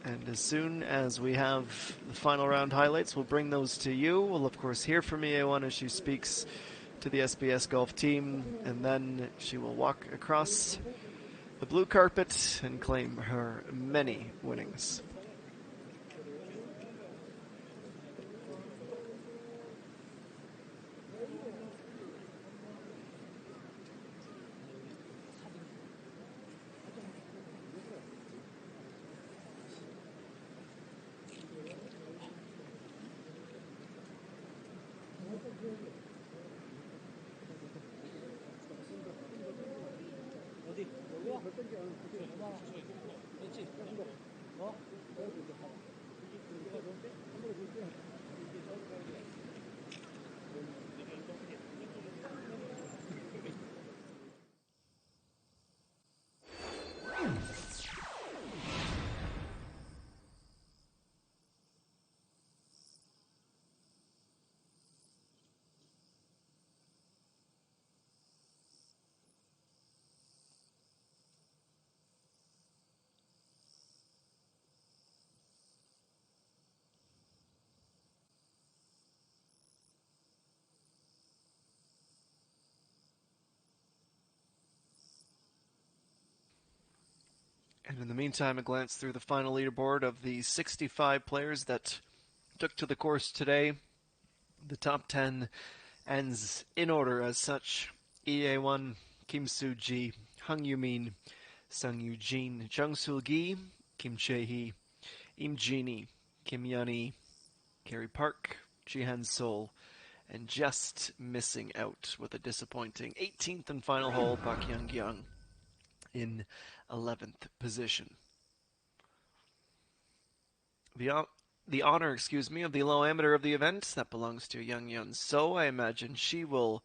And as soon as we have the final round highlights, we'll bring those to you. We'll, of course, hear from EA1 as she speaks to the SBS golf team. And then she will walk across the blue carpet and claim her many winnings. And in the meantime, a glance through the final leaderboard of the 65 players that took to the course today. The top 10 ends in order as such. EA1, Kim Soo-ji, Hung Yoo-min, Sung Yoo-jin, Jung Sul-gi, Kim Chae-hee, Im Jini, Kim Yeon-hee, Kerry Park, Jihan Sol, and just missing out with a disappointing 18th and final hole, Park Young-kyung in 11th position. The honor, of the low amateur of the event, that belongs to Young Yeon So. I imagine she will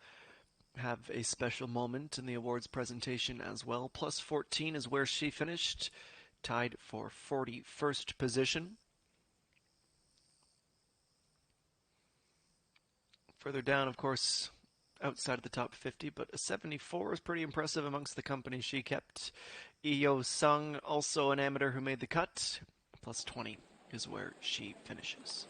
have a special moment in the awards presentation as well. Plus 14 is where she finished, tied for 41st position. Further down, of course, outside of the top 50, but a 74 is pretty impressive amongst the company she kept. Eo Sung, also an amateur who made the cut, plus 20 is where she finishes.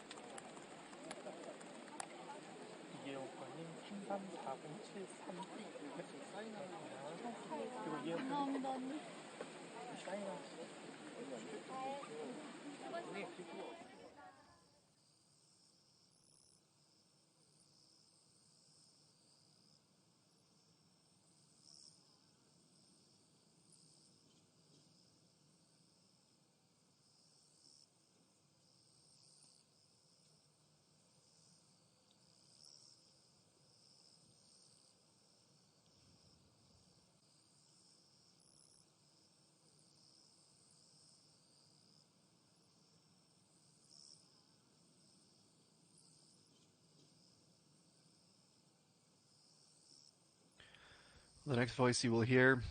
The next voice you will hear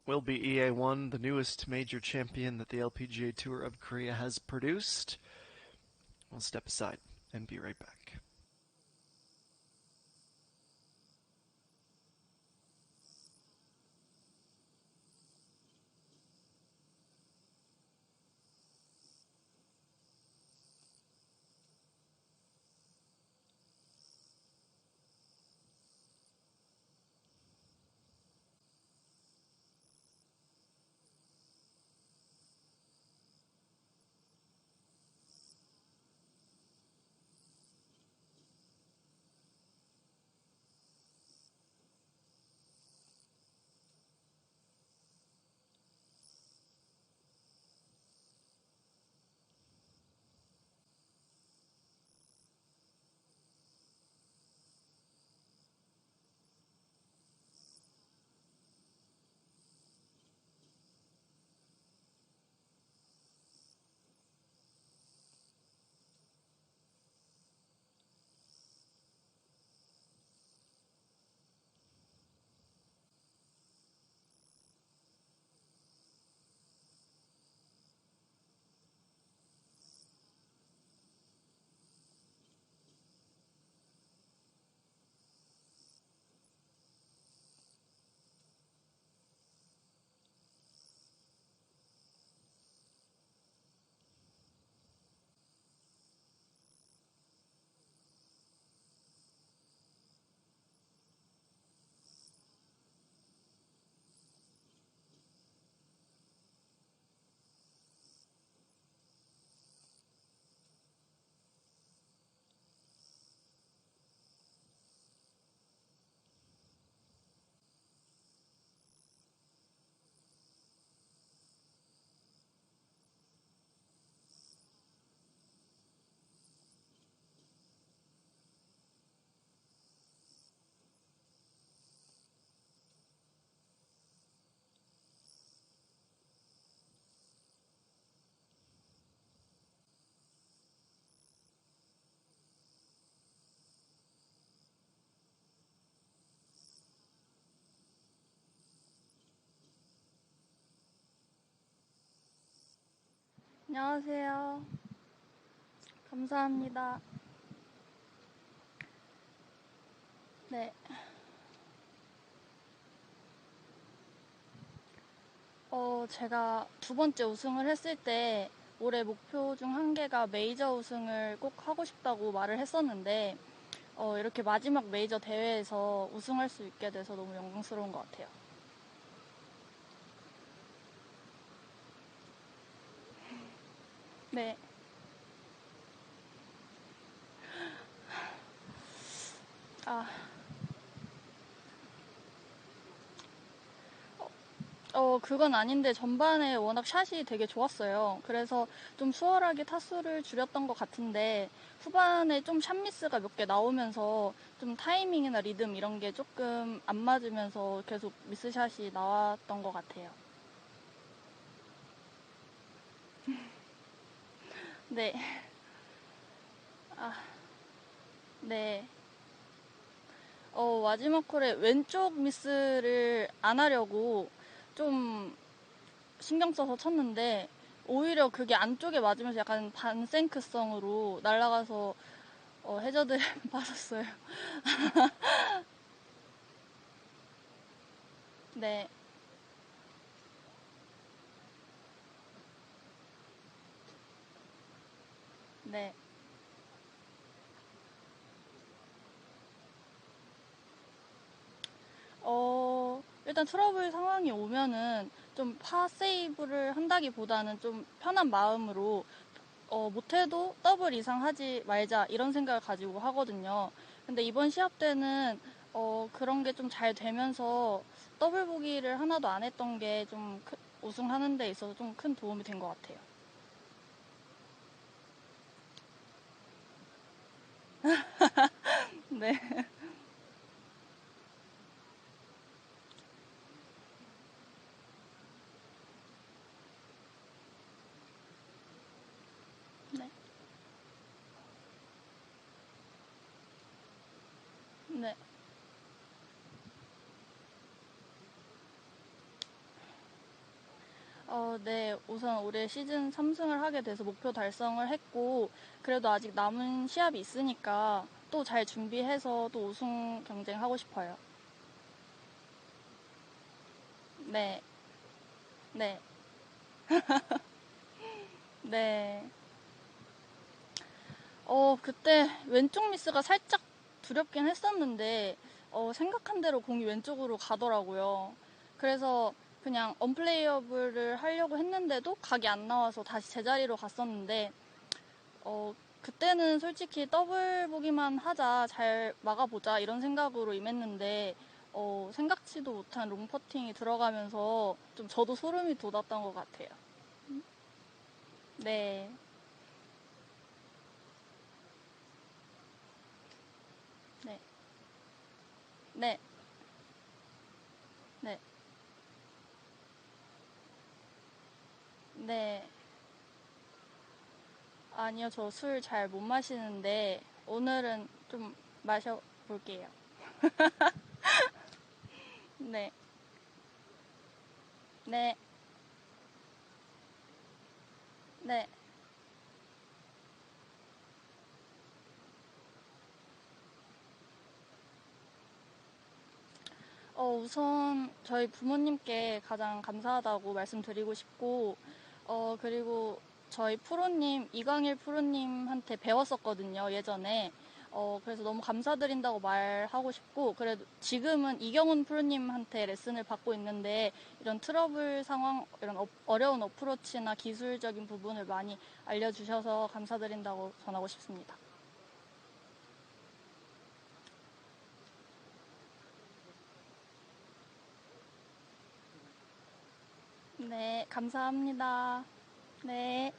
will be EA1, the newest major champion that the LPGA Tour of Korea has produced. We'll step aside and be right back. 안녕하세요. 감사합니다. 네. 제가 두 번째 우승을 했을 때 올해 목표 중 한 개가 메이저 우승을 꼭 하고 싶다고 말을 했었는데 이렇게 마지막 메이저 대회에서 우승할 수 있게 돼서 너무 영광스러운 것 같아요. 네. 그건 아닌데 전반에 워낙 샷이 되게 좋았어요. 그래서 좀 수월하게 타수를 줄였던 것 같은데 후반에 좀 샷 미스가 몇 개 나오면서 좀 타이밍이나 리듬 이런 게 조금 안 맞으면서 계속 미스샷이 나왔던 것 같아요. 네. 네. 마지막 홀에 왼쪽 미스를 안 하려고 좀 신경 써서 쳤는데 오히려 그게 안쪽에 맞으면서 약간 반생크성으로 날아가서 해저드에 빠졌어요. 네. 네. 일단 트러블 상황이 오면은 좀 파세이브를 한다기보다는 좀 편한 마음으로 못해도 더블 이상 하지 말자 이런 생각을 가지고 하거든요. 근데 이번 시합 때는 그런 게 좀 잘 되면서 더블 보기를 하나도 안 했던 게 좀 우승하는 데 있어서 좀 큰 도움이 된 것 같아요. 네. 네. 네. 네. 우선 올해 시즌 3승을 하게 돼서 목표 달성을 했고, 그래도 아직 남은 시합이 있으니까 또 잘 준비해서 또 우승 경쟁하고 싶어요. 네. 네. 네. 그때 왼쪽 미스가 살짝 두렵긴 했었는데, 생각한 대로 공이 왼쪽으로 가더라고요. 그래서 그냥 언플레이어블을 하려고 했는데도 각이 안 나와서 다시 제자리로 갔었는데, 그때는 솔직히 더블 보기만 하자, 잘 막아보자, 이런 생각으로 임했는데, 생각지도 못한 롱퍼팅이 들어가면서 좀 저도 소름이 돋았던 것 같아요. 네. 네. 네. 네. 네. 아니요, 저 술 잘 못 마시는데, 오늘은 좀 마셔볼게요. 네. 네. 네. 우선 저희 부모님께 가장 감사하다고 말씀드리고 싶고, 그리고 저희 프로님, 이광일 프로님한테 배웠었거든요, 예전에. 그래서 너무 감사드린다고 말하고 싶고, 그래도 지금은 이경훈 프로님한테 레슨을 받고 있는데, 이런 트러블 상황, 이런 어려운 어프로치나 기술적인 부분을 많이 알려주셔서 감사드린다고 전하고 싶습니다. 네, 감사합니다. 네.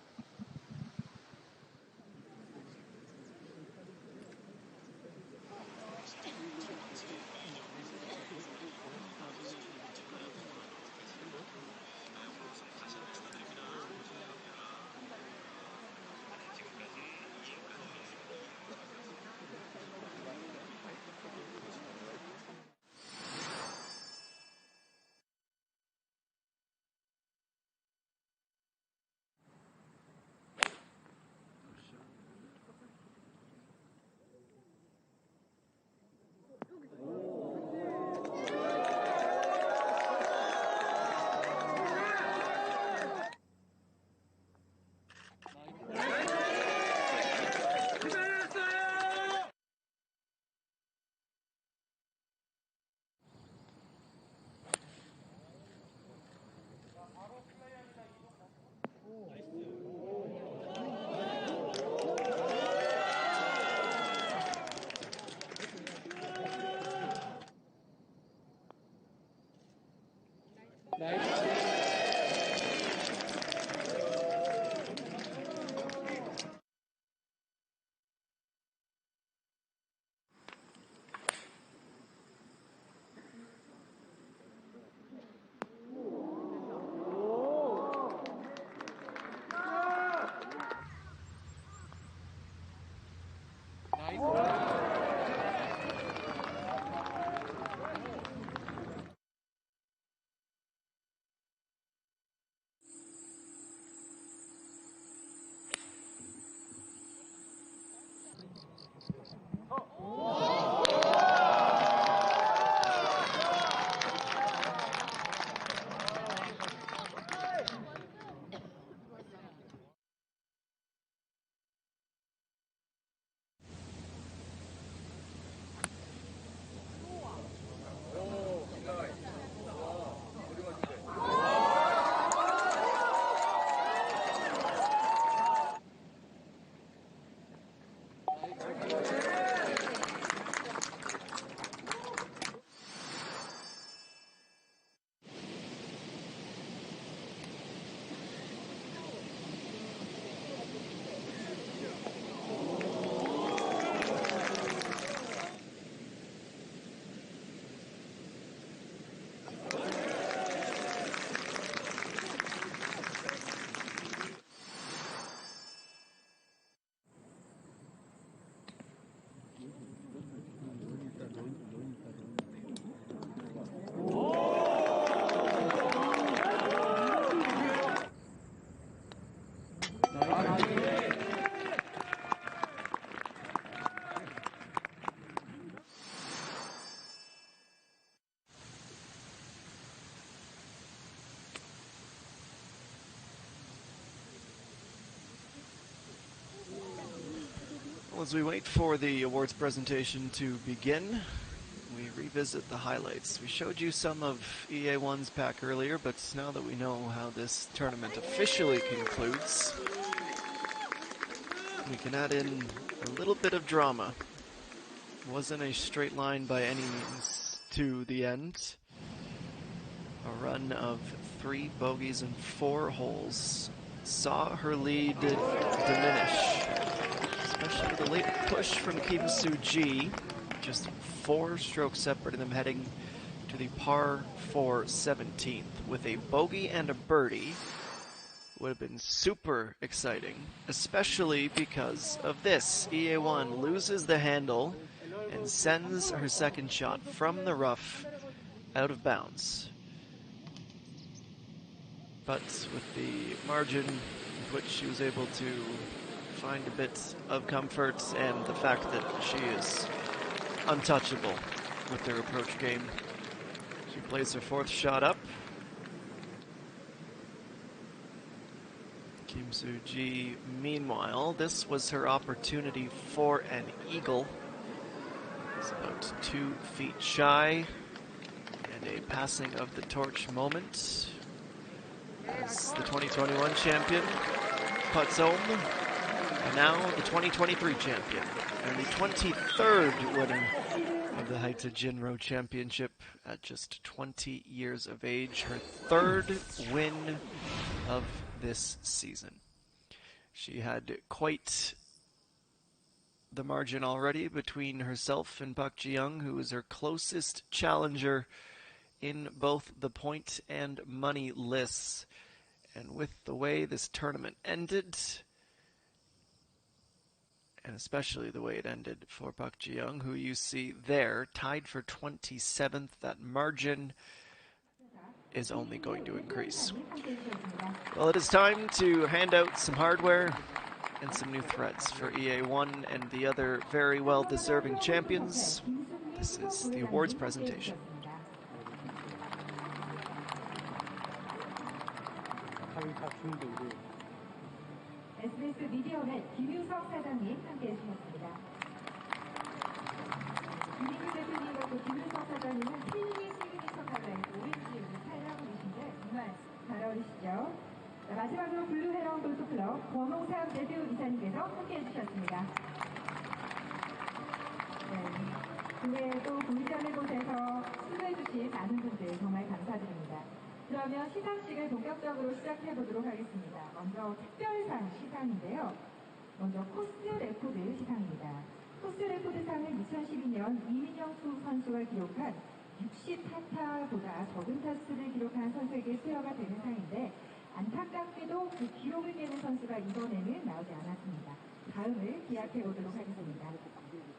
As we wait for the awards presentation to begin, we revisit the highlights. We showed you some of EA1's pack earlier, but now that we know how this tournament officially concludes, we can add in a little bit of drama. It wasn't a straight line by any means to the end. A run of 3 bogeys and 4 holes saw her lead diminish. Especially the late push from Kim Soo-ji, just 4 strokes separating them heading to the par 4 17th. With a bogey and a birdie, would have been super exciting, especially because of this. EA1 loses the handle and sends her second shot from the rough out of bounds. But with the margin with which she was able to find a bit of comfort and the fact that she is untouchable with their approach game, she plays her 4th shot up. Kim Soo-ji, meanwhile, this was her opportunity for an eagle. It's about 2 feet shy, and a passing of the torch moment as the 2021 champion puts home. And now the 2023 champion, and the 23rd winner of the HITE JINRO Championship at just 20 years of age. Her 3rd win of this season. She had quite the margin already between herself and Park Ji-young, who is her closest challenger in both the point and money lists. And with the way this tournament ended, and especially the way it ended for Park Ji-young, who you see there, tied for 27th. That margin is only going to increase. Well, it is time to hand out some hardware and some new threads for EA1 and the other very well-deserving champions. This is the awards presentation. SBS 미디어넷 김유석 사장님 함께해 주셨습니다. 김인규 대표님과 또 김유석 사장님은 트레이닝 시그니처 컬러인 오렌지를 사용하고 계신데 정말 잘 어울리시죠? 자, 마지막으로 블루 헤런 골프클럽 권홍삼 대표 이사님께서 함께해 주셨습니다. 네, 근데 또 보이지 않는 곳에서 수고해 주신 많은 분들 정말 감사드립니다. 그러면 시상식을 본격적으로 시작해 보도록 하겠습니다. 먼저 특별상 시상인데요. 먼저 코스 레코드 시상입니다. 코스 레코드상은 2012년 이민영수 선수가 기록한 68타보다 적은 타수를 기록한 선수에게 수여가 되는 상인데 안타깝게도 그 기록을 깨는 선수가 이번에는 나오지 않았습니다. 다음을 기약해 보도록 하겠습니다.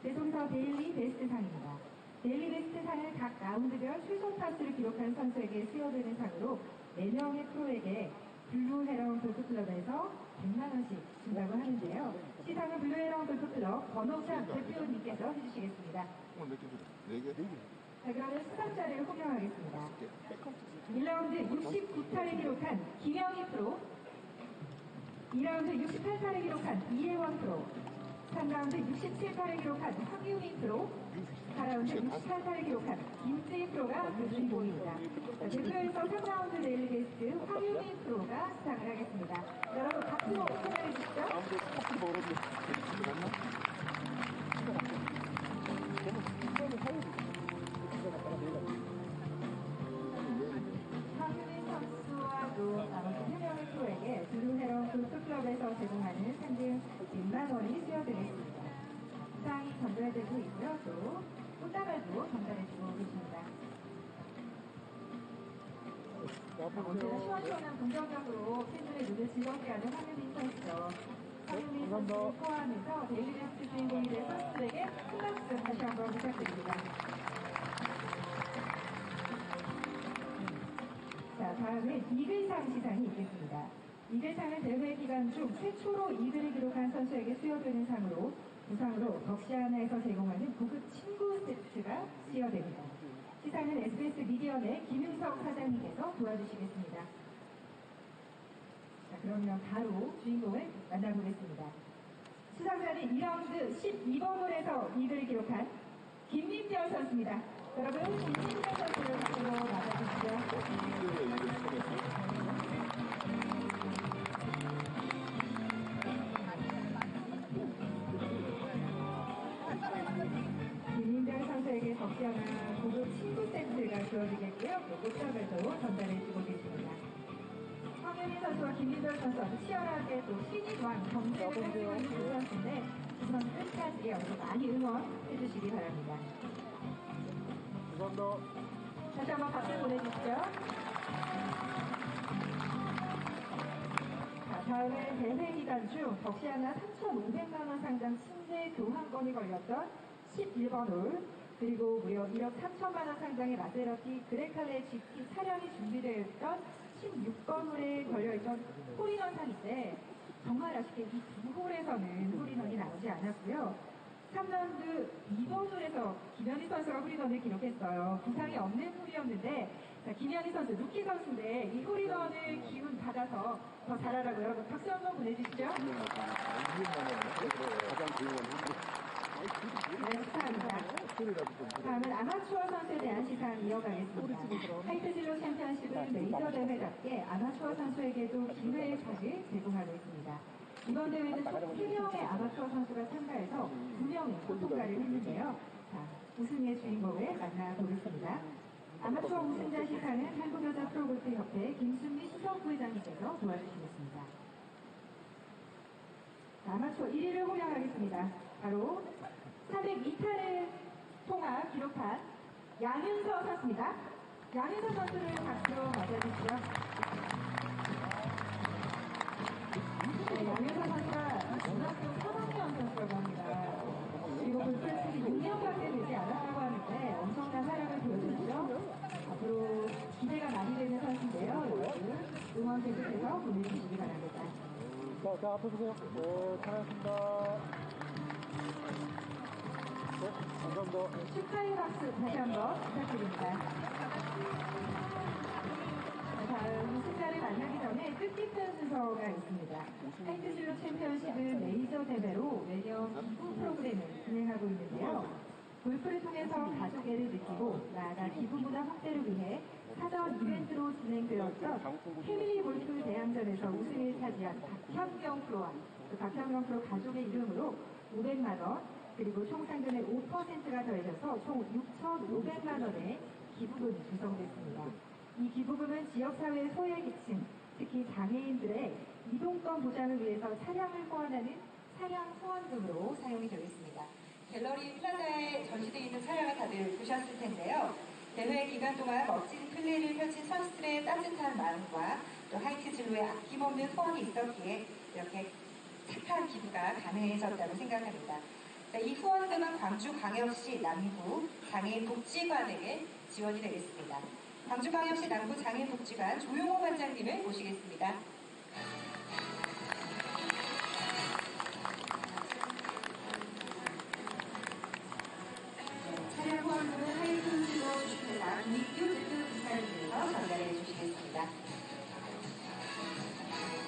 계속해서 데일리 베스트 상입니다. 데일리 베스트 상은 각 라운드별 최소 타수를 기록한 선수에게 수여되는 상으로 4명의 프로에게 블루 헤런 골프클럽에서 100만원씩 준다고 하는데요. 시상은 블루 헤런 골프클럽 권호찬 대표님께서 해주시겠습니다. 자, 그러면 수상자를 호명하겠습니다. 1라운드 69타를 기록한 김영희 프로, 2라운드 68타를 기록한 이혜원 프로, 3라운드 67타를 기록한 황유민 프로, 4라운드 68타를 기록한 김재희 프로가 그 주인공입니다. 대표에서 3라운드 데일리 베스트 황유민 프로가 수상을 하겠습니다. 여러분 박수로 환영해 주시죠. 황유민 선수와도 나머지 3명의 프로에게 블루 헤런 골프클럽에서 제공하는 상금 100만 원이 수여되겠습니다. 수상이 전달되고 있고요. 또 꽃다발도 전달해주고 계십니다. 언제나 시원시원한 긍정적으로 팬들의 눈을 즐겁게 하는 황유민 선수죠. 황유민 선수를 포함해서 데일리 베스트 주인공이 된 선수들에게 큰 박수 다시 한번 부탁드립니다. 자, 다음은 이글상 시상이 있겠습니다. 이글상은 대회 기간 중 최초로 이글을 기록한 선수에게 수여되는 상으로 부상으로 덕시아나에서 제공하는 고급 친구 세트가 수여됩니다. 시상은 SBS 미디어의 김윤석 사장님께서 도와주시겠습니다. 자, 그러면 바로 주인공을 만나보겠습니다. 수상자는 2라운드 12번 홀에서 이글을 기록한 김민별 선수입니다. 여러분, 김민별 선수를 박수로 맞아주시죠. 김민별 선수에게 덕시아나 고급 친구 세트가 주어지겠고요. 꽃다발도 전달해주고 계십니다. 황유민 선수와 김민별 선수 아주 치열하게 또 신인왕 경쟁을 펼치고 있는 두 선수인데 두 선수 끝까지 여러분 많이 응원해주시기 바랍니다. 감사합니다. 다시 한번 박수 보내주시죠. 자, 다음은 대회 기간 중 덕시아나 3,500만원 상당 침대 교환권이 걸렸던 11번 홀, 그리고 무려 1억 3천만원 상당의 마세라티 그레칼레 GT 차량이 준비되어 있던 16번 홀에 걸려있던 홀인원상인데 정말 아쉽게 이 두 홀에서는 홀인원이 나오지 않았고요. 3라운드 2번 홀에서 김현희 선수가 홀인원을 기록했어요. 부상이 없는 홀이었는데 자, 김현희 선수, 루키 선수인데 이 홀인원을 기운 받아서 더 잘하라고 여러분 박수 한번 보내주시죠. 네, 축하합니다. 다음은 아마추어 선수에 대한 시상 이어가겠습니다. 하이트 진로 챔피언십은 메이저 대회답게 아마추어 선수에게도 기회의 상을 제공하고 있습니다. 이번 대회는 총 3명의 아마추어 선수가 참가해서 2명이 통과를 했는데요. 자, 우승의 주인공을 만나보겠습니다. 아마추어 우승자 시상은 한국여자 프로골프협회 김순미 수석부회장님께서 도와주시겠습니다. 자, 아마추어 1위를 호명하겠습니다. 바로 402타를 통화 기록한 양윤서 선수입니다. 양윤서 선수를 박수로 맞아주시죠. 네, 양윤서 선수가 중학교 3학년 선수라고 합니다. 그리고 골프를 치기 6년밖에 되지 않았다고 하는데 엄청난 활약을 보여줬죠. 앞으로 기대가 많이 되는 선수인데요. 여러분 응원 계속해서 보내주시기 바랍니다. 자, 앞에 보세요. 네, 잘하셨습니다. 네, 감사합니다. 축하의 박수 다시 한번 부탁드립니다. 다음 우승자를 만나기 전에 뜻깊은 순서가 있습니다. 하이트 진로 챔피언십은 메이저 대회로 매년 기부 프로그램을 진행하고 있는데요. 골프를 통해서 가족애를 느끼고 나아가 기부 문화 확대를 위해 사전 이벤트로 진행되었던 패밀리 골프 대항전에서 우승을 차지한 박현경 프로와 박현경 프로 가족의 이름으로 500만 원, 그리고 총 상금의 5%가 더해져서 총 6,500만 원의 기부금이 구성됐습니다. 이 기부금은 지역사회 소외계층, 특히 장애인들의 이동권 보장을 위해서 차량을 후원하는 차량 후원금으로 사용이 되겠습니다. 갤러리 플라자에 전시되어 있는 차량을 다들 보셨을 텐데요. 대회 기간 동안 멋진 플레이를 펼친 선수들의 따뜻한 마음과 또 하이트 진로에 아낌없는 후원이 있었기에 이렇게 착한 기부가 가능해졌다고 생각합니다. 이 후원금은 광주광역시 남구 장애인복지관에게 지원이 되겠습니다. 광주광역시 남구 장애인복지관 조용호 관장님을 모시겠습니다. 차량 후원금은 하이트 진로 주식회사 이익규 대표이사님께서 전달해 주시겠습니다.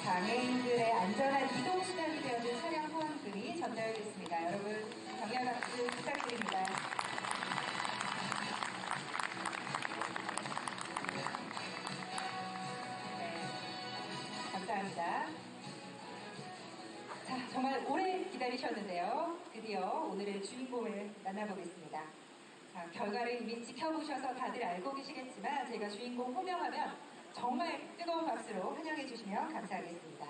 장애인들의 안전한 이동 수단이 되어준 차량 후원금이 전달됐습니다. 여러분 격려 박수 부탁드립니다. 네, 감사합니다. 자, 정말 오래 기다리셨는데요. 드디어 오늘의 주인공을 만나보겠습니다. 자, 결과를 이미 지켜보셔서 다들 알고 계시겠지만 제가 주인공 호명하면 정말 뜨거운 박수로 환영해 주시면 감사하겠습니다.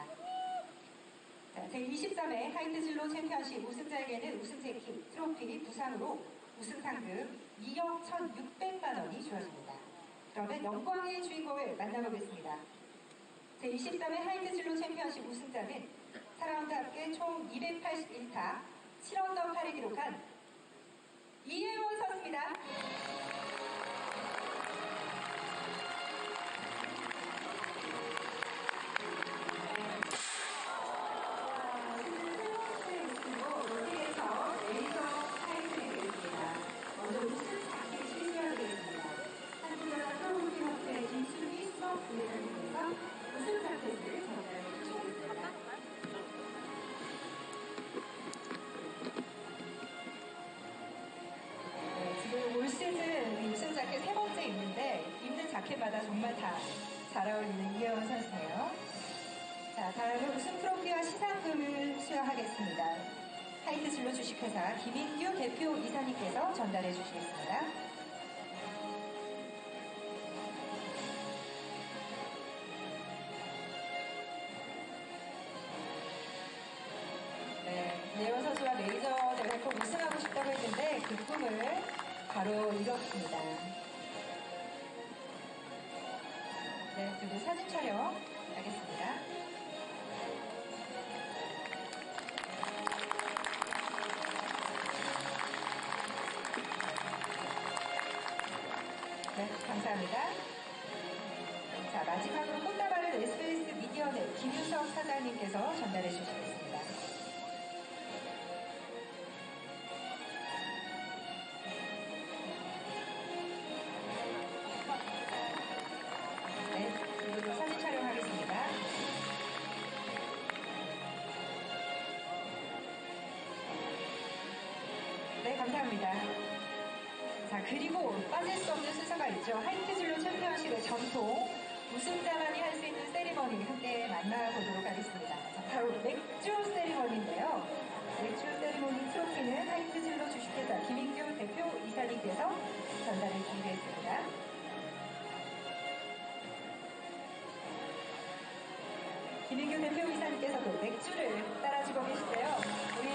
자, 제23회 하이트 진로 챔피언십 우승자에게는 우승 재킷, 트로피, 부상으로 우승 상금 2억 1,600만 원이 주어집니다. 그러면 영광의 주인공을 만나보겠습니다. 제23회 하이트 진로 챔피언십 우승자는 4라운드 합계 총 281타 7언더 8을 기록한 이혜원 선수입니다. 올 시즌 우승 자켓 세 번째 입는데 입는 자켓마다 정말 다 잘 어울리는 이혜원 선수네요. 자, 다음은 우승 트로피와 시상금을 수여하겠습니다. 하이트 진로 주식회사 김인규 대표 이사님께서 전달해 주시겠습니다. 네, 이혜원 선수가 메이저 대회 꼭 우승하고 싶다고 했는데 그 꿈을 바로 이뤘습니다. 네, 그리고 사진 촬영 하겠습니다. 네, 감사합니다. 자, 마지막으로 꽃다발을 SBS 미디어넷 김유석 사장님께서 전달해 주시겠습니다. 네, 그리고 사진 촬영하겠습니다. 네, 감사합니다. 자, 그리고 빠질 수 없는 순서가 있죠. 하이트 진로 챔피언십의 전통 우승자만이 할 수 있는 세리머니 함께 만나보도록 하겠습니다. 자, 바로 맥주 세리머니인데요. 맥주 세리머니 트로피는 하이트 진로 주식회사 김인규 대표 이사님께서 전달해 주시겠습니다. 김인규 대표 이사님께서도 맥주를 따라주고 계시대요. 우리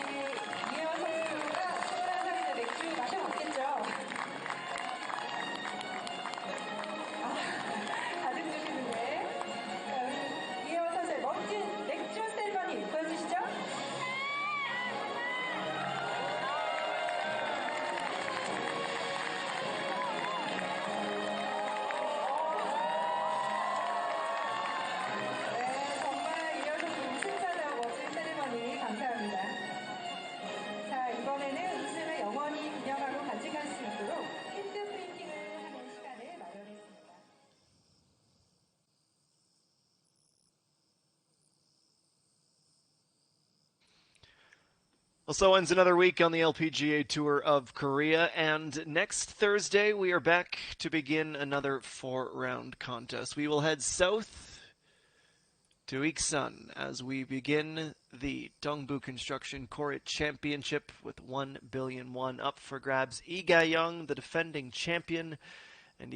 이혜원 선수가 21살인데 맥주 마셔봤겠죠? 가득 주시는데. 자, 우리 이혜원 선수의 멋진 맥주 세리머니 보여주시죠? 네, 정말 이혜원 선수 우승자다운 멋진 세리머니 감사합니다. 자, 이번에는 우승을 영원히 기념하고 간직할 수 있도록 핸드 프린팅을 하는 시간을 마련했습니다. Well, so ends another week on the LPGA Tour of Korea, and next Thursday we are back to begin another 4-round contest. We will head south to Iksan as we begin the Dongbu Construction Korea Championship with 1 billion won up for grabs. Lee Ga-young, the defending champion, and